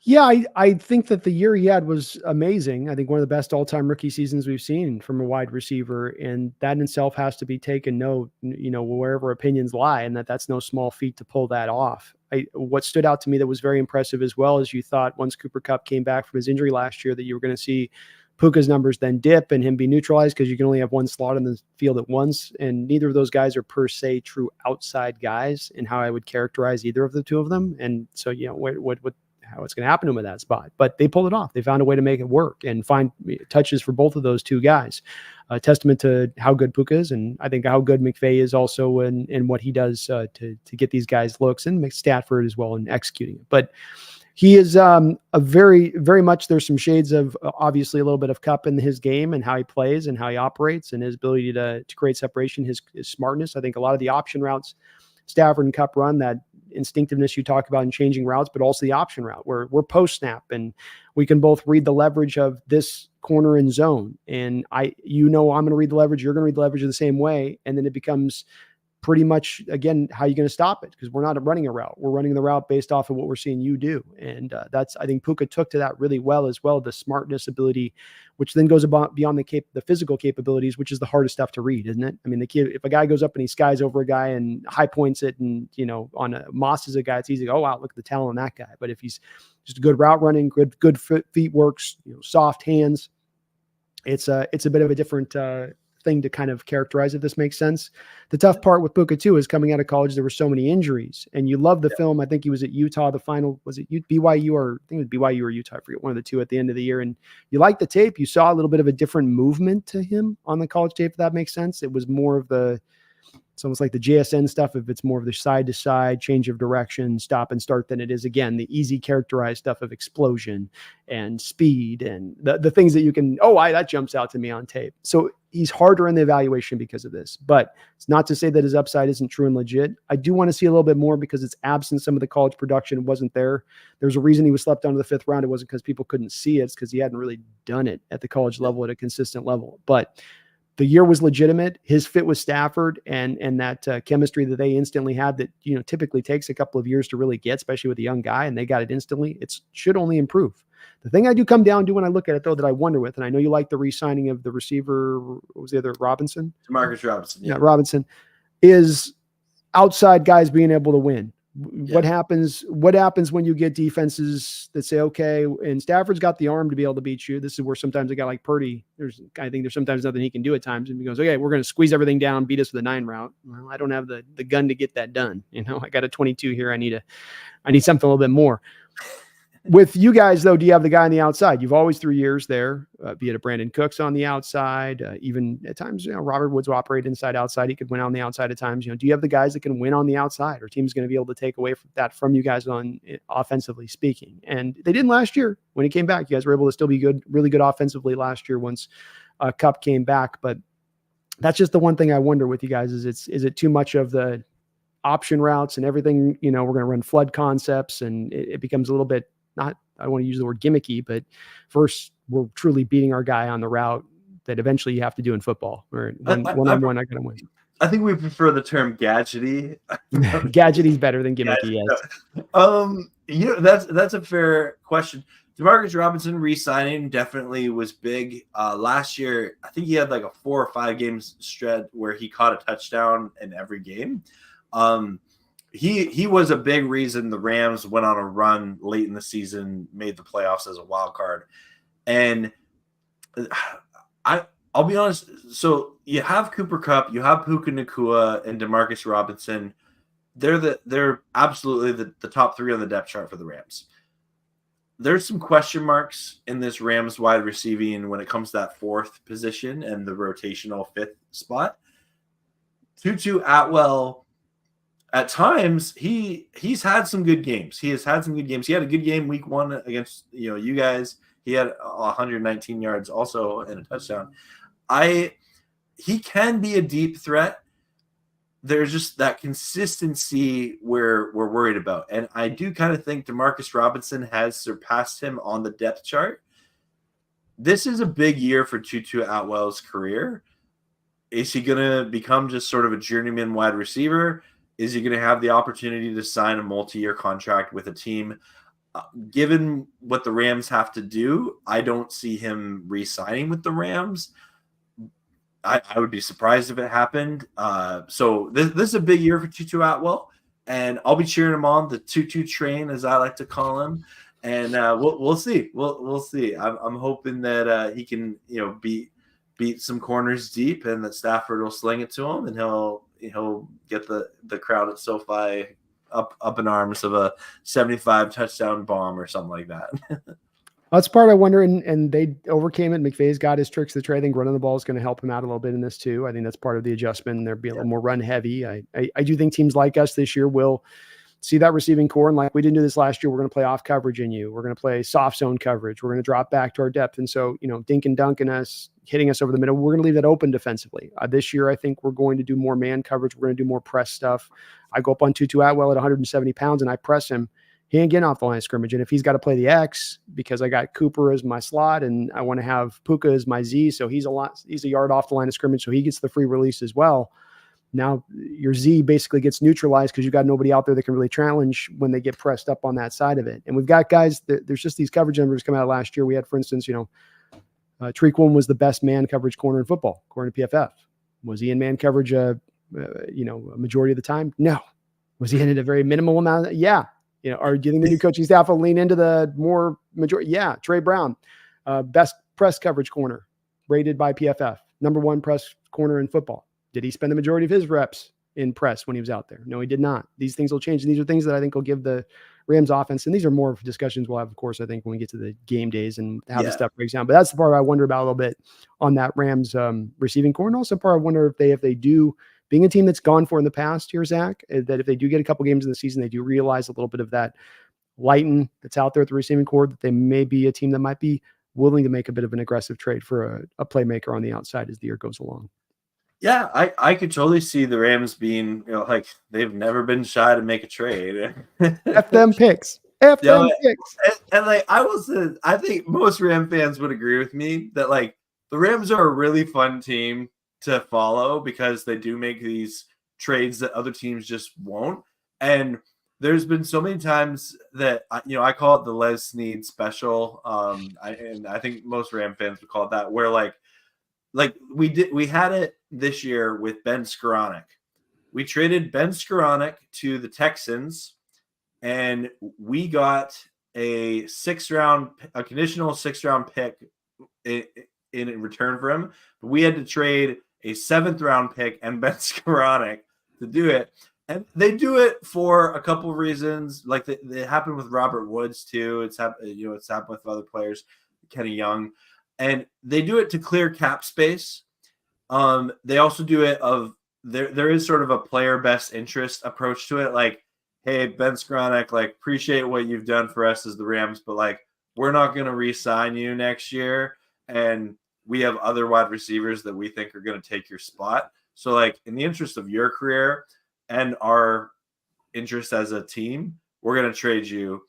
Yeah, I think that the year he had was amazing. I think one of the best all-time rookie seasons we've seen from a wide receiver, and that in itself has to be taken note, wherever opinions lie, and that's no small feat to pull that off. What stood out to me that was very impressive as well is you thought once Cooper Kupp came back from his injury last year that you were going to see Puka's numbers then dip and him be neutralized because you can only have one slot in the field at once, and neither of those guys are per se true outside guys in how I would characterize either of the two of them. And so, what how it's going to happen to him at that spot. But they pulled it off. They found a way to make it work and find touches for both of those two guys. A testament to how good Puka is, and I think how good McVay is also in what he does to get these guys looks, and Stafford as well in executing it. But he is a very, very much, there's some shades of obviously a little bit of Kupp in his game and how he plays and how he operates and his ability to create separation, his smartness. I think a lot of the option routes Stafford and Kupp run, that instinctiveness you talk about in changing routes, but also the option route where we're post snap and we can both read the leverage of this corner and zone. And I'm going to read the leverage. You're going to read the leverage the same way. And then it becomes pretty much, again, how are you going to stop it? Because we're not running a route. We're running the route based off of what we're seeing you do. And I think Puka took to that really well as well, the smartness ability, which then goes beyond the physical capabilities, which is the hardest stuff to read, isn't it? I mean, if a guy goes up and he skies over a guy and high points it and, on a Moss is a guy, it's easy to go, oh, wow, look at the talent on that guy. But if he's just a good route running, good feet works, soft hands, it's a bit of a different thing to kind of characterize, if this makes sense. The tough part with Puka too is coming out of college, there were so many injuries, and you love the film. I think he was at Utah, the final, was it BYU or I think it was BYU or Utah, I forget, one of the two at the end of the year. And you like the tape, you saw a little bit of a different movement to him on the college tape, if that makes sense. It was more of it's almost like the JSN stuff. If it's more of the side to side change of direction, stop and start, than it is, again, the easy characterized stuff of explosion and speed and the things that you can, that jumps out to me on tape. So he's harder in the evaluation because of this, but it's not to say that his upside isn't true and legit. I do want to see a little bit more because it's absent some of the college production. It wasn't there. There's a reason he was slept under the fifth round. It wasn't because people couldn't see it. It's because he hadn't really done it at the college level at a consistent level. But the year was legitimate. His fit with Stafford and that chemistry that they instantly had that, typically takes a couple of years to really get, especially with a young guy, and they got it instantly. It should only improve. The thing I do come down to when I look at it, though, that I wonder with, and I know you like the re-signing of the receiver, what was the other, Robinson? Marcus Robinson. Yeah, Robinson, is outside guys being able to win. Yeah. What happens when you get defenses that say, okay, and Stafford's got the arm to be able to beat you. This is where sometimes a guy like Purdy, I think there's sometimes nothing he can do at times. And he goes, okay, we're going to squeeze everything down, beat us with a 9 route. Well, I don't have the gun to get that done. I got a 22 here. I need something a little bit more. With you guys, though, do you have the guy on the outside? You've always, through years there, be it a Brandon Cooks on the outside, even at times, Robert Woods will operate inside, outside. He could win on the outside at times. Do you have the guys that can win on the outside? Or team's going to be able to take away from you guys on offensively speaking? And they didn't last year when he came back. You guys were able to still be good, really good offensively last year once Kupp came back. But that's just the one thing I wonder with you guys is it too much of the option routes and everything? We're going to run flood concepts, and it becomes a little bit. I don't want to use the word gimmicky, but first we're truly beating our guy on the route that eventually you have to do in football. Or one-on-one, I got to win. I think we prefer the term gadgety. Gadgety's better than gimmicky. Yes. That's a fair question. Demarcus Robinson re-signing definitely was big. Last year, I think he had like a 4 or 5 games stretch where he caught a touchdown in every game. He was a big reason the Rams went on a run late in the season, made the playoffs as a wild card. And I'll be honest. So you have Cooper Kupp, you have Puka Nacua and Demarcus Robinson. They're absolutely the top 3 on the depth chart for the Rams. There's some question marks in this Rams wide receiving when it comes to that 4th position and the rotational 5th spot. Tutu Atwell, at times, he's had some good games. He has had some good games. He had a good game week 1 against you guys. He had 119 yards also and a touchdown. He can be a deep threat. There's just that consistency we're worried about. And I do kind of think Demarcus Robinson has surpassed him on the depth chart. This is a big year for Tutu Atwell's career. Is he going to become just sort of a journeyman wide receiver? Is he going to have the opportunity to sign a multi-year contract with a team? given what the Rams have to do, I don't see him re-signing with the Rams. I would be surprised if it happened. So this is a big year for Tutu Atwell, and I'll be cheering him on, the Tutu train, as I like to call him. And we'll see. We'll see. I'm hoping that he can beat some corners deep, and that Stafford will sling it to him, and he'll get the crowd at SoFi up in arms of a 75 touchdown bomb or something like that. That's part I wonder, and they overcame it. McVay's got his tricks of the trade. I think running the ball is going to help him out a little bit in this too. I think that's part of the adjustment. They're being a little more run heavy. I do think teams like us this year will see that receiving core, and like we didn't do this last year, we're going to play off coverage in you. We're going to play soft zone coverage. We're going to drop back to our depth, and so dink and dunking us, hitting us over the middle. We're going to leave that open defensively. This year, I think we're going to do more man coverage. We're going to do more press stuff. I go up on Tutu Atwell at 170 pounds, and I press him. He ain't getting off the line of scrimmage. And if he's got to play the X because I got Cooper as my slot and I want to have Puka as my Z, so he's a yard off the line of scrimmage, so he gets the free release as well. Now your Z basically gets neutralized because you've got nobody out there that can really challenge when they get pressed up on that side of it. And we've got guys there's just these coverage numbers come out last year. We had, for instance, Trequan was the best man coverage corner in football, according to PFF. Was he in man coverage, a majority of the time? No. Was he in it a very minimal amount? Yeah. Or do you think the new coaching staff will lean into the more majority? Yeah. Trey Brown, best press coverage corner rated by PFF, number 1 press corner in football. Did he spend the majority of his reps in press when he was out there? No, he did not. These things will change. And these are things that I think will give the Rams offense. And these are more discussions we'll have, of course, I think when we get to the game days and how the stuff breaks down. But that's the part I wonder about a little bit on that Rams receiving core. And also part I wonder if they do, being a team that's gone for in the past here, Zach, that if they do get a couple games in the season, they do realize a little bit of that lighten that's out there at the receiving core, that they may be a team that might be willing to make a bit of an aggressive trade for a playmaker on the outside as the year goes along. Yeah, I could totally see the Rams being, they've never been shy to make a trade. F them picks. F them picks. And I will say, I think most Ram fans would agree with me that the Rams are a really fun team to follow because they do make these trades that other teams just won't. And there's been so many times that I call it the Les Snead special. And I think most Ram fans would call it that, where we had it this year with Ben Skoranek. We traded Ben Skoranek to the Texans, and we got a conditional 6th-round pick in return for him. But we had to trade a 7th-round pick and Ben Skoranek to do it. And they do it for a couple of reasons. It happened with Robert Woods too. It's happened with other players, Kenny Young, and they do it to clear cap space. They also do it there is sort of a player best interest approach to it. Hey, Ben Skoranek, appreciate what you've done for us as the Rams, but we're not going to re-sign you next year. And we have other wide receivers that we think are going to take your spot. So in the interest of your career and our interest as a team, we're going to trade you.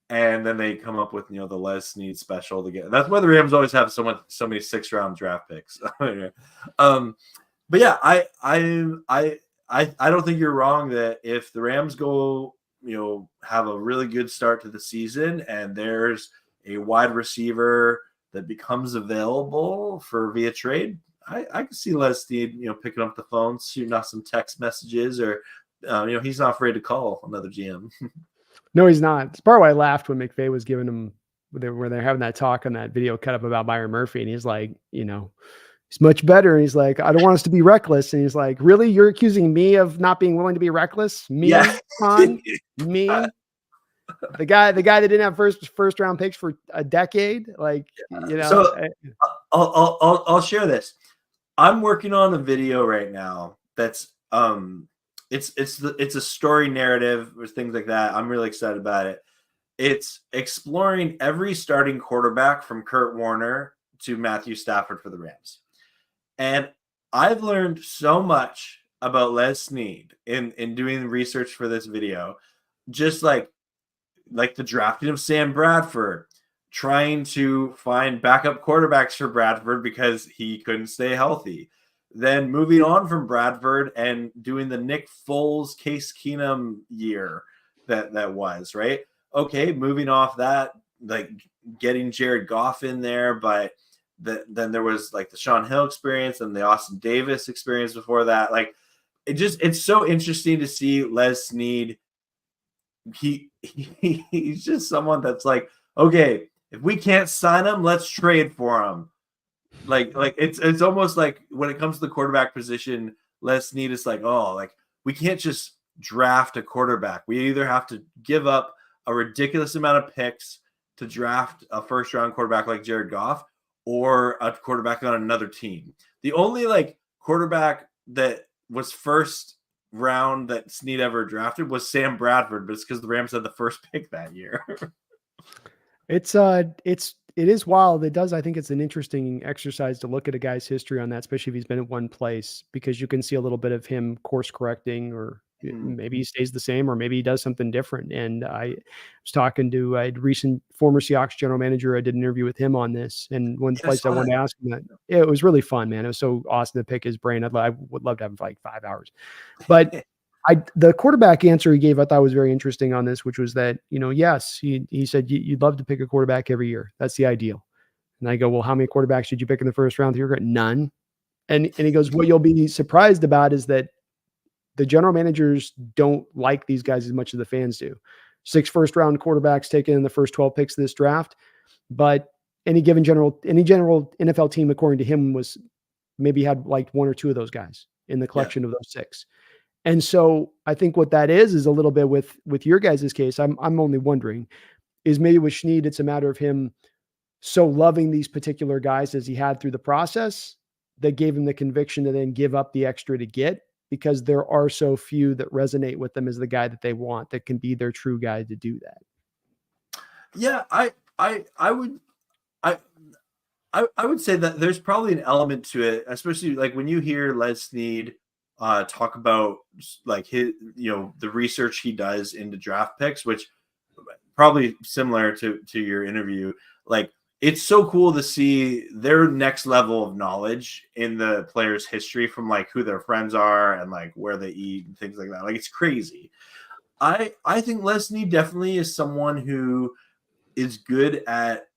And then they come up with, the Les Snead special to get. That's why the Rams always have so many 6th-round draft picks. But yeah, I don't think you're wrong that if the Rams go, have a really good start to the season and there's a wide receiver that becomes available via trade, I can see Les Snead, picking up the phone, shooting off some text messages, or he's not afraid to call another GM. No, he's not. It's part why I laughed when McVay was giving him where they're having that talk on that video cut up about Byron Murphy, and he's like, he's much better. And he's like, I don't want us to be reckless. And he's like, really, you're accusing me of not being willing to be reckless? Me, Con? Me, the guy that didn't have first round picks for a decade. So I'll share this. I'm working on a video right now that's it's a story narrative with things like that. I'm really excited about it. It's exploring every starting quarterback from Kurt Warner to Matthew Stafford for the Rams. And I've learned so much about Les Snead in doing research for this video. Just like the drafting of Sam Bradford, trying to find backup quarterbacks for Bradford because he couldn't stay healthy. Then moving on from Bradford and doing the Nick Foles, Case Keenum year that was, right? okay, moving off that, like getting Jared Goff in there, but then there was like the Sean Hill experience and the Austin Davis experience before that. Like it's so interesting to see Les Snead. He's just someone that's like, okay, if we can't sign him, let's trade for him. Like it's almost like when it comes to the quarterback position, Les Snead is like, oh, like we can't just draft a quarterback. We either have to give up a ridiculous amount of picks to draft a first round quarterback like Jared Goff or a quarterback on another team. The only like quarterback that was first round that Snead ever drafted was Sam Bradford, but it's because the Rams had the first pick that year. It is wild. It does. I think it's an interesting exercise to look at a guy's history on that, especially if he's been at one place, because you can see a little bit of him course correcting, or maybe he stays the same, or maybe he does something different. And I was talking to a recent former Seahawks general manager. I did an interview with him on this. And one place I wanted to ask him that, it was really fun, man. It was so awesome to pick his brain. I would love to have him for like 5 hours, but the quarterback answer he gave, I thought was very interesting on this, which was that, yes, he said you'd love to pick a quarterback every year. That's the ideal. And I go, well, how many quarterbacks did you pick in the first round? You're none. And he goes, what you'll be surprised about is that the general managers don't like these guys as much as the fans do. 6 first-round quarterbacks taken in the first 12 picks of this draft, but any general NFL team, according to him, was maybe had like 1 or 2 of those guys in the collection of those 6. And so I think what that is a little bit with your guys' case. I'm only wondering, is maybe with Snead, it's a matter of him so loving these particular guys as he had through the process that gave him the conviction to then give up the extra to get, because there are so few that resonate with them as the guy that they want, that can be their true guy to do that. Yeah, I would say that there's probably an element to it, especially like when you hear Les Snead talk about like his, the research he does into draft picks, which probably similar to your interview. Like, it's so cool to see their next level of knowledge in the player's history, from like who their friends are and like where they eat and things like that. Like, it's crazy. I think Les Snead definitely is someone who is good at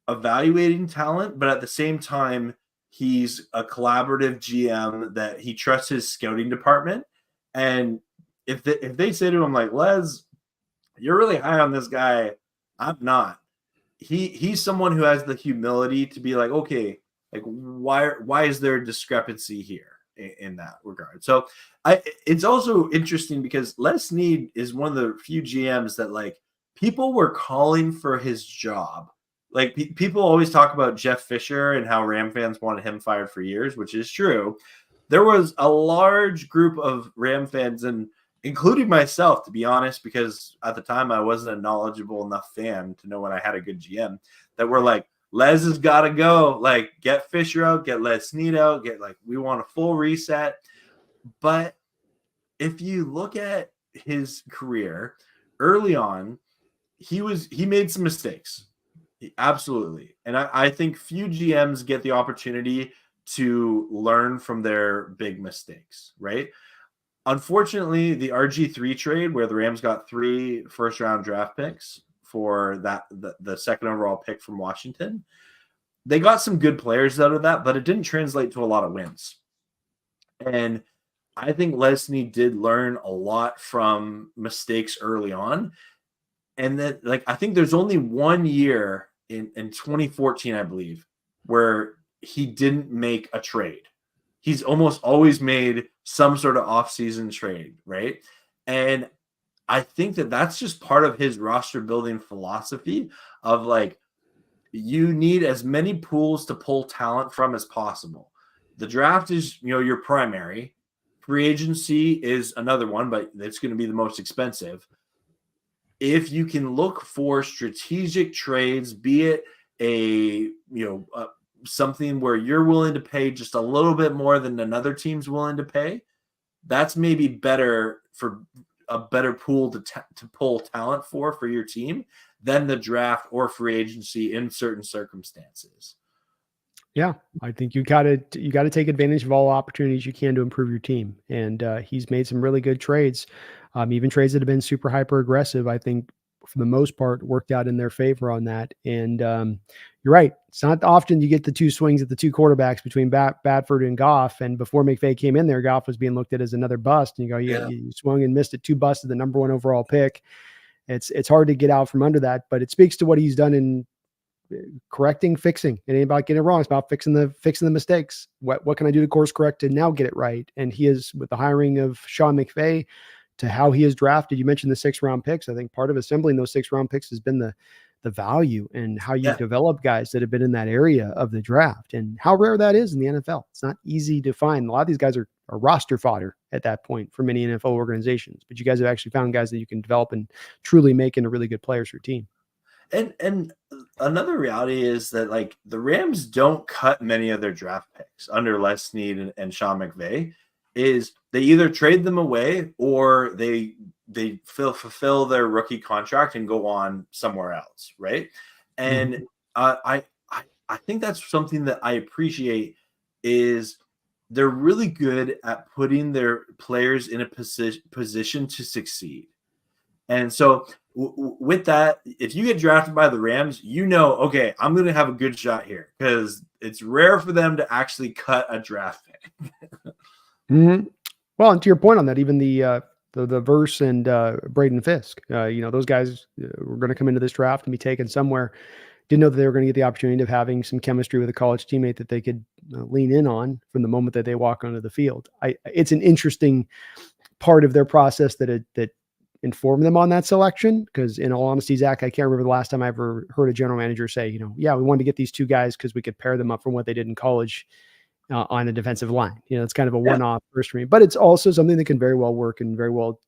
evaluating talent, but at the same time, he's a collaborative GM that he trusts his scouting department. And if they say to him like, Les, you're really high on this guy, I'm not. He's someone who has the humility to be like, okay, like why is there a discrepancy here in that regard? So it's also interesting because Les Snead is one of the few GMs that like people were calling for his job. Like people always talk about Jeff Fisher and how Ram fans wanted him fired for years, which is true. There was a large group of Ram fans, and including myself, to be honest, because at the time I wasn't a knowledgeable enough fan to know when I had a good GM, that were like, Les has got to go. Like, get Fisher out, get Les Snead out, we want a full reset. But if you look at his career early on, he made some mistakes. Absolutely. And I think few GMs get the opportunity to learn from their big mistakes, right? Unfortunately, the RG3 trade, where the Rams got 3 first-round draft picks for the second overall pick from Washington, they got some good players out of that, but it didn't translate to a lot of wins. And I think Les Snead did learn a lot from mistakes early on. And then, like, I think there's only 1 year in 2014, I believe, where he didn't make a trade. He's almost always made some sort of offseason trade, right? And I think that's just part of his roster building philosophy of like, you need as many pools to pull talent from as possible. The draft is, your primary. Free agency is another one, but it's going to be the most expensive. If you can look for strategic trades, be it something where you're willing to pay just a little bit more than another team's willing to pay, that's maybe better for a better pool to pull talent for your team than the draft or free agency in certain circumstances. Yeah, I think you got to take advantage of all opportunities you can to improve your team. And he's made some really good trades, even trades that have been super hyper aggressive. I think for the most part, worked out in their favor on that. And you're right. It's not often you get the two swings at the two quarterbacks between Badford and Goff. And before McVay came in there, Goff was being looked at as another bust. And you go, you swung and missed it, 2 busts, the number 1 overall pick. It's hard to get out from under that, but it speaks to what he's done in correcting, fixing. It ain't about getting it wrong. It's about fixing the mistakes. What can I do to course correct to now get it right? And he is, with the hiring of Sean McVay, to how he has drafted. You mentioned the 6th-round picks. I think part of assembling those 6th-round picks has been the value and how you develop guys that have been in that area of the draft, and how rare that is in the NFL. It's not easy to find. A lot of these guys are roster fodder at that point for many NFL organizations, but you guys have actually found guys that you can develop and truly make into really good players for your team. And another reality is that, like, the Rams don't cut many of their draft picks under Les Snead and Sean McVay. Is they either trade them away or they fulfill their rookie contract and go on somewhere else, right? And I think that's something that I appreciate, is they're really good at putting their players in a position to succeed. And so with that, if you get drafted by the Rams, okay, I'm going to have a good shot here, because it's rare for them to actually cut a draft pick. Well, and to your point on that, even the Verse and Braden Fisk, those guys were going to come into this draft and be taken somewhere. Didn't know that they were going to get the opportunity of having some chemistry with a college teammate that they could lean in on from the moment that they walk onto the field. It's an interesting part of their process that informed them on that selection, because in all honesty, Zach, I can't remember the last time I ever heard a general manager say, we wanted to get these 2 guys because we could pair them up from what they did in college on the defensive line. It's kind of a one-off first for me, but it's also something that can very well work and very well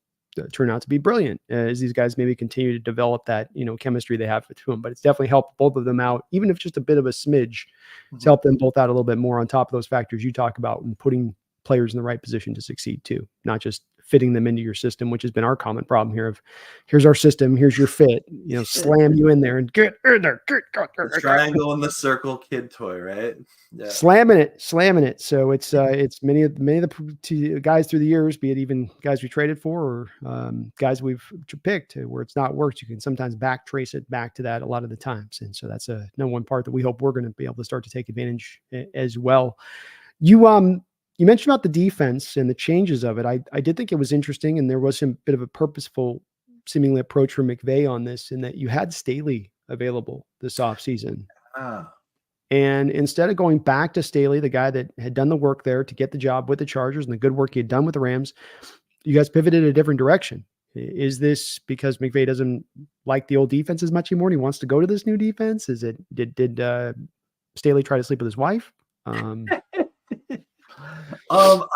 turn out to be brilliant as these guys maybe continue to develop that, chemistry they have between them. But it's definitely helped both of them out, even if just a bit of a smidge. It's helped them both out a little bit more on top of those factors you talk about, and putting players in the right position to succeed too, not just fitting them into your system, which has been our common problem here of, here's our system, here's your fit, slam you in there and get in there. The triangle and the circle kid toy, right? Yeah. Slamming it. So it's many of the guys through the years, be it even guys we traded for or guys we've picked, where it's not worked, you can sometimes back trace it back to that a lot of the times. And so that's no one part that we hope we're going to be able to start to take advantage as well. You mentioned about the defense and the changes of it. I did think it was interesting, and there was some bit of a purposeful, seemingly approach from McVay on this, in that you had Staley available this offseason. And instead of going back to Staley, the guy that had done the work there to get the job with the Chargers and the good work he had done with the Rams, you guys pivoted a different direction. Is this because McVay doesn't like the old defense as much anymore and he wants to go to this new defense? Did Staley try to sleep with his wife?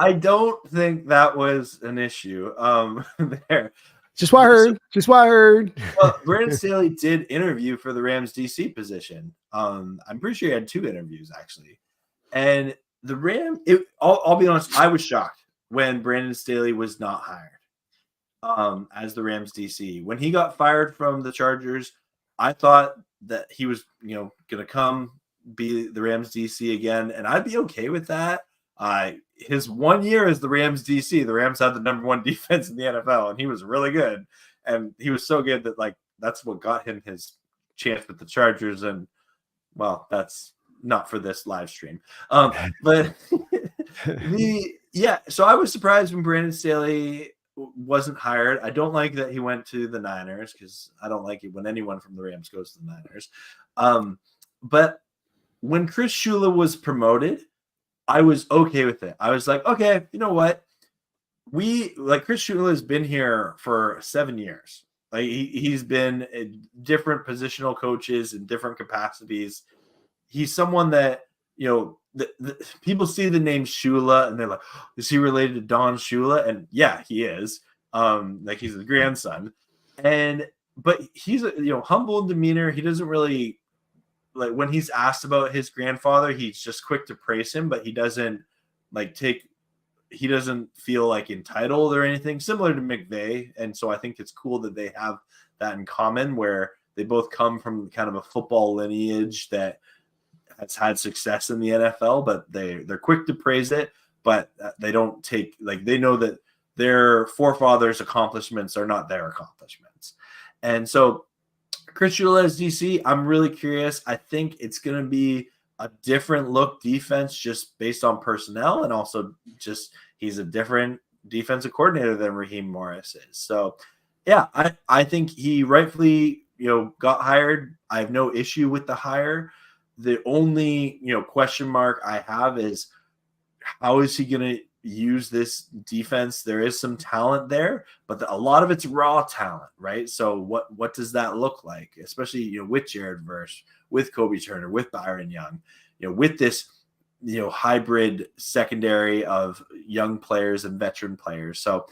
I don't think that was an issue there. Just what I heard. Well, Brandon Staley did interview for the Rams DC position. I'm pretty sure he had 2 interviews actually. And the I'll be honest, I was shocked when Brandon Staley was not hired as the Rams DC. When he got fired from the Chargers, I thought that he was, going to come be the Rams DC again, and I'd be okay with that. His 1 year as the Rams DC, the Rams had the number 1 defense in the NFL, and he was really good. And he was so good that, that's what got him his chance with the Chargers. And, well, that's not for this live stream. But so I was surprised when Brandon Staley wasn't hired. I don't like that he went to the Niners, because I don't like it when anyone from the Rams goes to the Niners. But when Chris Shula was promoted, I was okay with it. I was like, okay, you know what? Chris Shula has been here for 7 years. He's been different positional coaches in different capacities. He's someone that, the people see the name Shula and they're like, oh, is he related to Don Shula? And yeah, he is. He's his grandson. But he's humble in demeanor. He doesn't really, when he's asked about his grandfather, he's just quick to praise him, but he doesn't he doesn't feel entitled or anything, similar to McVay. And so I think it's cool that they have that in common, where they both come from kind of a football lineage that has had success in the NFL, but they're quick to praise it, but they don't take, they know that their forefathers' accomplishments are not their accomplishments. And so Chris Shula as DC, I'm really curious. I think it's going to be a different look defense just based on personnel, and also just he's a different defensive coordinator than Raheem Morris is. So, yeah, I think he rightfully, got hired. I have no issue with the hire. The only, question mark I have is how is he going to use this defense? There is some talent there, but a lot of it's raw talent, right? So what does that look like? Especially, with Jared Verse, with Kobe Turner, with Byron Young, with this, hybrid secondary of young players and veteran players. So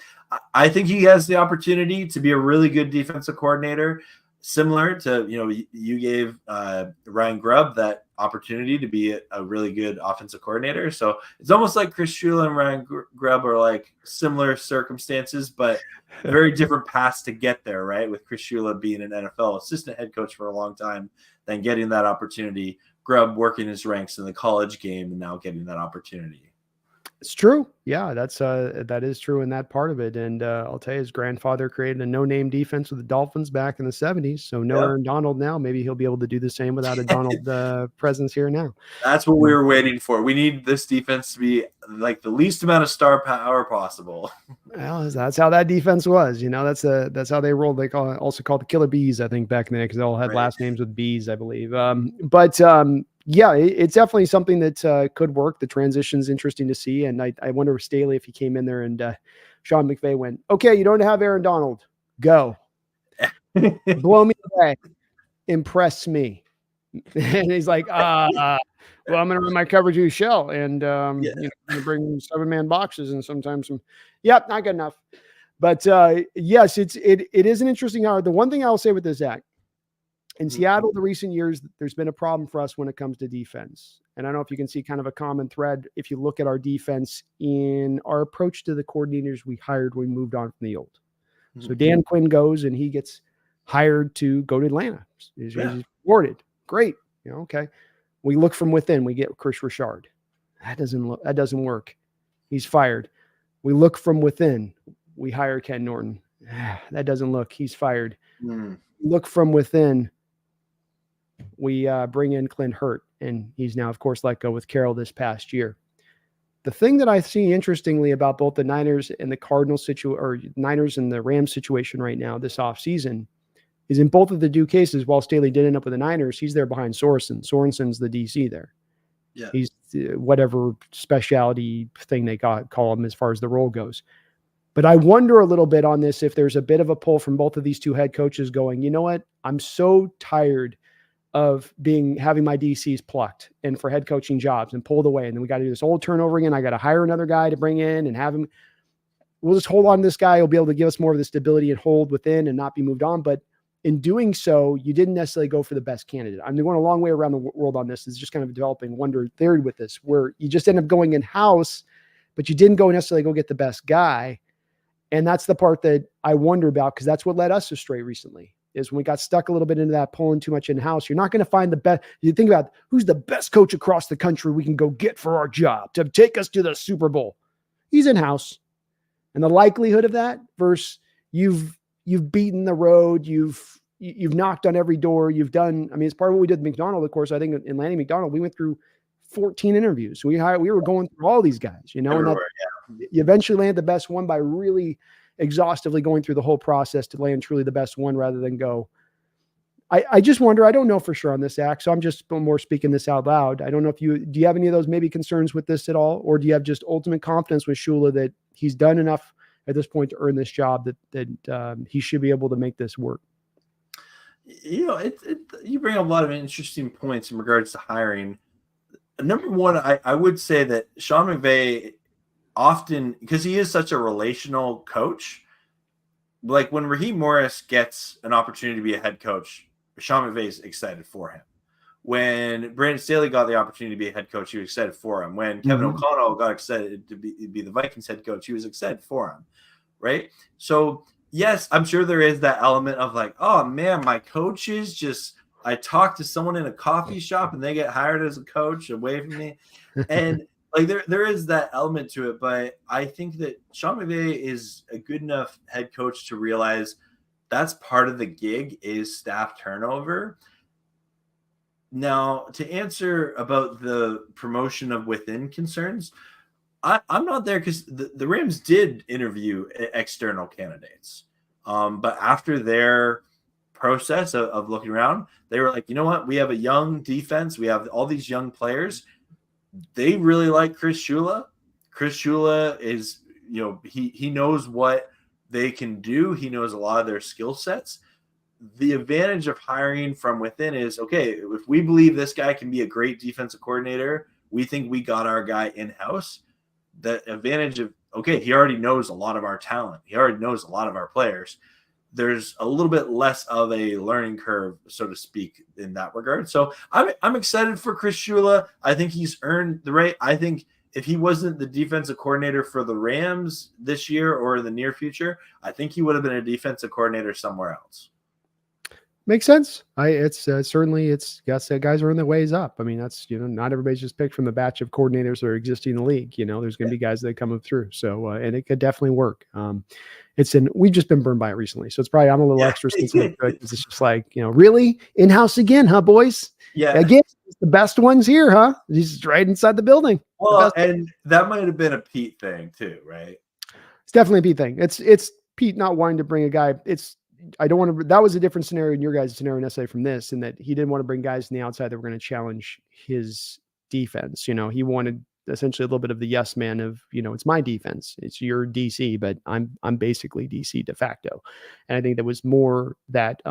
I think he has the opportunity to be a really good defensive coordinator, similar to, you gave Ryan Grubb that opportunity to be a really good offensive coordinator. So it's almost like Chris Shula and Ryan Grubb are like similar circumstances, but very different paths to get there, right? With Chris Shula being an NFL assistant head coach for a long time, then getting that opportunity. Grubb working his ranks in the college game and now getting that opportunity. It's true. Yeah, that is true in that part of it. And I'll tell you, his grandfather created a no-name defense with the Dolphins back in the 70s. So no Aaron Donald now. Maybe he'll be able to do the same without a Donald presence here now. That's what we were waiting for. We need this defense to be like the least amount of star power possible. Well, that's how that defense was. That's how they rolled. They also called the Killer Bees, I think, back in there, because they all had last names with Bees, I believe. Yeah, it's definitely something that could work. The transition's interesting to see. And I wonder if Staley, if he came in there and Sean McVay went, okay, you don't have Aaron Donald. Go. Blow me away. Impress me. And he's like, well, I'm going to run my coverage use shell and I'm going to bring 7-man boxes and sometimes some. Yep, not good enough. But yes, it is an interesting hour. The one thing I'll say with this, Zach, in Seattle, the recent years, there's been a problem for us when it comes to defense. And I don't know if you can see kind of a common thread if you look at our defense in our approach to the coordinators we hired when we moved on from the old. So Dan Quinn goes and he gets hired to go to Atlanta. He's rewarded. Great. Okay. We look from within. We get Chris Richard. That doesn't work. He's fired. We look from within. We hire Ken Norton. That doesn't look. He's fired. Look from within. We bring in Clint Hurt, and he's now, of course, let go with Carroll this past year. The thing that I see interestingly about both the Niners and the Cardinals or Niners and the Rams situation right now this offseason is in both of the two cases, while Staley did end up with the Niners, he's there behind Sorensen. Sorensen's the DC there. Yeah. He's whatever specialty thing they call him as far as the role goes. But I wonder a little bit on this if there's a bit of a pull from both of these two head coaches going, you know what? I'm so tired of having my DCs plucked and for head coaching jobs and pulled away. And then we got to do this old turnover again. I got to hire another guy to bring in and have him. We'll just hold on to this guy. He'll be able to give us more of the stability and hold within and not be moved on. But in doing so, you didn't necessarily go for the best candidate. I'm going a long way around the world on this. It's just kind of developing wonder theory with this, where you just end up going in-house, but you didn't go necessarily go get the best guy. And that's the part that I wonder about, because that's what led us astray recently, is when we got stuck a little bit into that pulling too much in-house. You're not going to find the best. You think about who's the best coach across the country we can go get for our job to take us to the Super Bowl. He's in-house. And the likelihood of that versus you've beaten the road, you've knocked on every door, you've done. I mean, it's part of what we did with McDonald, of course. I think in landing McDonald, we went through 14 interviews. We were going through all these guys, and you eventually land the best one by really exhaustively going through the whole process to land truly the best one rather than go. I just wonder, I don't know for sure on this, Zach, so I'm just more speaking this out loud. I don't know do you have any of those maybe concerns with this at all? Or do you have just ultimate confidence with Shula that he's done enough at this point to earn this job that he should be able to make this work? You bring up a lot of interesting points in regards to hiring. Number one, I would say that Sean McVay often, because he is such a relational coach, like when Raheem Morris gets an opportunity to be a head coach, Sean McVay is excited for him. When Brandon Staley got the opportunity to be a head coach, he was excited for him. When Kevin O'Connell got excited to be the Vikings head coach, he was excited for him, right? So, yes, I'm sure there is that element of like, oh, man, my coaches just – I talked to someone in a coffee shop and they get hired as a coach away from me. And like there is that element to it. But I think that Sean McVay is a good enough head coach to realize that's part of the gig is staff turnover. Now, to answer about the promotion of within concerns, I'm not there because the Rams did interview external candidates. But after their process of looking around, they were like, you know what? We have a young defense. We have all these young players. They really like Chris Shula. Chris Shula is, he knows what they can do. He knows a lot of their skill sets. The advantage of hiring from within is, okay, if we believe this guy can be a great defensive coordinator, we think we got our guy in-house. The advantage of, okay, he already knows a lot of our talent. He already knows a lot of our players. There's a little bit less of a learning curve, so to speak, in that regard. So I'm excited for Chris Shula. I think he's earned the right. I think if he wasn't the defensive coordinator for the Rams this year or in the near future, I think he would have been a defensive coordinator somewhere else. Makes sense. It's certainly guys are in the ways up. I mean, that's, not everybody's just picked from the batch of coordinators that are existing in the league. There's going to be guys that come up through. So, and it could definitely work. We've just been burned by it recently. So it's probably, I'm a little extra sensitive to it because it's just like, really in-house again, huh, boys? Yeah. Again, the best ones here, huh? He's right inside the building. Well, and that might have been a Pete thing too, right? It's definitely a Pete thing. It's Pete not wanting to bring a guy. I don't want to, that was a different scenario in your guys' scenario necessarily from this, in that he didn't want to bring guys from the outside that were going to challenge his defense. He wanted essentially a little bit of the yes man of, it's my defense. It's your DC, but I'm basically DC de facto. And I think that was more that,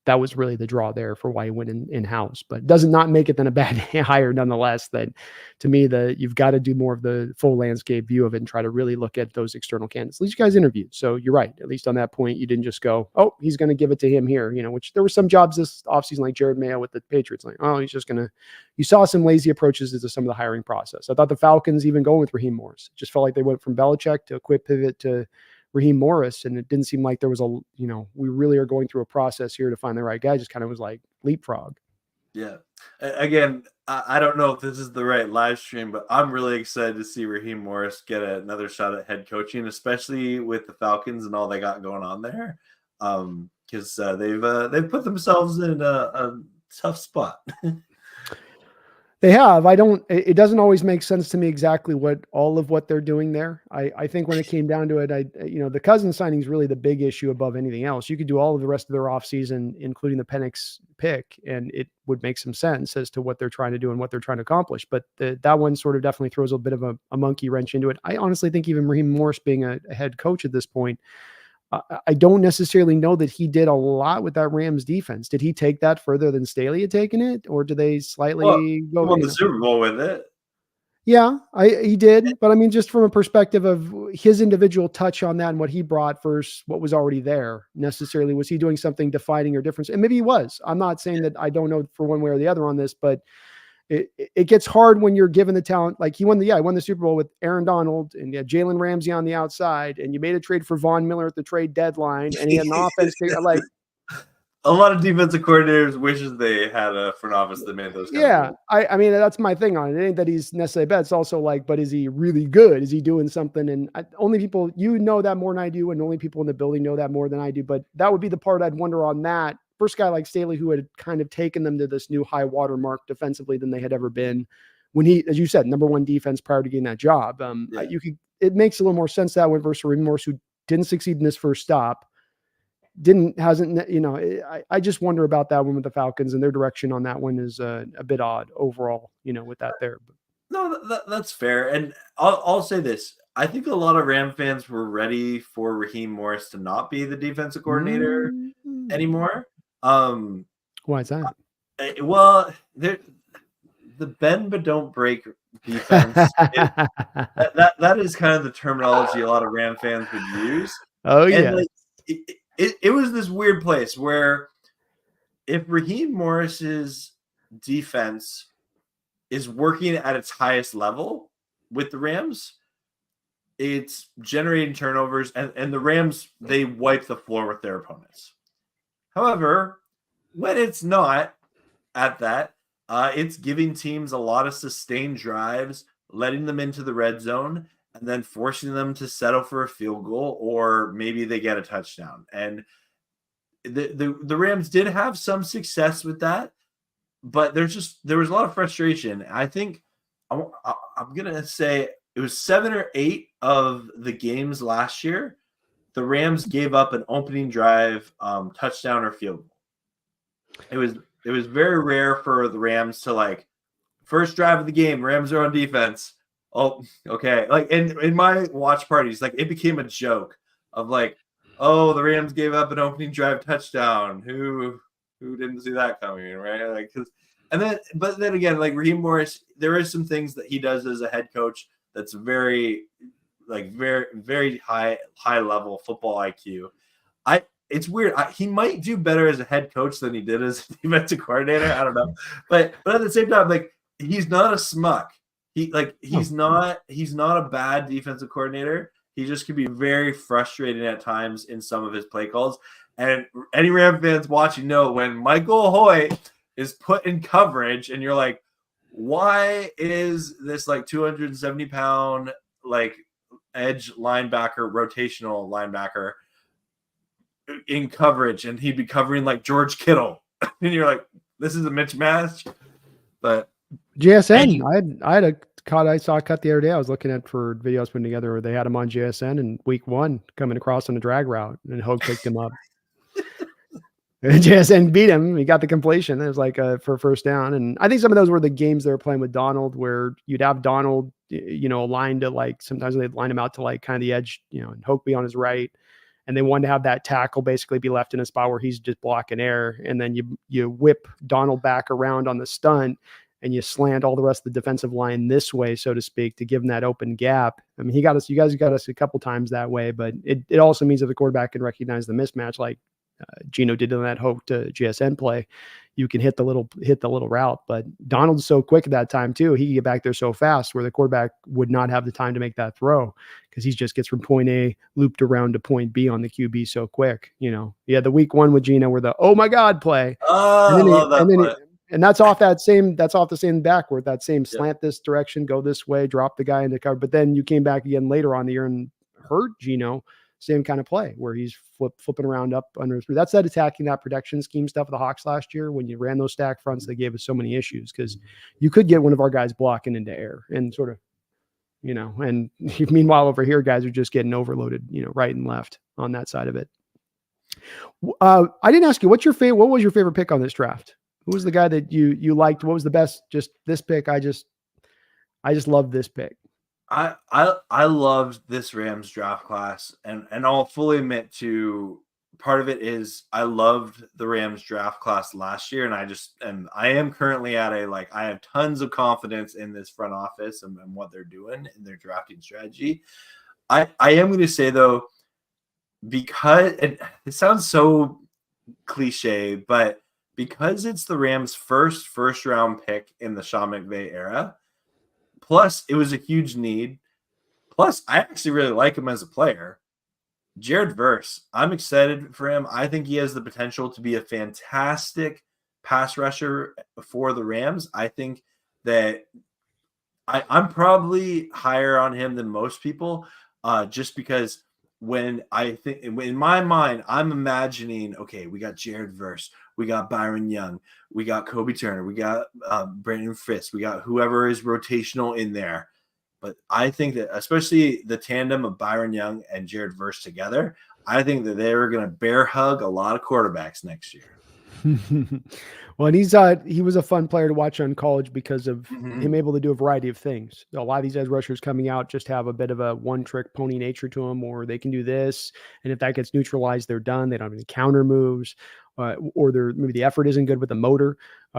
that was really the draw there for why he went in-house, but does not make it then a bad hire nonetheless. That to me, you've got to do more of the full landscape view of it and try to really look at those external candidates. At least you guys interviewed. So you're right. At least on that point, you didn't just go, oh, he's going to give it to him here, which there were some jobs this offseason, like Jared Mayo with the Patriots, like, oh, he's just going to, you saw some lazy approaches to some of the hiring process. I thought the Falcons even going with Raheem Morris, just felt like they went from Belichick to a quick pivot to Raheem Morris. And it didn't seem like there was we really are going through a process here to find the right guy. Just kind of was like leapfrog. Yeah. Again, I don't know if this is the right live stream, but I'm really excited to see Raheem Morris get another shot at head coaching, especially with the Falcons and all they got going on there. Because they've put themselves in a tough spot. They have. It doesn't always make sense to me exactly all of what they're doing there. I think when it came down to it, the Cousins signing is really the big issue above anything else. You could do all of the rest of their offseason, including the Penix pick, and it would make some sense as to what they're trying to do and what they're trying to accomplish. But that one sort of definitely throws a bit of a monkey wrench into it. I honestly think even Raheem Morris being a head coach at this point, I don't necessarily know that he did a lot with that Rams defense. Did he take that further than Staley had taken it, or do they slightly go? Won the Super Bowl with it. Yeah, he did. But I mean, just from a perspective of his individual touch on that and what he brought versus what was already there necessarily, was he doing something defining or different? And maybe he was. I'm not saying that I don't know for one way or the other on this, but it gets hard when you're given the talent. Like he won the Super Bowl with Aaron Donald and Jalen Ramsey on the outside, and you made a trade for Von Miller at the trade deadline, and he had an offense like a lot of defensive coordinators wishes they had a front office that made those. Yeah, I mean that's my thing on it. It ain't that he's necessarily bad. It's also like, but is he really good? Is he doing something? And only people know that more than I do, and only people in the building know that more than I do. But that would be the part I'd wonder on that. First guy like Staley, who had kind of taken them to this new high water mark defensively than they had ever been, when he, as you said, number one defense prior to getting that job. It makes a little more sense that way versus Raheem Morris, who didn't succeed in this first stop. I just wonder about that one with the Falcons, and their direction on that one is a bit odd overall, with that there. No, that's fair. And I'll say this. I think a lot of Ram fans were ready for Raheem Morris to not be the defensive coordinator anymore. Why is that? Well, the bend but don't break defense. that is kind of the terminology a lot of Ram fans would use. Oh, yeah. It was this weird place where if Raheem Morris's defense is working at its highest level with the Rams, it's generating turnovers, and the Rams, they wipe the floor with their opponents. However, when it's not at that, it's giving teams a lot of sustained drives, letting them into the red zone, and then forcing them to settle for a field goal, or maybe they get a touchdown. And the Rams did have some success with that, but there was a lot of frustration. I think I'm gonna say it was 7 or 8 of the games last year. The Rams gave up an opening drive touchdown or field goal. It was very rare for the Rams to like first drive of the game, Rams are on defense. Oh, okay. Like in my watch parties, like it became a joke of like, oh, the Rams gave up an opening drive touchdown. Who didn't see that coming, right? Like, but then again, like Raheem Morris, there is some things that he does as a head coach that's very very high level football IQ. It's weird. He might do better as a head coach than he did as a defensive coordinator. I don't know, but at the same time, like he's not a smuck. He's not a bad defensive coordinator. He just can be very frustrating at times in some of his play calls. And any Ram fans watching know when Michael Hoyt is put in coverage, and you're like, why is this like 270-pound like edge linebacker, rotational linebacker in coverage, and he'd be covering like George Kittle, and you're like, this is a mismatch. But JSN, I saw a cut the other day. I was looking at for videos putting together where they had him on JSN in week 1 coming across on a drag route, and Hogue picked him up. And JSN beat him. He got the completion. It was like for first down. And I think some of those were the games they were playing with Donald, where you'd have Donald, aligned to like, sometimes they'd line him out to like kind of the edge, and Hogue be on his right. And they wanted to have that tackle basically be left in a spot where he's just blocking air. And then you whip Donald back around on the stunt, and you slant all the rest of the defensive line this way, so to speak, to give him that open gap. I mean, you guys got us a couple times that way, but it also means that the quarterback can recognize the mismatch, like Geno did on that Hope to GSN play. You can hit the little route, but Donald's so quick at that time too. He can get back there so fast where the quarterback would not have the time to make that throw, because he just gets from point A looped around to point B on the QB so quick. Yeah, the week 1 with Geno were the oh my God play. Oh, I love that play. And that's off the same backward, that same slant this direction, go this way, drop the guy in the cover. But then you came back again later on the year and hurt Geno, same kind of play where he's flipping around up under through. That's that attacking, that protection scheme stuff of the Hawks last year. When you ran those stack fronts, they gave us so many issues because you could get one of our guys blocking into air and sort of, and meanwhile over here, guys are just getting overloaded, right and left on that side of it. I didn't ask you, what was your favorite pick on this draft? Who was the guy that you liked? What was the best? Just this pick. I just love this pick. I loved this Rams draft class, and I'll fully admit to part of it is I loved the Rams draft class last year, and I am currently at I have tons of confidence in this front office and what they're doing in their drafting strategy. I am going to say though, because it sounds so cliche, but because it's the Rams' first round pick in the Sean McVay era, plus it was a huge need, plus I actually really like him as a player. Jared Verse, I'm excited for him. I think he has the potential to be a fantastic pass rusher for the Rams. I think that I'm probably higher on him than most people, just because when I think in my mind, I'm imagining, okay, we got Jared Verse, we got Byron Young, we got Kobe Turner, we got Brandon Fisk, we got whoever is rotational in there. But I think that especially the tandem of Byron Young and Jared Verse together, I think that they're going to bear hug a lot of quarterbacks next year. Well, and he was a fun player to watch on college because of him able to do a variety of things. A lot of these edge rushers coming out just have a bit of a one-trick pony nature to them, or they can do this, and if that gets neutralized, they're done. They don't have any counter moves, or maybe the effort isn't good with the motor.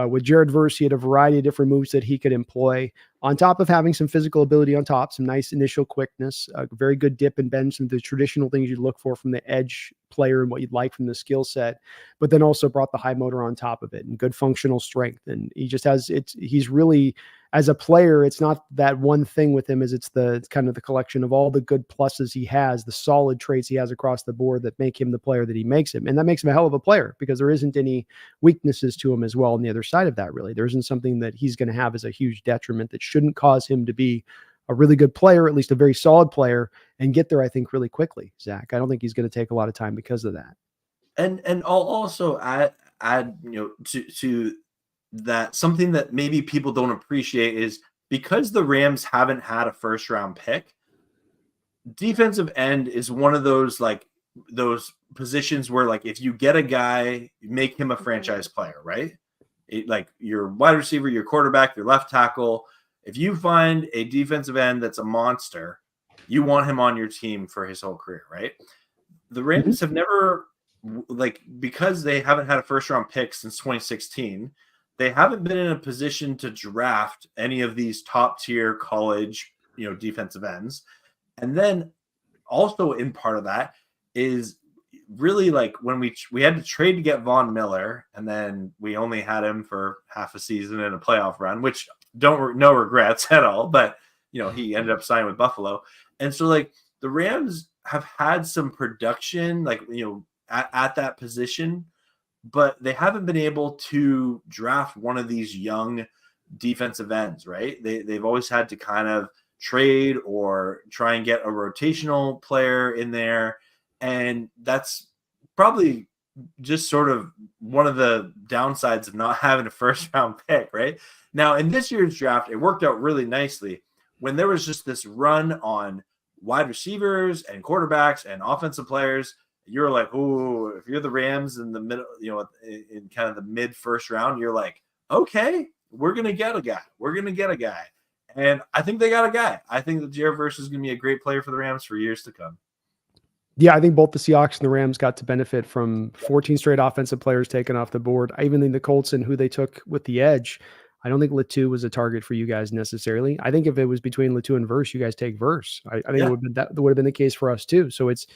With Jared Verse, he had a variety of different moves that he could employ, on top of having some physical ability on top, some nice initial quickness, a very good dip and bend, some of the traditional things you'd look for from the edge player and what you'd like from the skill set, but then also brought the high motor on top of it and good functional strength. And he just he's really, as a player, it's not that one thing with him, it's kind of the collection of all the good pluses he has, the solid traits he has across the board that make him the player that he makes him. And that makes him a hell of a player because there isn't any weaknesses to him as well on the other side of that, really. There isn't something that he's going to have as a huge detriment that shouldn't cause him to be a really good player, at least a very solid player, and get there, I think, really quickly, Zach. I don't think he's going to take a lot of time because of that. And I'll also add to that, something that maybe people don't appreciate is because the Rams haven't had a first round pick, defensive end is one of those those positions where if you get a guy, make him a franchise player, right? Like your wide receiver, your quarterback, your left tackle. If you find a defensive end that's a monster, you want him on your team for his whole career, right? The Rams have never, because they haven't had a first round pick since 2016, they haven't been in a position to draft any of these top tier college, defensive ends. And then also in part of that is really when we had to trade to get Von Miller, and then we only had him for half a season and a playoff run, which no regrets at all. But he ended up signing with Buffalo, and so the Rams have had some production at that position, but they haven't been able to draft one of these young defensive ends, right? They've always had to kind of trade or try and get a rotational player in there. And that's probably just sort of one of the downsides of not having a first round pick, right? Now, in this year's draft, it worked out really nicely when there was just this run on wide receivers and quarterbacks and offensive players. You're like, oh, if you're the Rams in the middle, in kind of the mid first round, you're like, okay, we're going to get a guy. We're going to get a guy. And I think they got a guy. I think that Jared Verse is going to be a great player for the Rams for years to come. Yeah, I think both the Seahawks and the Rams got to benefit from 14 straight offensive players taken off the board. I even think the Colts and who they took with the edge, I don't think Latu was a target for you guys necessarily. I think if it was between Latu and Verse, you guys take Verse. I think that would have been the case for us too. So it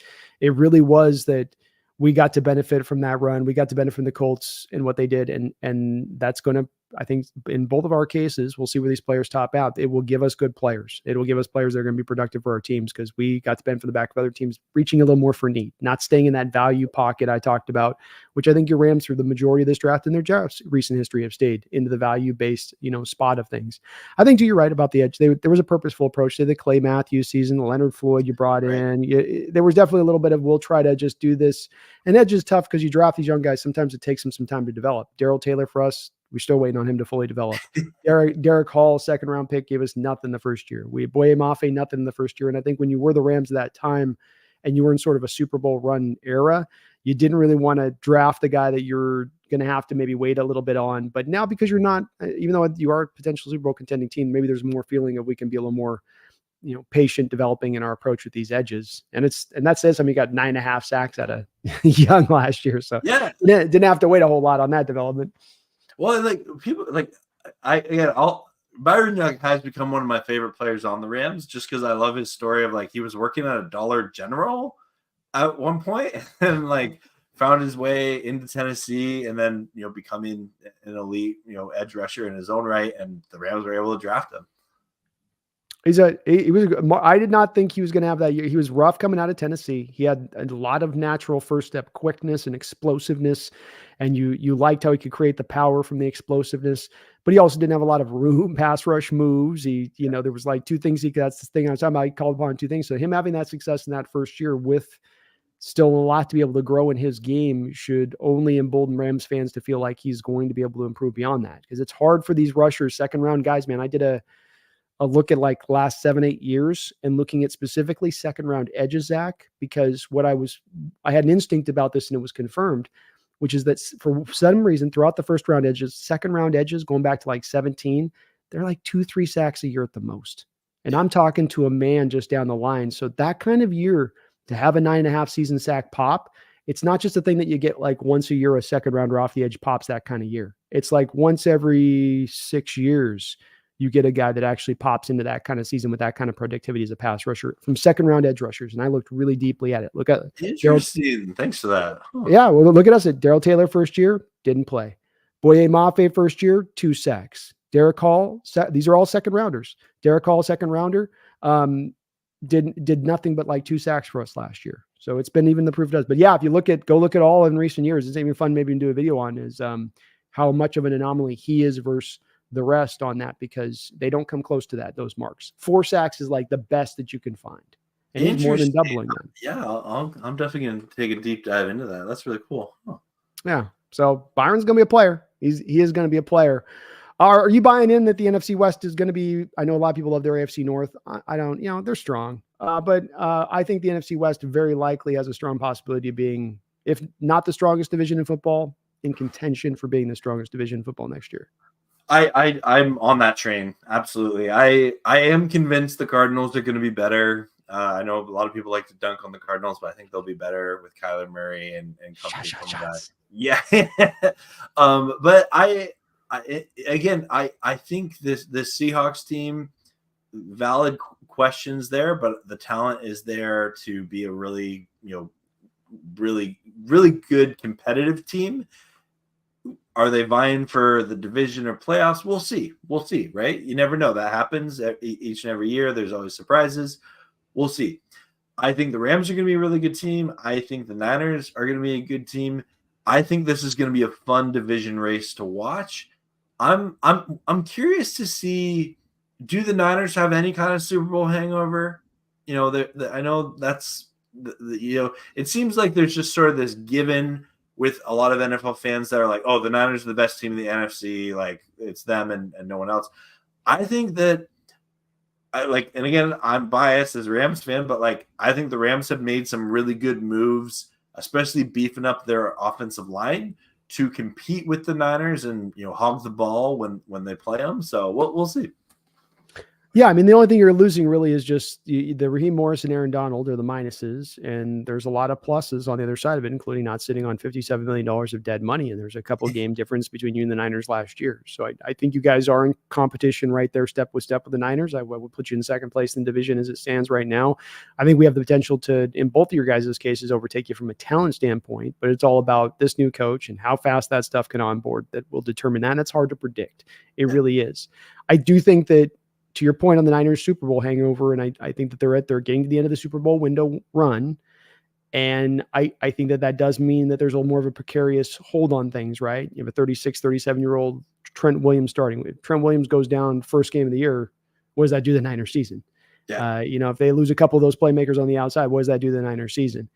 really was that we got to benefit from that run. We got to benefit from the Colts and what they did. And that's going to, I think in both of our cases, we'll see where these players top out. It will give us good players. It will give us players that are going to be productive for our teams because we got to benefit from the back of other teams reaching a little more for need, not staying in that value pocket I talked about, which I think your Rams through the majority of this draft in their recent history have stayed into the value-based, spot of things. I think you're right about the edge. There was a purposeful approach to the Clay Matthews season, the Leonard Floyd you brought in. There was definitely a little bit of, we'll try to just do this. And edge is tough because you draft these young guys. Sometimes it takes them some time to develop. Darrell Taylor for us, we're still waiting on him to fully develop. Derek Hall, second round pick, gave us nothing the first year. Boye Mafe, nothing in the first year. And I think when you were the Rams at that time and you were in sort of a Super Bowl run era, you didn't really want to draft the guy that you're going to have to maybe wait a little bit on. But now because you're not, even though you are a potential Super Bowl contending team, maybe there's more feeling of we can be a little more patient developing in our approach with these edges. And that says something. You got 9.5 sacks out of Young last year. So yeah, didn't have to wait a whole lot on that development. Well, people Byron Young has become one of my favorite players on the Rams just because I love his story of he was working at a Dollar General at one point and found his way into Tennessee and then becoming an elite edge rusher in his own right, and the Rams were able to draft him. I did not think he was going to have that year. He was rough coming out of Tennessee. He had a lot of natural first step quickness and explosiveness. And you liked how he could create the power from the explosiveness, but he also didn't have a lot of room pass rush moves. There was two things that's the thing I was talking about. He called upon two things. So him having that success in that first year with still a lot to be able to grow in his game should only embolden Rams fans to feel like he's going to be able to improve beyond that. Because it's hard for these rushers, second round guys, man. I did a look at last 7-8 years and looking at specifically second round edges, Zach, because I had an instinct about this and it was confirmed, which is that for some reason throughout the first round edges, second round edges going back to 17, they're 2-3 sacks a year at the most. And I'm talking to a man just down the line. So that kind of year to have a 9.5 season sack pop, it's not just a thing that you get once a year, a second rounder off the edge pops that kind of year. It's once every 6 years, you get a guy that actually pops into that kind of season with that kind of productivity as a pass rusher from second round edge rushers. And I looked really deeply at it. Look at interesting. Thanks for that. Huh. Yeah. Well, look at us at Darrell Taylor first year, didn't play. Boye Mafe first year, 2 sacks. Derek Hall, these are all second rounders. Derek Hall, second rounder, did nothing but 2 sacks for us last year. So it's been even the proof does. But yeah, if you go look at all in recent years, it's even fun maybe to do a video on is how much of an anomaly he is versus the rest on that, because they don't come close to those marks. 4 sacks is the best that you can find. and he's more than Interesting. doubling them. Yeah, I'm definitely going to take a deep dive into that. That's really cool. Huh. Yeah. So Byron's going to be a player. He is going to be a player. Are you buying in that the NFC West is going to be? I know a lot of people love their AFC North. I don't. They're strong, but I think the NFC West very likely has a strong possibility of being, if not the strongest division in football, in contention for being the strongest division in football next year. I'm on that train. Absolutely. I am convinced the Cardinals are going to be better. I know a lot of people like to dunk on the Cardinals, but I think they'll be better with Kyler Murray and company coming back. Yeah. But I think this Seahawks team, valid questions there, but the talent is there to be a really, really, really good competitive team. Are they vying for the division or playoffs? We'll see. We'll see, right? You never know. That happens each and every year. There's always surprises. We'll see. I think the Rams are going to be a really good team. I think the Niners are going to be a good team. I think this is going to be a fun division race to watch. I'm curious to see, do the Niners have any kind of Super Bowl hangover? I know that's it seems like there's just sort of this given with a lot of NFL fans that are like, oh, the Niners are the best team in the NFC. Like it's them and no one else. I think that and again, I'm biased as a Rams fan, but I think the Rams have made some really good moves, especially beefing up their offensive line to compete with the Niners and, hog the ball when they play them. So we'll see. Yeah, I mean, the only thing you're losing really is just the Raheem Morris and Aaron Donald are the minuses, and there's a lot of pluses on the other side of it, including not sitting on $57 million of dead money, and there's a couple game difference between you and the Niners last year. So I think you guys are in competition right there, step with the Niners. I would put you in second place in the division as it stands right now. I think we have the potential to, in both of your guys' cases, overtake you from a talent standpoint, but it's all about this new coach and how fast that stuff can onboard that will determine that, and it's hard to predict. It really is. I do think that, to your point on the Niners Super Bowl hangover, and I think that they're getting to the end of the Super Bowl window run. And I think that does mean that there's a little more of a precarious hold on things, right? You have a 36, 37-year-old Trent Williams starting. If Trent Williams goes down first game of the year, what does that do to the Niners season? Yeah. If they lose a couple of those playmakers on the outside, what does that do to the Niners season?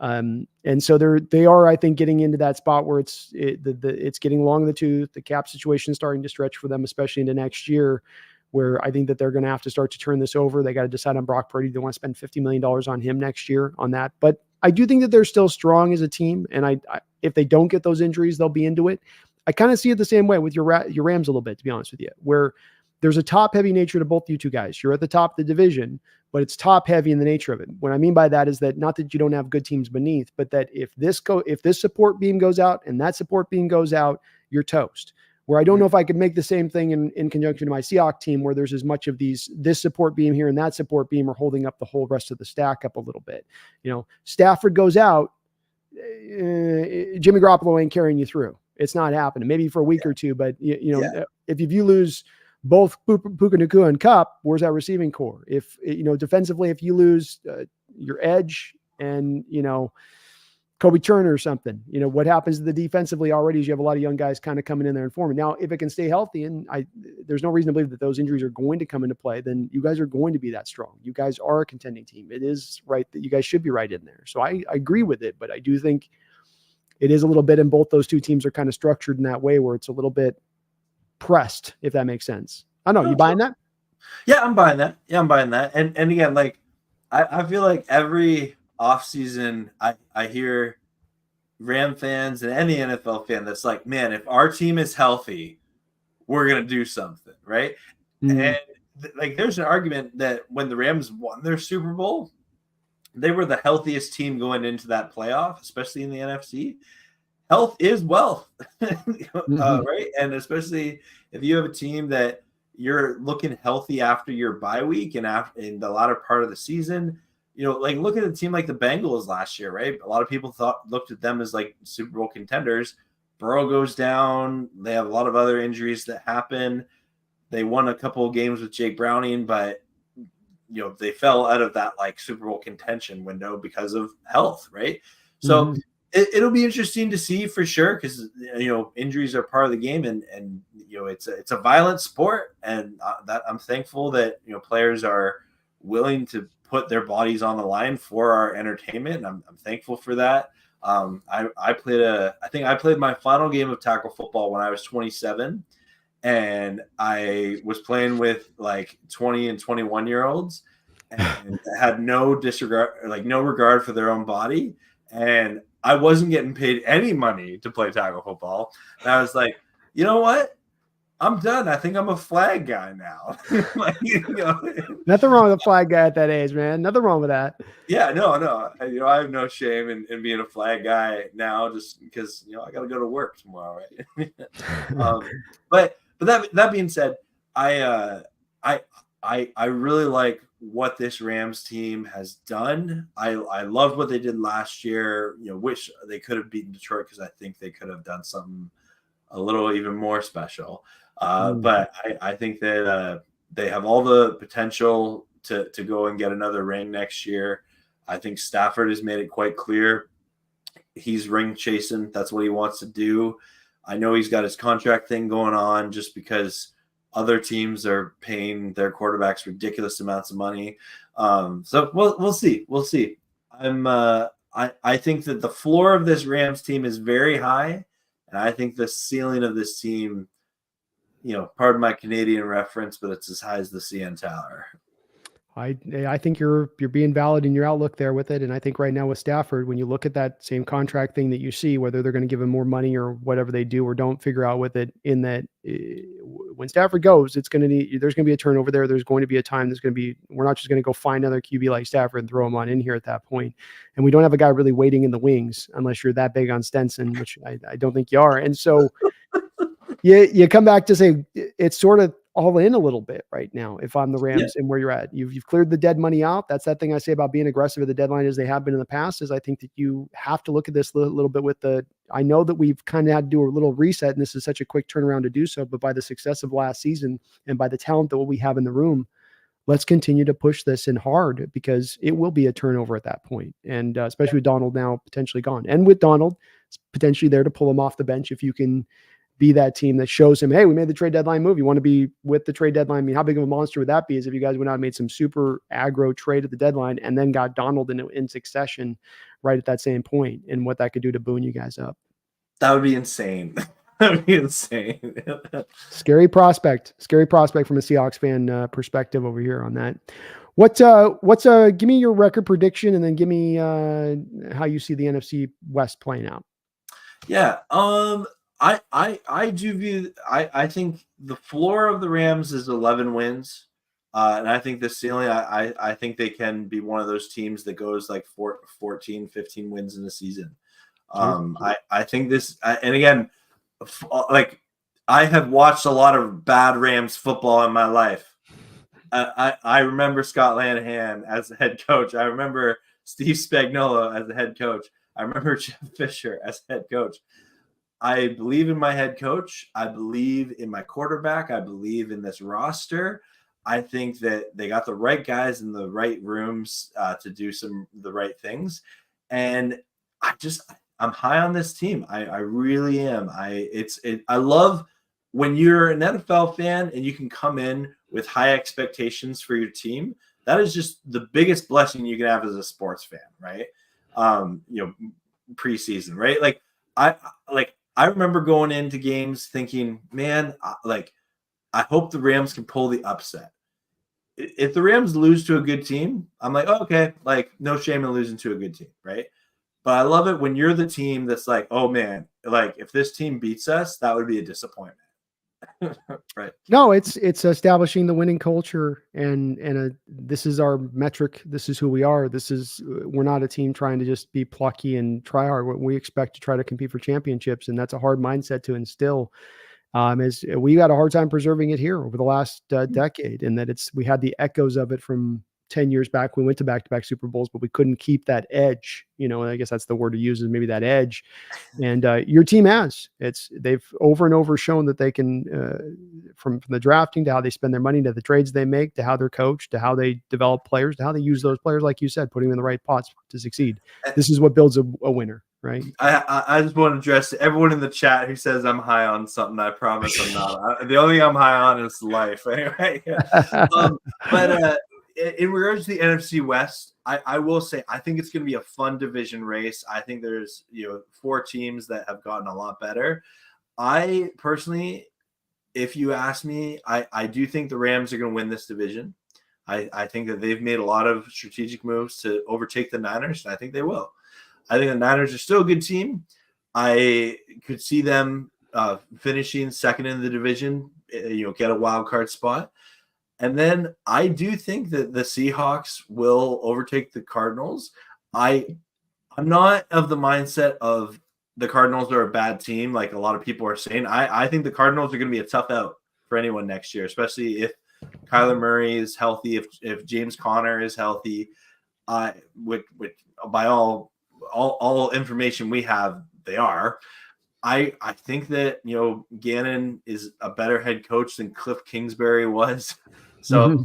And so they are, I think, getting into that spot where it's getting long in the tooth. The cap situation is starting to stretch for them, especially into next year, where I think that they're going to have to start to turn this over. They got to decide on Brock Purdy. They want to spend $50 million on him next year on that. But I do think that they're still strong as a team. And I if they don't get those injuries, they'll be into it. I kind of see it the same way with your Rams a little bit, to be honest with you, where there's a top heavy nature to both you two guys. You're at the top of the division, but it's top heavy in the nature of it. What I mean by that is that not that you don't have good teams beneath, but that if this support beam goes out and that support beam goes out, you're toast. Where I don't know if I could make the same thing in conjunction to my Seahawks team, where there's as much of this support beam here and that support beam are holding up the whole rest of the stack up a little bit. Stafford goes out, Jimmy Garoppolo ain't carrying you through. It's not happening. Maybe for a week or two, but if you lose both Puka Nacua and Cup, where's that receiving core? If defensively, if you lose your edge and Kobe Turner or something, what happens to the defensively already is you have a lot of young guys kind of coming in there and forming. Now, if it can stay healthy, and there's no reason to believe that those injuries are going to come into play, then you guys are going to be that strong. You guys are a contending team. It is right that you guys should be right in there. So I agree with it, but I do think it is a little bit, and both those two teams are kind of structured in that way where it's a little bit pressed, if that makes sense. I don't know. You buying that? Yeah, I'm buying that. And again, I feel like every offseason, I hear Ram fans and any NFL fan that's like, man, if our team is healthy, we're going to do something, right? Mm-hmm. And there's an argument that when the Rams won their Super Bowl, they were the healthiest team going into that playoff, especially in the NFC. Health is wealth, right? And especially if you have a team that you're looking healthy after your bye week and in the latter part of the season, look at a team like the Bengals last year, right? A lot of people looked at them as Super Bowl contenders. Burrow goes down. They have a lot of other injuries that happen. They won a couple of games with Jake Browning, but they fell out of that Super Bowl contention window because of health, right? So it'll be interesting to see for sure, because injuries are part of the game, and it's a violent sport, and that I'm thankful that players are willing to put their bodies on the line for our entertainment, and I'm thankful for that. I think I played my final game of tackle football when I was 27, and I was playing with like 20 and 21-year-olds, and had no regard for their own body, and I wasn't getting paid any money to play tackle football. And I was like, you know what? I'm done. I think I'm a flag guy now. Like, Nothing wrong with a flag guy at that age, man. Nothing wrong with that. Yeah, no. I have no shame in being a flag guy now, just because I got to go to work tomorrow, right? But that being said, I really like what this Rams team has done. I loved what they did last year. Wish they could have beaten Detroit, because I think they could have done something a little even more special. But I think that they have all the potential to go and get another ring next year. I think Stafford has made it quite clear he's ring chasing. That's what he wants to do. I know he's got his contract thing going on just because other teams are paying their quarterbacks ridiculous amounts of money. So we'll see. We'll see. I think that the floor of this Rams team is very high, and I think the ceiling of this team, pardon my Canadian reference, but it's as high as the CN Tower. I think you're being valid in your outlook there with it. And I think right now with Stafford, when you look at that same contract thing that you see, whether they're going to give him more money or whatever they do or don't figure out with it, in that when Stafford goes, there's going to be a turnover there. There's going to be a time we're not just going to go find another QB like Stafford and throw him on in here at that point. And we don't have a guy really waiting in the wings unless you're that big on Stenson, which I don't think you are. And so you come back to say it's sort of all in a little bit right now. If I'm the Rams and where you're at, you've cleared the dead money out. That's that thing I say about being aggressive at the deadline, as they have been in the past. Is I think that you have to look at this a little bit with I know that we've kind of had to do a little reset, and this is such a quick turnaround to do so. But by the success of last season and by the talent that we have in the room, let's continue to push this in hard, because it will be a turnover at that point. And especially with Donald now potentially gone, and with Donald potentially there to pull him off the bench, if you can be that team that shows him, hey, we made the trade deadline move. You want to be with the trade deadline. I mean, how big of a monster would that be? Is if you guys went out and made some super aggro trade at the deadline and then got Donald in succession right at that same point, and what that could do to boon you guys up. That would be insane. That would be insane. Scary prospect from a Seahawks fan perspective over here on that. Give me your record prediction, and then give me how you see the NFC West playing out. Yeah. I do view, I think the floor of the Rams is 11 wins. And I think the ceiling, I think they can be one of those teams that goes like 14, 15 wins in the season. I think this, and again, like, I have watched a lot of bad Rams football in my life. I remember Scott Linehan as the head coach. I remember Steve Spagnuolo as the head coach. I remember Jeff Fisher as head coach. I believe in my head coach. I believe in my quarterback. I believe in this roster. I think that they got the right guys in the right rooms to do the right things. And I'm high on this team. I really am. I love when you're an NFL fan and you can come in with high expectations for your team. That is just the biggest blessing you can have as a sports fan, right? Preseason, right? I remember going into games thinking, man, I hope the Rams can pull the upset. If the Rams lose to a good team, I'm like, oh, okay, like, no shame in losing to a good team, right? But I love it when you're the team that's like, oh man, like, if this team beats us, that would be a disappointment. Right. No, it's establishing the winning culture, and this is our metric. This is who we are. We're not a team trying to just be plucky and try hard. We expect to try to compete for championships, and that's a hard mindset to instill. As we had a hard time preserving it here over the last decade, and that we had the echoes of it from 10 years back. We went to back-to-back Super Bowls, but we couldn't keep that edge. I guess that's the word to use, is maybe that edge. And your team they've over and over shown that they can, from the drafting to how they spend their money, to the trades they make, to how they're coached, to how they develop players, to how they use those players, like you said, putting them in the right pots to succeed. This is what builds a winner, right? I just want to address everyone in the chat who says I'm high on something. I promise I'm not. The only thing I'm high on is life. Anyway, in regards to the NFC West, I will say I think it's going to be a fun division race. I think there's 4 teams that have gotten a lot better. I personally, if you ask me, I do think the Rams are going to win this division. I think that they've made a lot of strategic moves to overtake the Niners, and I think they will. I think the Niners are still a good team. I could see them finishing second in the division, get a wild card spot. And then I do think that the Seahawks will overtake the Cardinals. I'm not of the mindset of the Cardinals are a bad team, like a lot of people are saying. I think the Cardinals are going to be a tough out for anyone next year, especially if Kyler Murray is healthy, if James Conner is healthy. Which by all information we have, they are. I think that Gannon is a better head coach than Cliff Kingsbury was. So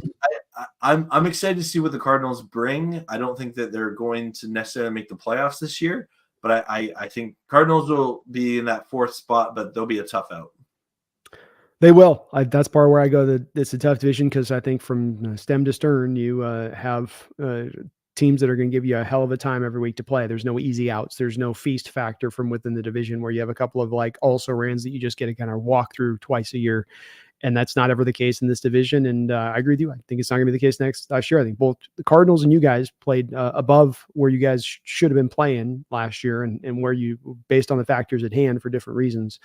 I'm excited to see what the Cardinals bring. I don't think that they're going to necessarily make the playoffs this year, but I think Cardinals will be in that 4th spot, but they'll be a tough out. They will. That's part where I go. It's a tough division because I think from stem to stern, you have teams that are going to give you a hell of a time every week to play. There's no easy outs. There's no feast factor from within the division where you have a couple of like also-rans that you just get to kind of walk through twice a year. And that's not ever the case in this division. And I agree with you. I think it's not going to be the case next year. I think both the Cardinals and you guys played above where you guys should have been playing last year and where you, based on the factors at hand for different reasons.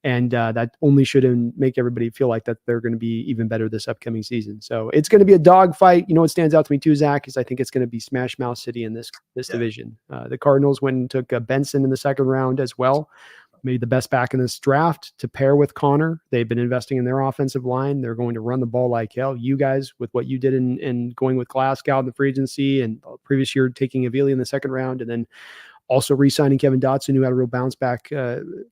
And that only should make everybody feel like that they're going to be even better this upcoming season. So it's going to be a dogfight. What stands out to me too, Zach, is I think it's going to be Smash Mouth City in this division. The Cardinals went and took Benson in the 2nd round as well. Maybe the best back in this draft to pair with Connor. They've been investing in their offensive line. They're going to run the ball like hell. You guys, with what you did in going with Glasgow in the free agency and previous year taking Avili in the 2nd round, and then also re-signing Kevin Dotson, who had a real bounce back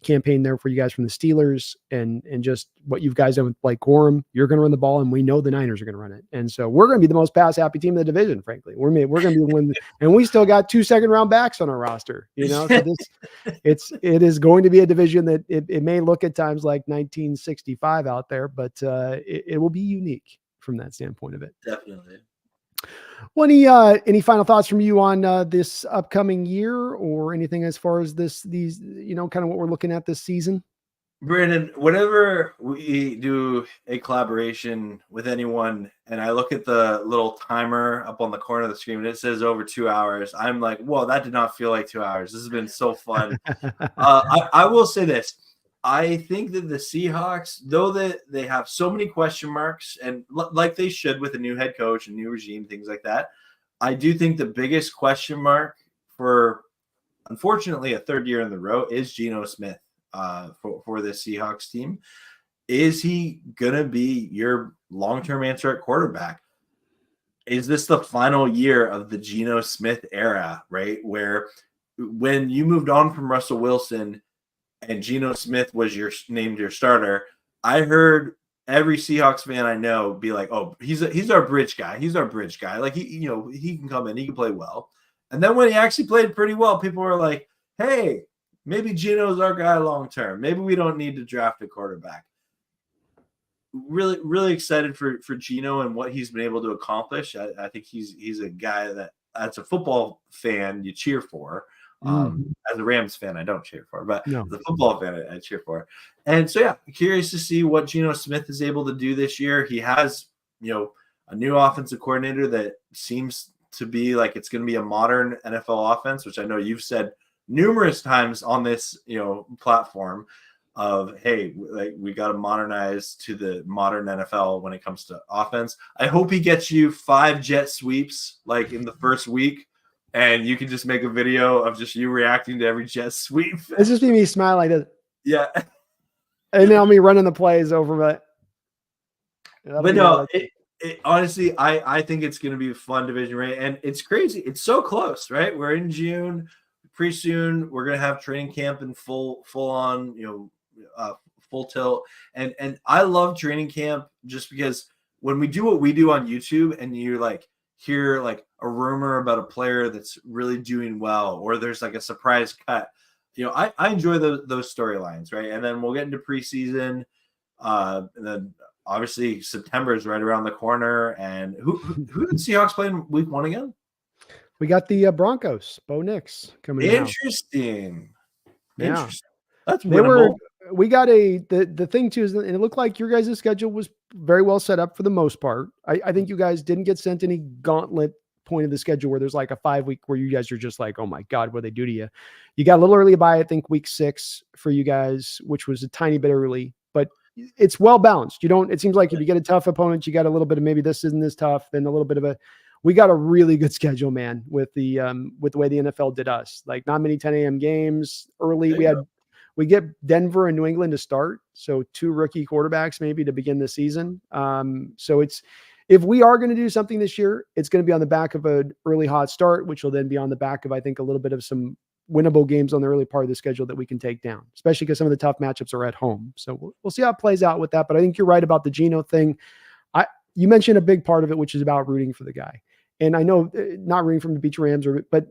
campaign there for you guys from the Steelers, and just what you guys done with Blake Corum. You're going to run the ball, and we know the Niners are going to run it. And so we're going to be the most pass-happy team in the division, frankly. We're going to be one, and we still got 2 second-round backs on our roster. So it is going to be a division that it may look at times like 1965 out there, but it will be unique from that standpoint of it. Definitely. Well, any final thoughts from you on this upcoming year, or anything as far as these kind of what we're looking at this season? Brandon, whenever we do a collaboration with anyone and I look at the little timer up on the corner of the screen and it says over 2 hours, I'm like, whoa, that did not feel like 2 hours. This has been so fun. I will say this. I think that the Seahawks, though that they have so many question marks, and like they should with a new head coach and new regime, things like that, I do think the biggest question mark for, unfortunately, a 3rd year in the row is Geno Smith for the Seahawks team. Is he going to be your long-term answer at quarterback? Is this the final year of the Geno Smith era, right? Where when you moved on from Russell Wilson and Geno Smith was named your starter, I heard every Seahawks fan I know be like, "Oh, he's our bridge guy. He's our bridge guy. Like he can come in, he can play well." And then when he actually played pretty well, people were like, "Hey, maybe Geno's our guy long term. Maybe we don't need to draft a quarterback." Really, really excited for Geno and what he's been able to accomplish. I think he's a guy that, as a football fan, you cheer for. As a Rams fan, I don't cheer for, but as a football fan, I cheer for. And so, curious to see what Geno Smith is able to do this year. He has, a new offensive coordinator that seems to be like it's going to be a modern NFL offense, which I know you've said numerous times on this, platform of, hey, like we got to modernize to the modern NFL when it comes to offense. I hope he gets you 5 jet sweeps like in the first week. And you can just make a video of just you reacting to every jet sweep. It's just me smiling like this. Yeah. And now me running the plays over. But no, honestly, I think it's going to be a fun division, right? And it's crazy. It's so close, right? We're in June. Pretty soon, we're going to have training camp in full on, full tilt. And I love training camp just because when we do what we do on YouTube and you hear a rumor about a player that's really doing well, or there's a surprise cut, I enjoy those storylines, right? And then we'll get into preseason, and then obviously September is right around the corner. And who did Seahawks play in week 1 again? We got the Broncos, Bo Nix coming in. Interesting. Yeah. Interesting. That's winnable. We got the thing too is, and it looked like your guys' schedule was very well set up for the most part. I think you guys didn't get sent any gauntlet point of the schedule where there's like a 5-week where you guys are just like, oh my God, what they do to you. You got a little early by, I think, week 6 for you guys, which was a tiny bit early, but it's well balanced. It seems like if you get a tough opponent, you got a little bit of maybe this isn't as tough, then a little bit of we got a really good schedule, man, with the way the NFL did us. Like not many 10 a.m. games early. We get Denver and New England to start. So 2 rookie quarterbacks maybe to begin the season. So if we are going to do something this year, it's going to be on the back of an early hot start, which will then be on the back of, I think, a little bit of some winnable games on the early part of the schedule that we can take down, especially because some of the tough matchups are at home. So we'll see how it plays out with that. But I think you're right about the Geno thing. You mentioned a big part of it, which is about rooting for the guy. And I know not rooting from the beach Rams, but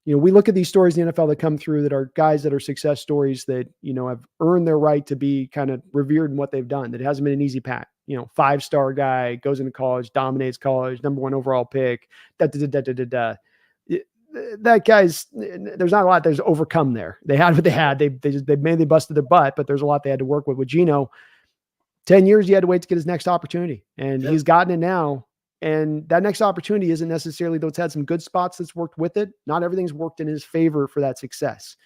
we look at these stories in the NFL that come through that are guys that are success stories that, have earned their right to be kind of revered in what they've done. That it hasn't been an easy path. 5-star guy, goes into college, dominates college, number 1 overall pick. That guy's, there's not a lot that's overcome there. They had what they had. They mainly busted their butt, but there's a lot they had to work with Geno. 10 years, he had to wait to get his next opportunity, and he's gotten it now. And that next opportunity isn't necessarily, though it's had some good spots that's worked with it. Not everything's worked in his favor for that success.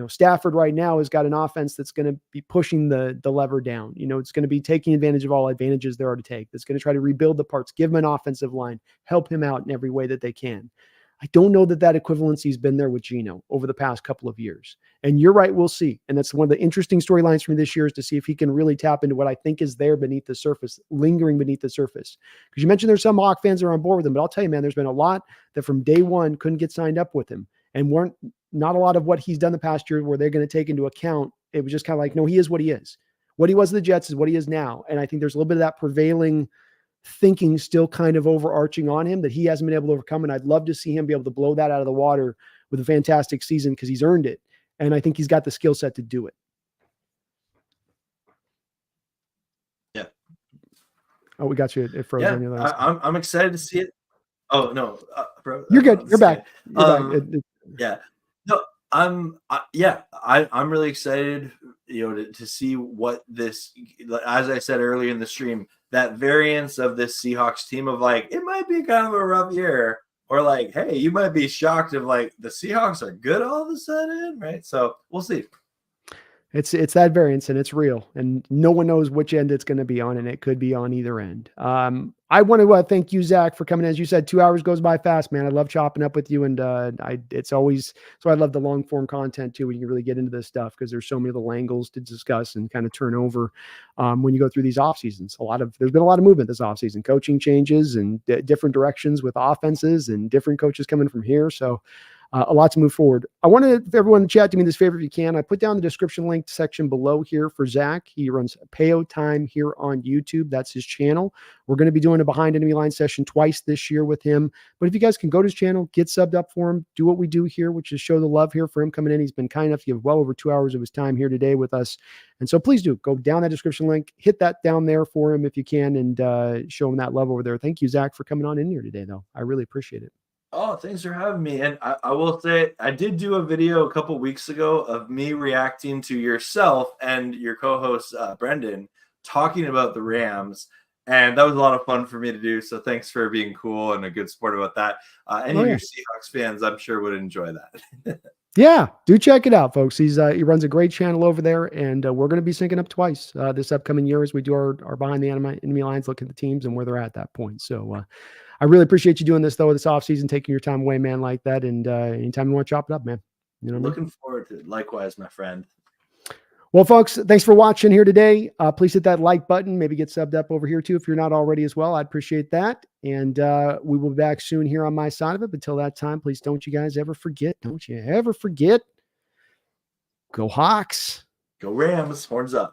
Stafford right now has got an offense that's going to be pushing the lever down. It's going to be taking advantage of all advantages there are to take. That's going to try to rebuild the parts, give him an offensive line, help him out in every way that they can. I don't know that equivalency has been there with Geno over the past couple of years. And you're right, we'll see. And that's one of the interesting storylines for me this year is to see if he can really tap into what I think is there beneath the surface, lingering beneath the surface. Because you mentioned there's some Hawk fans that are on board with him, but I'll tell you, man, there's been a lot that from day one couldn't get signed up with him and weren't not a lot of what he's done the past year where they're going to take into account. It was just kind of like, no, he is what he is. What he was in the Jets is what he is now. And I think there's a little bit of that prevailing thinking still kind of overarching on him that he hasn't been able to overcome. And I'd love to see him be able to blow that out of the water with a fantastic season because he's earned it. And I think he's got the skill set to do it. Yeah. Oh, we got you. It froze on your last. I'm excited to see it. Oh no, bro. You're good. You're back. Yeah. No, I'm really excited, to see what this, as I said earlier in the stream, that variance of this Seahawks team of like, it might be kind of a rough year, or like, hey, you might be shocked if like the Seahawks are good all of a sudden, right? So we'll see. It's that variance and it's real, and no one knows which end it's going to be on, and it could be on either end. I want to thank you, Zach, for coming in. As you said, 2 hours goes by fast, man. I love chopping up with you, and it's always so. I love the long form content too, when you can really get into this stuff because there's so many little angles to discuss and kind of turn over when you go through these off seasons. There's been a lot of movement this off season, coaching changes and different directions with offenses and different coaches coming from here. So. A lot to move forward. I wanted everyone to chat to me this favor if you can. I put down the description link section below here for Zach. He runs Payo Time here on YouTube. That's his channel. We're going to be doing a behind enemy line session twice this year with him. But if you guys can go to his channel, get subbed up for him, do what we do here, which is show the love here for him coming in. He's been kind enough to give well over 2 hours of his time here today with us. And so please do go down that description link, hit that down there for him if you can, and show him that love over there. Thank you, Zach, for coming on in here today, though. I really appreciate it. Oh, thanks for having me. And I will say, I did do a video a couple weeks ago of me reacting to yourself and your co-host, Brendan, talking about the Rams. And that was a lot of fun for me to do. So thanks for being cool and a good sport about that. Any of your Seahawks fans, I'm sure, would enjoy that. Yeah, do check it out, folks. He runs a great channel over there, and we're going to be syncing up twice this upcoming year as we do our behind the enemy lines, look at the teams and where they're at that point. So I really appreciate you doing this, though, this offseason, taking your time away, man, like that. And anytime you want to chop it up, man. You know, looking forward to it. Likewise, my friend. Well, folks, thanks for watching here today. Please hit that like button. Maybe get subbed up over here, too, if you're not already as well. I'd appreciate that. And we will be back soon here on my side of it. But until that time, please don't you guys ever forget. Don't you ever forget. Go Hawks. Go Rams. Horns up.